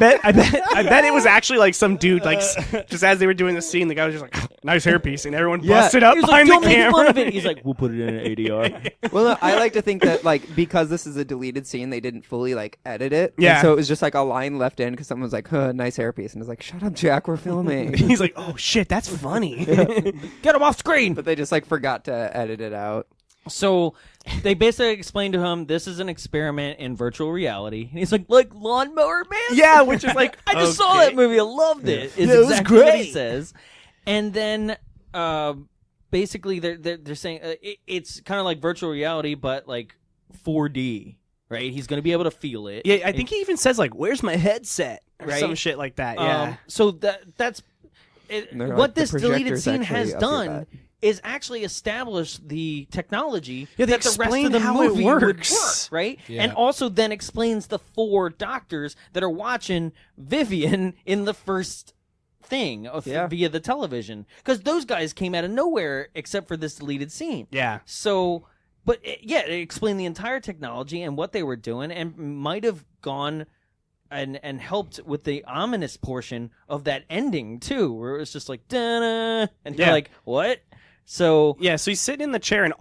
bet it was actually like some dude like just as they were doing the scene, the guy was just like nice hairpiece, and everyone Yeah. busted up He was behind like, the don't make camera. fun of it. He's like, we'll put it in an ADR. Well, no, I like to think that like because this is a deleted scene, they didn't fully like edit it. And Yeah. so it was just like a line left in because someone was like, huh, "Nice hairpiece," and it's like, "Shut up, Jack, we're filming." He's like, oh shit, that's funny. Get him off screen. But they just like forgot to edit it out. So they basically explained to him this is an experiment in virtual reality. And he's like Lawnmower Man? Yeah, which is like, I just saw okay. that movie. I loved it. Is Yeah, it was exactly what he great. says. And then basically they're saying it's kind of like virtual reality, but like 4D, right? He's going to be able to feel it. Yeah, I think he even says like, "Where's my headset?" or Right? some shit like that. Yeah. So that's it, And they're what like, the this deleted projector's scene actually has up your done butt. is actually establish the technology Yeah, they that the rest explain of the how it movie would work, works. right? Yeah. And also then explains the 4 doctors that are watching Vivian in the first thing via the television, because those guys came out of nowhere except for this deleted scene. Yeah. So, but it explained the entire technology and what they were doing, and might have gone and helped with the ominous portion of that ending too, where it was just like da-na, and you're Yeah. like, what? So yeah, so he's sitting in the chair, and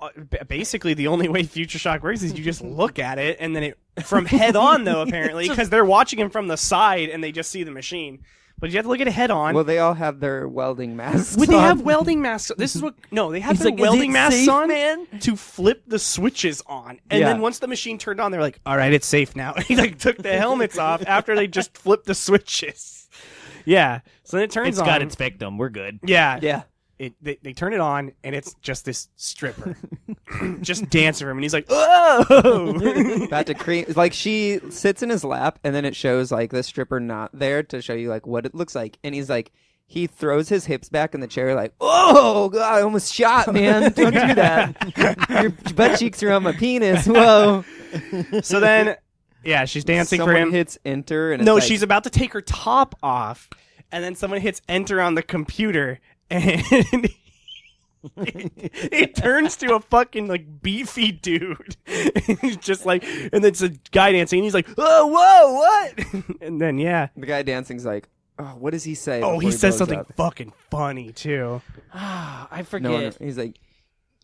basically the only way Future Shock works is you just look at it, and then it from head on though apparently because they're watching him from the side and they just see the machine. But you have to look at it head on. Well, they all have their welding masks. Would they on. have welding masks? This is what. No, they have their like, welding masks safe, on man? to flip the switches on, and then once the machine turned on, they're like, "All right, it's safe now." He like took the helmets off after they just flipped the switches. Yeah, so then it turns it's on. got its victim. We're good. Yeah, Yeah. They turn it on, and it's just this stripper just dancing for him, and he's like, "Oh!" About to cream. Like she sits in his lap, and then it shows like the stripper not there to show you like what it looks like, and he's like, he throws his hips back in the chair, like, "Oh God, I almost shot, man! Don't do that. Your butt cheeks are on my penis. Whoa!" So then, yeah, she's dancing Someone for him. hits enter, and it's No, like, she's about to take her top off, and then someone hits enter on the computer, and it turns to a fucking like beefy dude. And he's just like, and then it's a guy dancing, and he's like, "Oh, whoa, what?" And then yeah, the guy dancing's like, "Oh, what does he say?" oh, before he says blows something up? fucking funny too. I forget. No one, he's like,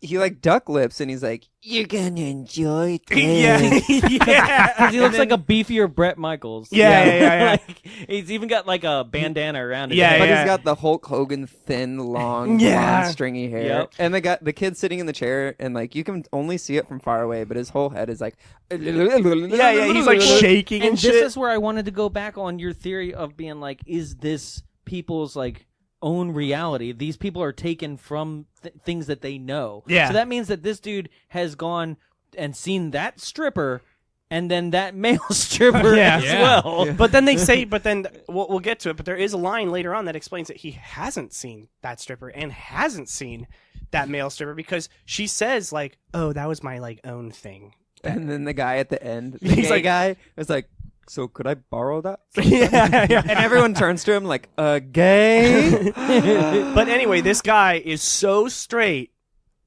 he like duck lips, and he's like, "You're gonna enjoy this." Yeah, yeah. He looks like a beefier Brett Michaels. Yeah. Like, he's even got like a bandana around his Yeah, head. But yeah. he's got the Hulk Hogan thin, long, Yeah. blonde, stringy hair. Yep. And the kid sitting in the chair, and like you can only see it from far away, but his whole head is like, Yeah, he's like shaking and And shit. this is where I wanted to go back on your theory of being like, is this people's like own reality? These people are taken from things that they know. Yeah. So that means that this dude has gone and seen that stripper and then that male stripper as well. Yeah. But then they say, but then we'll get to it. But there is a line later on that explains that he hasn't seen that stripper and hasn't seen that male stripper because she says like, "Oh, that was my like own thing." And then the guy at the end, the He's gay like- guy, is like, "So could I borrow that?" yeah. And everyone turns to him like, "Gay?" But anyway, this guy is so straight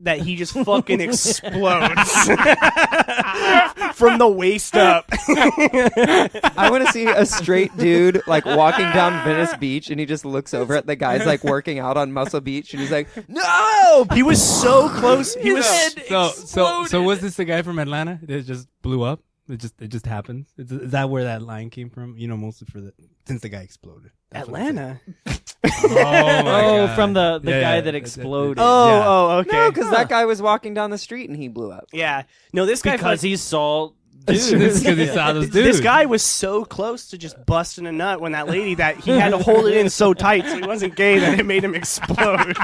that he just fucking explodes from the waist up. I want to see a straight dude like walking down Venice Beach, and he just looks over at the guys like working out on Muscle Beach, and he's like, "No!" He was so close. He was So was this the guy from Atlanta that just blew up? It just happens. Is that where that line came from? You know, mostly since the guy exploded. That's what it Atlanta. said. Oh, my Oh, God. from the Yeah, guy yeah, that that- exploded. Oh, okay. No, because that guy was walking down the street and he blew up. Yeah. No, this guy because he saw dudes. Because he saw those dudes. This guy was so close to just busting a nut when that lady that he had to hold it in so tight so he wasn't gay that it made him explode.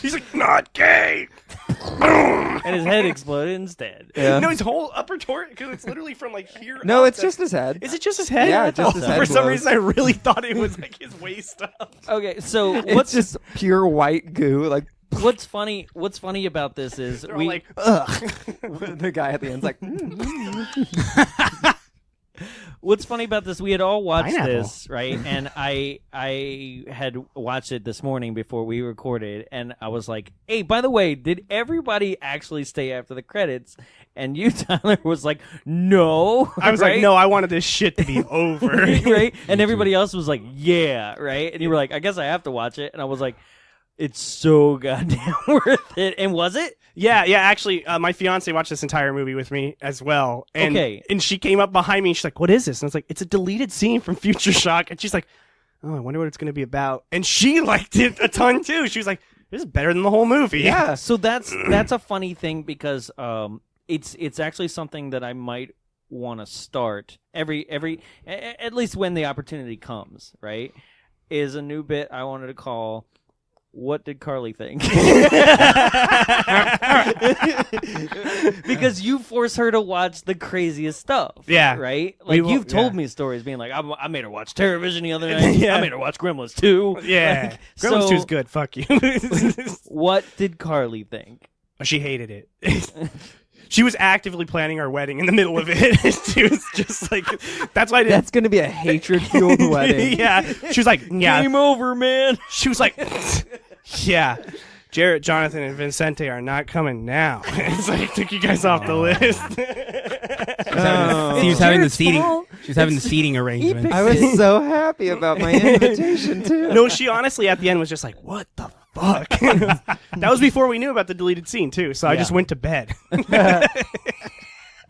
He's like, "Not gay." Boom. and his head exploded instead. Yeah. No, his whole upper torso, because it's literally from like here. No, up. it's just his head. Is it just his head? Yeah, I just thought- his head For some blows. reason, I really thought it was like his waist up. Okay, so It's just pure white goo. Like what's funny about this is They're all we like, ugh. the guy at the end's like, what's funny about this, we had all watched Pineapple. this, right? And I had watched it this morning before we recorded, and I was like, "Hey, by the way, did everybody actually stay after the credits?" And you, Tyler, was like, "No." I was right? like, no, I wanted this shit to be over. right? And everybody else was like, "Yeah," right? And you were like, "I guess I have to watch it." And I was like, "It's so goddamn worth it." And was it? Yeah. Actually, my fiance watched this entire movie with me as well. And, Okay. And she came up behind me and she's like, "What is this?" And I was like, "It's a deleted scene from Future Shock." And she's like, "Oh, I wonder what it's going to be about." And she liked it a ton too. She was like, "This is better than the whole movie." yeah. So that's a funny thing because it's actually something that I might want to start at least when the opportunity comes, right? Is a new bit I wanted to call "What Did Carly Think?" Because you force her to watch the craziest stuff. Yeah. Right? Like will- you've told yeah. me stories being like, I made her watch TerraVision the other night. Yeah. I made her watch Gremlins 2. Yeah. Like, Gremlins so 2 is good. Fuck you. What did Carly think? She hated it. She was actively planning our wedding in the middle of it. She was just like, that's why I didn't. That's gonna be a hatred-fueled wedding. Yeah. She was like, yeah. Game over, man. She was like, yeah. Jarrett, Jonathan, and Vincente are not coming now. It's like, took you guys off the list. She was having the Jared's seating. fault. She was having the seating arrangement. I was so happy about my invitation too. No, she honestly at the end was just like, what the fuck? That was before we knew about the deleted scene too, so I just went to bed.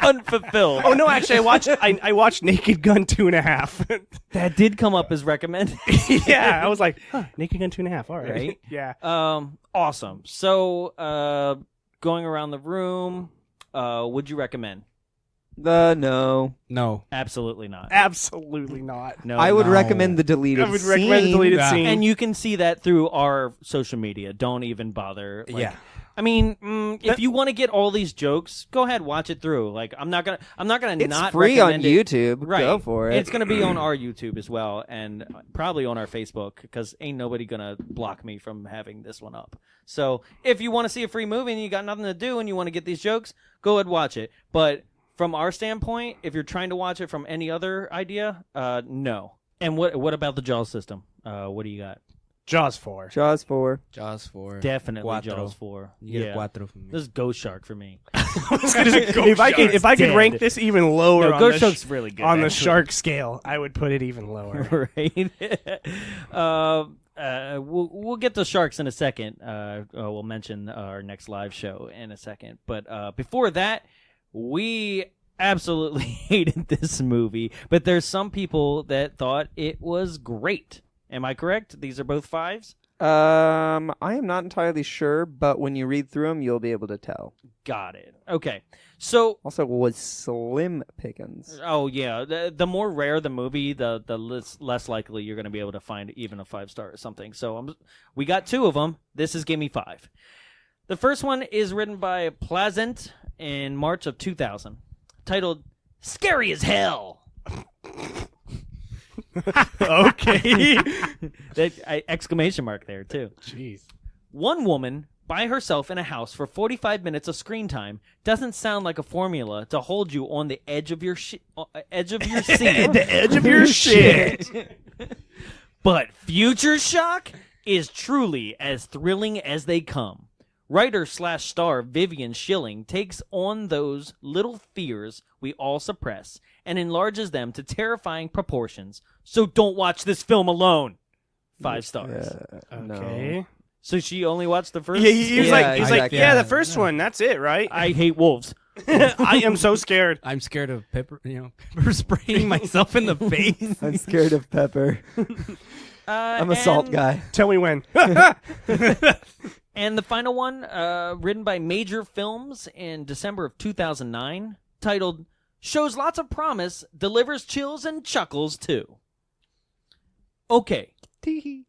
Unfulfilled. Oh no, actually, I watched Naked Gun 2.5. That did come up as recommended. Yeah, I was like, Naked Gun 2.5. All right. Yeah. Awesome. So, going around the room, would you recommend? No. Absolutely not. Absolutely not. No. I would recommend the deleted scene. I would recommend the deleted scene. And you can see that through our social media. Don't even bother. Like, I mean, if you want to get all these jokes, go ahead, watch it through. Like, I'm not gonna It's not free on recommend it. YouTube. Right. Go for it. It's gonna be on our YouTube as well, and probably on our Facebook, because ain't nobody gonna block me from having this one up. So if you want to see a free movie and you got nothing to do and you want to get these jokes, go ahead, watch it. But from our standpoint, if you're trying to watch it from any other idea, no. And what about the Jaws system? What do you got? Jaws 4. Jaws 4. Definitely Jaws 4. Yeah. Cuatro for me. This is Ghost Shark for me. If I could rank this even lower on Ghost the Shark's really good, on the actually. shark scale, I would put it even lower. Right. We'll get to sharks in a second. We'll mention our next live show in a second. But before that, we absolutely hated this movie. But there's some people that thought it was great. Am I correct? These are both 5s? I am not entirely sure, but when you read through them, you'll be able to tell. Got it. Okay. So also was slim pickings. Oh yeah, the more rare the movie, the less likely you're going to be able to find even a 5-star or something. So we got 2 of them. This is Give Me 5. The first one is written by Pleasant in March of 2000, titled "Scary as Hell." Okay. That exclamation mark there too. Jeez. One woman by herself in a house for 45 minutes of screen time doesn't sound like a formula to hold you on the edge of your seat. The edge of your shit. But Future Shock is truly as thrilling as they come. Writer/star Vivian Schilling takes on those little fears we all suppress and enlarges them to terrifying proportions. So don't watch this film alone. 5 stars. Okay. No. So she only watched the first? Yeah, he's like, the first one. That's it, right? I hate wolves. I am so scared. I'm scared of pepper spraying myself in the face. I'm scared of pepper. I'm a salt guy. Tell me when. And the final one, written by Major Films in December of 2009, titled "Shows Lots of Promise, Delivers Chills and Chuckles Too." Okay.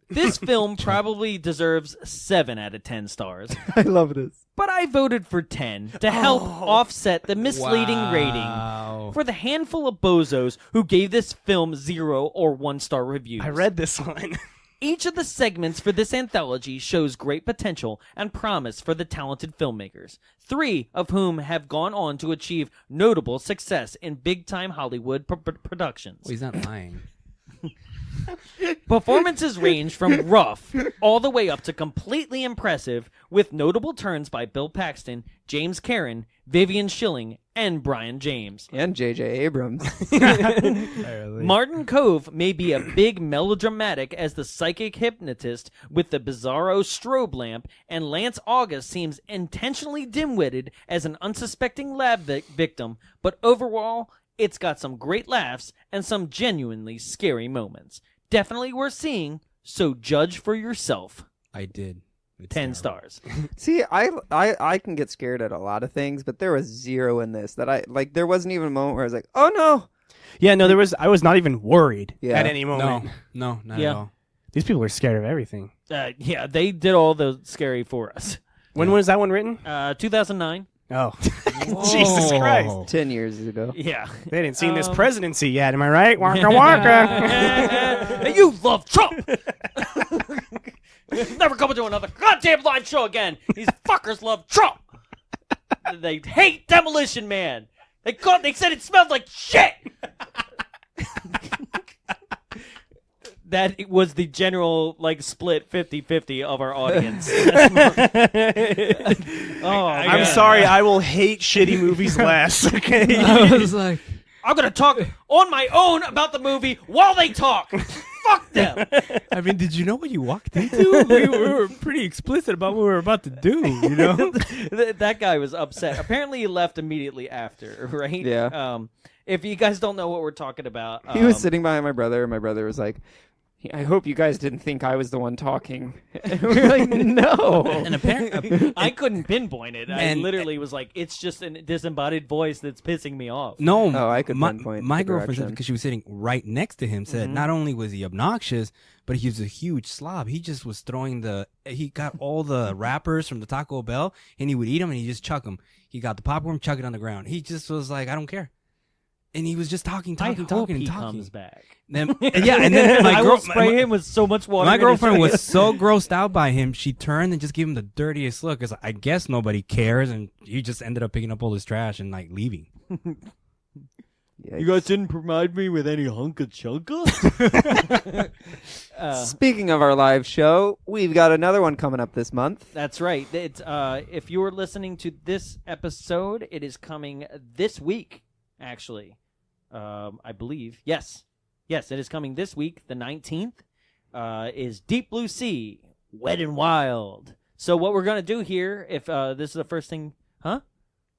This film probably deserves 7 out of 10 stars. I love this. But I voted for 10 to help offset the misleading rating for the handful of bozos who gave this film 0 or 1-star reviews. I read this one. Each of the segments for this anthology shows great potential and promise for the talented filmmakers, 3 of whom have gone on to achieve notable success in big-time Hollywood productions. Well, he's not lying. Performances range from rough all the way up to completely impressive, with notable turns by Bill Paxton, James Karen, Vivian Schilling, and Brion James. And J.J. Abrams. Martin Kove may be a big melodramatic as the psychic hypnotist with the bizarro strobe lamp, and Lance August seems intentionally dim-witted as an unsuspecting lab victim, but overall, it's got some great laughs and some genuinely scary moments. Definitely worth seeing, so judge for yourself. I did. It's 10 terrible. stars. See, I can get scared at a lot of things, but there was 0 in this. There wasn't even a moment where I was like, oh no. Yeah, no, I was not even worried at any No, moment. not at all. These people were scared of everything. Yeah, they did all the scary for us. When was that one written? 2009. Oh, Jesus Christ. 10 years ago. Yeah. They didn't see this presidency yet, am I right? Wonka wonka. You love Trump! Never coming to another goddamn live show again. These fuckers love Trump. They hate Demolition Man. They said it smelled like shit. That was the general split 50-50 of our audience. I'm sorry, I will hate shitty movies less. Okay. I was like, I'm gonna talk on my own about the movie while they talk. fuck them. I mean, did you know what you walked into? we were pretty explicit about what we were about to do, you know? That guy was upset. Apparently he left immediately after, right? Yeah. If you guys don't know what we're talking about. He was sitting behind my brother, and my brother was like, I hope you guys didn't think I was the one talking. And we were like, no. And apparently, I couldn't pinpoint it. I literally was like, it's just a disembodied voice that's pissing me off. no, I could pinpoint my the girlfriend said, direction. because she was sitting right next to him, said not only was he obnoxious, but he was a huge slob. He just was throwing he got all the wrappers from the Taco Bell, and he would eat them, and he just chuck them. He got the popcorn, chuck it on the ground. He just was like, I don't care. And he was just talking, I and hope talking. he comes back. Then, and then I will spray him with so much water. My in his girlfriend face. was so grossed out by him, she turned and just gave him the dirtiest look. Because I guess nobody cares, and he just ended up picking up all his trash and like leaving. You guys didn't provide me with any hunka chunka? Speaking of our live show, we've got another one coming up this month. That's right. It's if you're listening to this episode, it is coming this week. Actually, I believe yes, it is coming this week. The 19th is Deep Blue Sea, Wet and Wild. So what we're gonna do here, if this is the first thing, huh?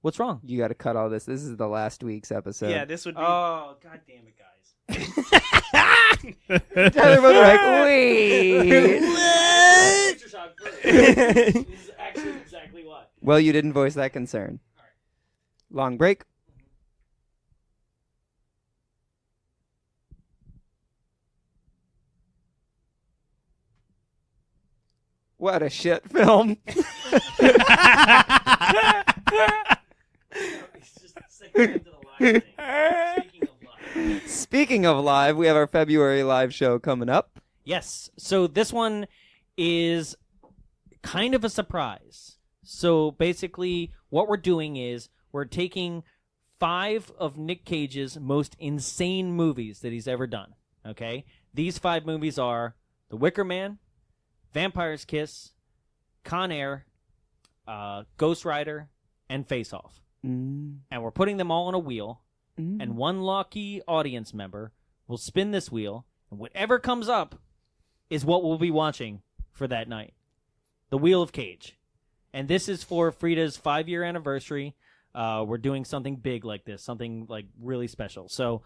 What's wrong? You got to cut all this. This is the last week's episode. Yeah, this would be. Oh, god damn it, guys! Tyler was like, wait. This is actually exactly what. Well, you didn't voice that concern. Long break. What a shit film. Speaking of live, we have our February live show coming up. Yes. So this one is kind of a surprise. So basically, what we're doing is we're taking 5 of Nick Cage's most insane movies that he's ever done. Okay? These 5 movies are The Wicker Man, Vampire's Kiss, Con Air, Ghost Rider, and Face Off. And we're putting them all on a wheel, and one lucky audience member will spin this wheel, and whatever comes up is what we'll be watching for that night. The Wheel of Cage. And this is for Frida's 5-year anniversary. We're doing something big like this, something like really special. So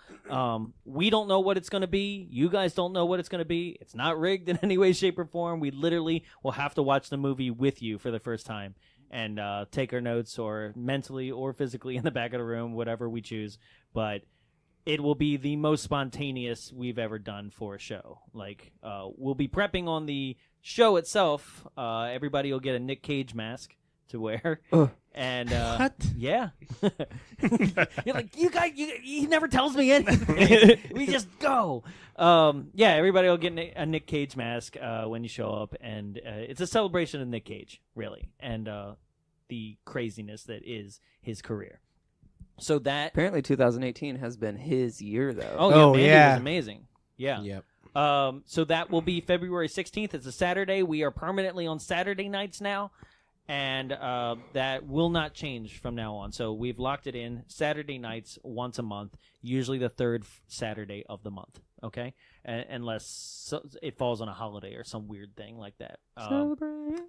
we don't know what it's going to be. You guys don't know what it's going to be. It's not rigged in any way, shape, or form. We literally will have to watch the movie with you for the first time and take our notes, or mentally or physically in the back of the room, whatever we choose. But it will be the most spontaneous we've ever done for a show. Like, we'll be prepping on the show itself. Everybody will get a Nick Cage mask to wear. And What? Yeah. You're like, you guys, he never tells me anything. We just go. Yeah, everybody will get a Nick Cage mask when you show up, and it's a celebration of Nick Cage, really, and the craziness that is his career. So that Apparently 2018 has been his year, though. Oh yeah, Mandy was amazing. Yeah. Yep. So that will be February 16th. It's a Saturday. We are permanently on Saturday nights now, and that will not change from now on. So we've locked it in Saturday nights once a month, usually the third Saturday of the month. Okay, unless it falls on a holiday or some weird thing like that.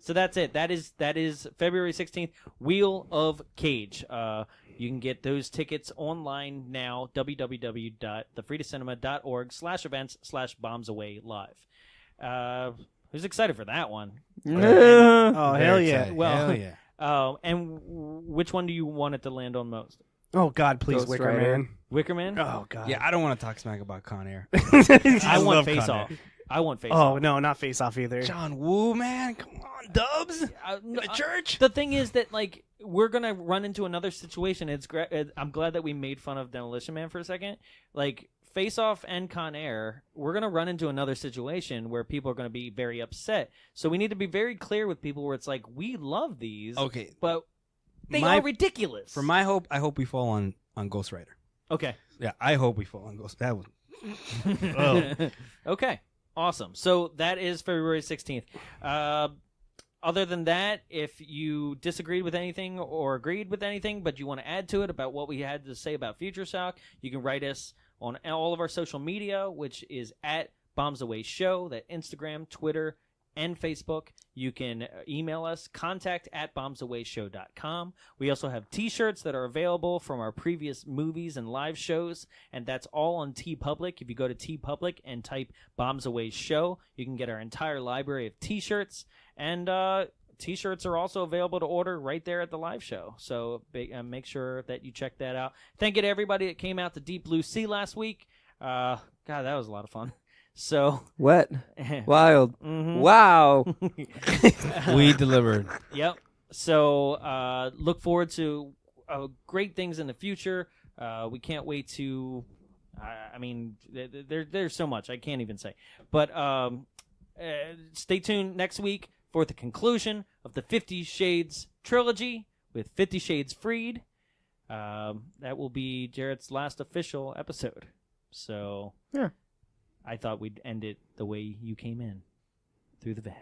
So that's it. That is February 16th. Wheel of Cage. You can get those tickets online now, www.thefreedocinema.org/events/bombsawaylive. Who's excited for that one? Oh, hell yeah. Well, Hell yeah. And which one do you want it to land on most? Oh, God, please, Ghost Wicker Rider. Man. Wicker Man? Oh, God. Yeah, I don't want to talk smack about Con Air. I want love Face Con Off. I want Face Oh, Off. no, not Face Off either. John Woo, man, come on, Dubs. No, The church. The thing is that, like, we're gonna run into another situation. I'm glad that we made fun of Demolition Man for a second. Like, Face Off and Con Air, we're gonna run into another situation where people are gonna be very upset. So we need to be very clear with people where it's like, we love these, Okay, but they are ridiculous. For my hope, I hope we fall on Ghost Rider. Okay. Yeah, I hope we fall on Ghost. That was. Okay. Awesome. So that is February 16th. Other than that, if you disagreed with anything or agreed with anything, but you want to add to it about what we had to say about Future Shock, you can write us on all of our social media, which is at Bombs Away Show, that Instagram, Twitter, and Facebook. You can email us, contact@bombsawayshow.com. We also have t-shirts that are available from our previous movies and live shows, and that's all on TeePublic. If you go to TeePublic and type Bombs Away Show, you can get our entire library of t-shirts, and t-shirts are also available to order right there at the live show, so make sure that you check that out. Thank you to everybody that came out to Deep Blue Sea last week. God, that was a lot of fun. So Wet, wild, wow. We delivered. Yep. So look forward to great things in the future. We can't wait to. I mean, there's so much I can't even say. But stay tuned next week for the conclusion of the 50 Shades trilogy with 50 Shades Freed. That will be Jarrett's last official episode. So yeah. I thought we'd end it the way you came in, through the vag.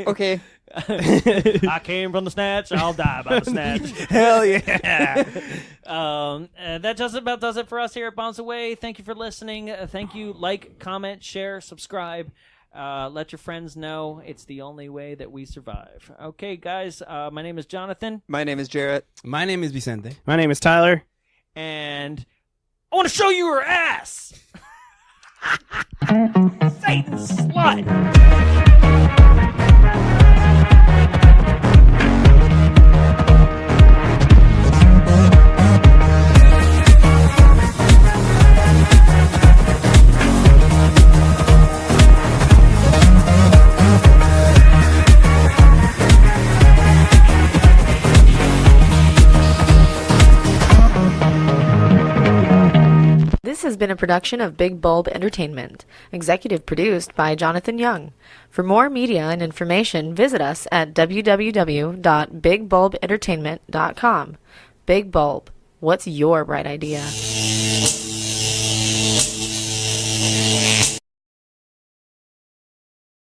Okay. I came from the snatch. I'll die by the snatch. Hell yeah. That just about does it for us here at Bombs Away. Thank you for listening. Thank you. Like, comment, share, subscribe. Let your friends know. It's the only way that we survive. Okay, guys. My name is Jonathan. My name is Jarrett. My name is Vicente. My name is Tyler. And I want to show you her ass. Satan slut. This has been a production of Big Bulb Entertainment, executive produced by Jonathan Young. For more media and information, visit us at www.bigbulbentertainment.com. Big Bulb, what's your bright idea?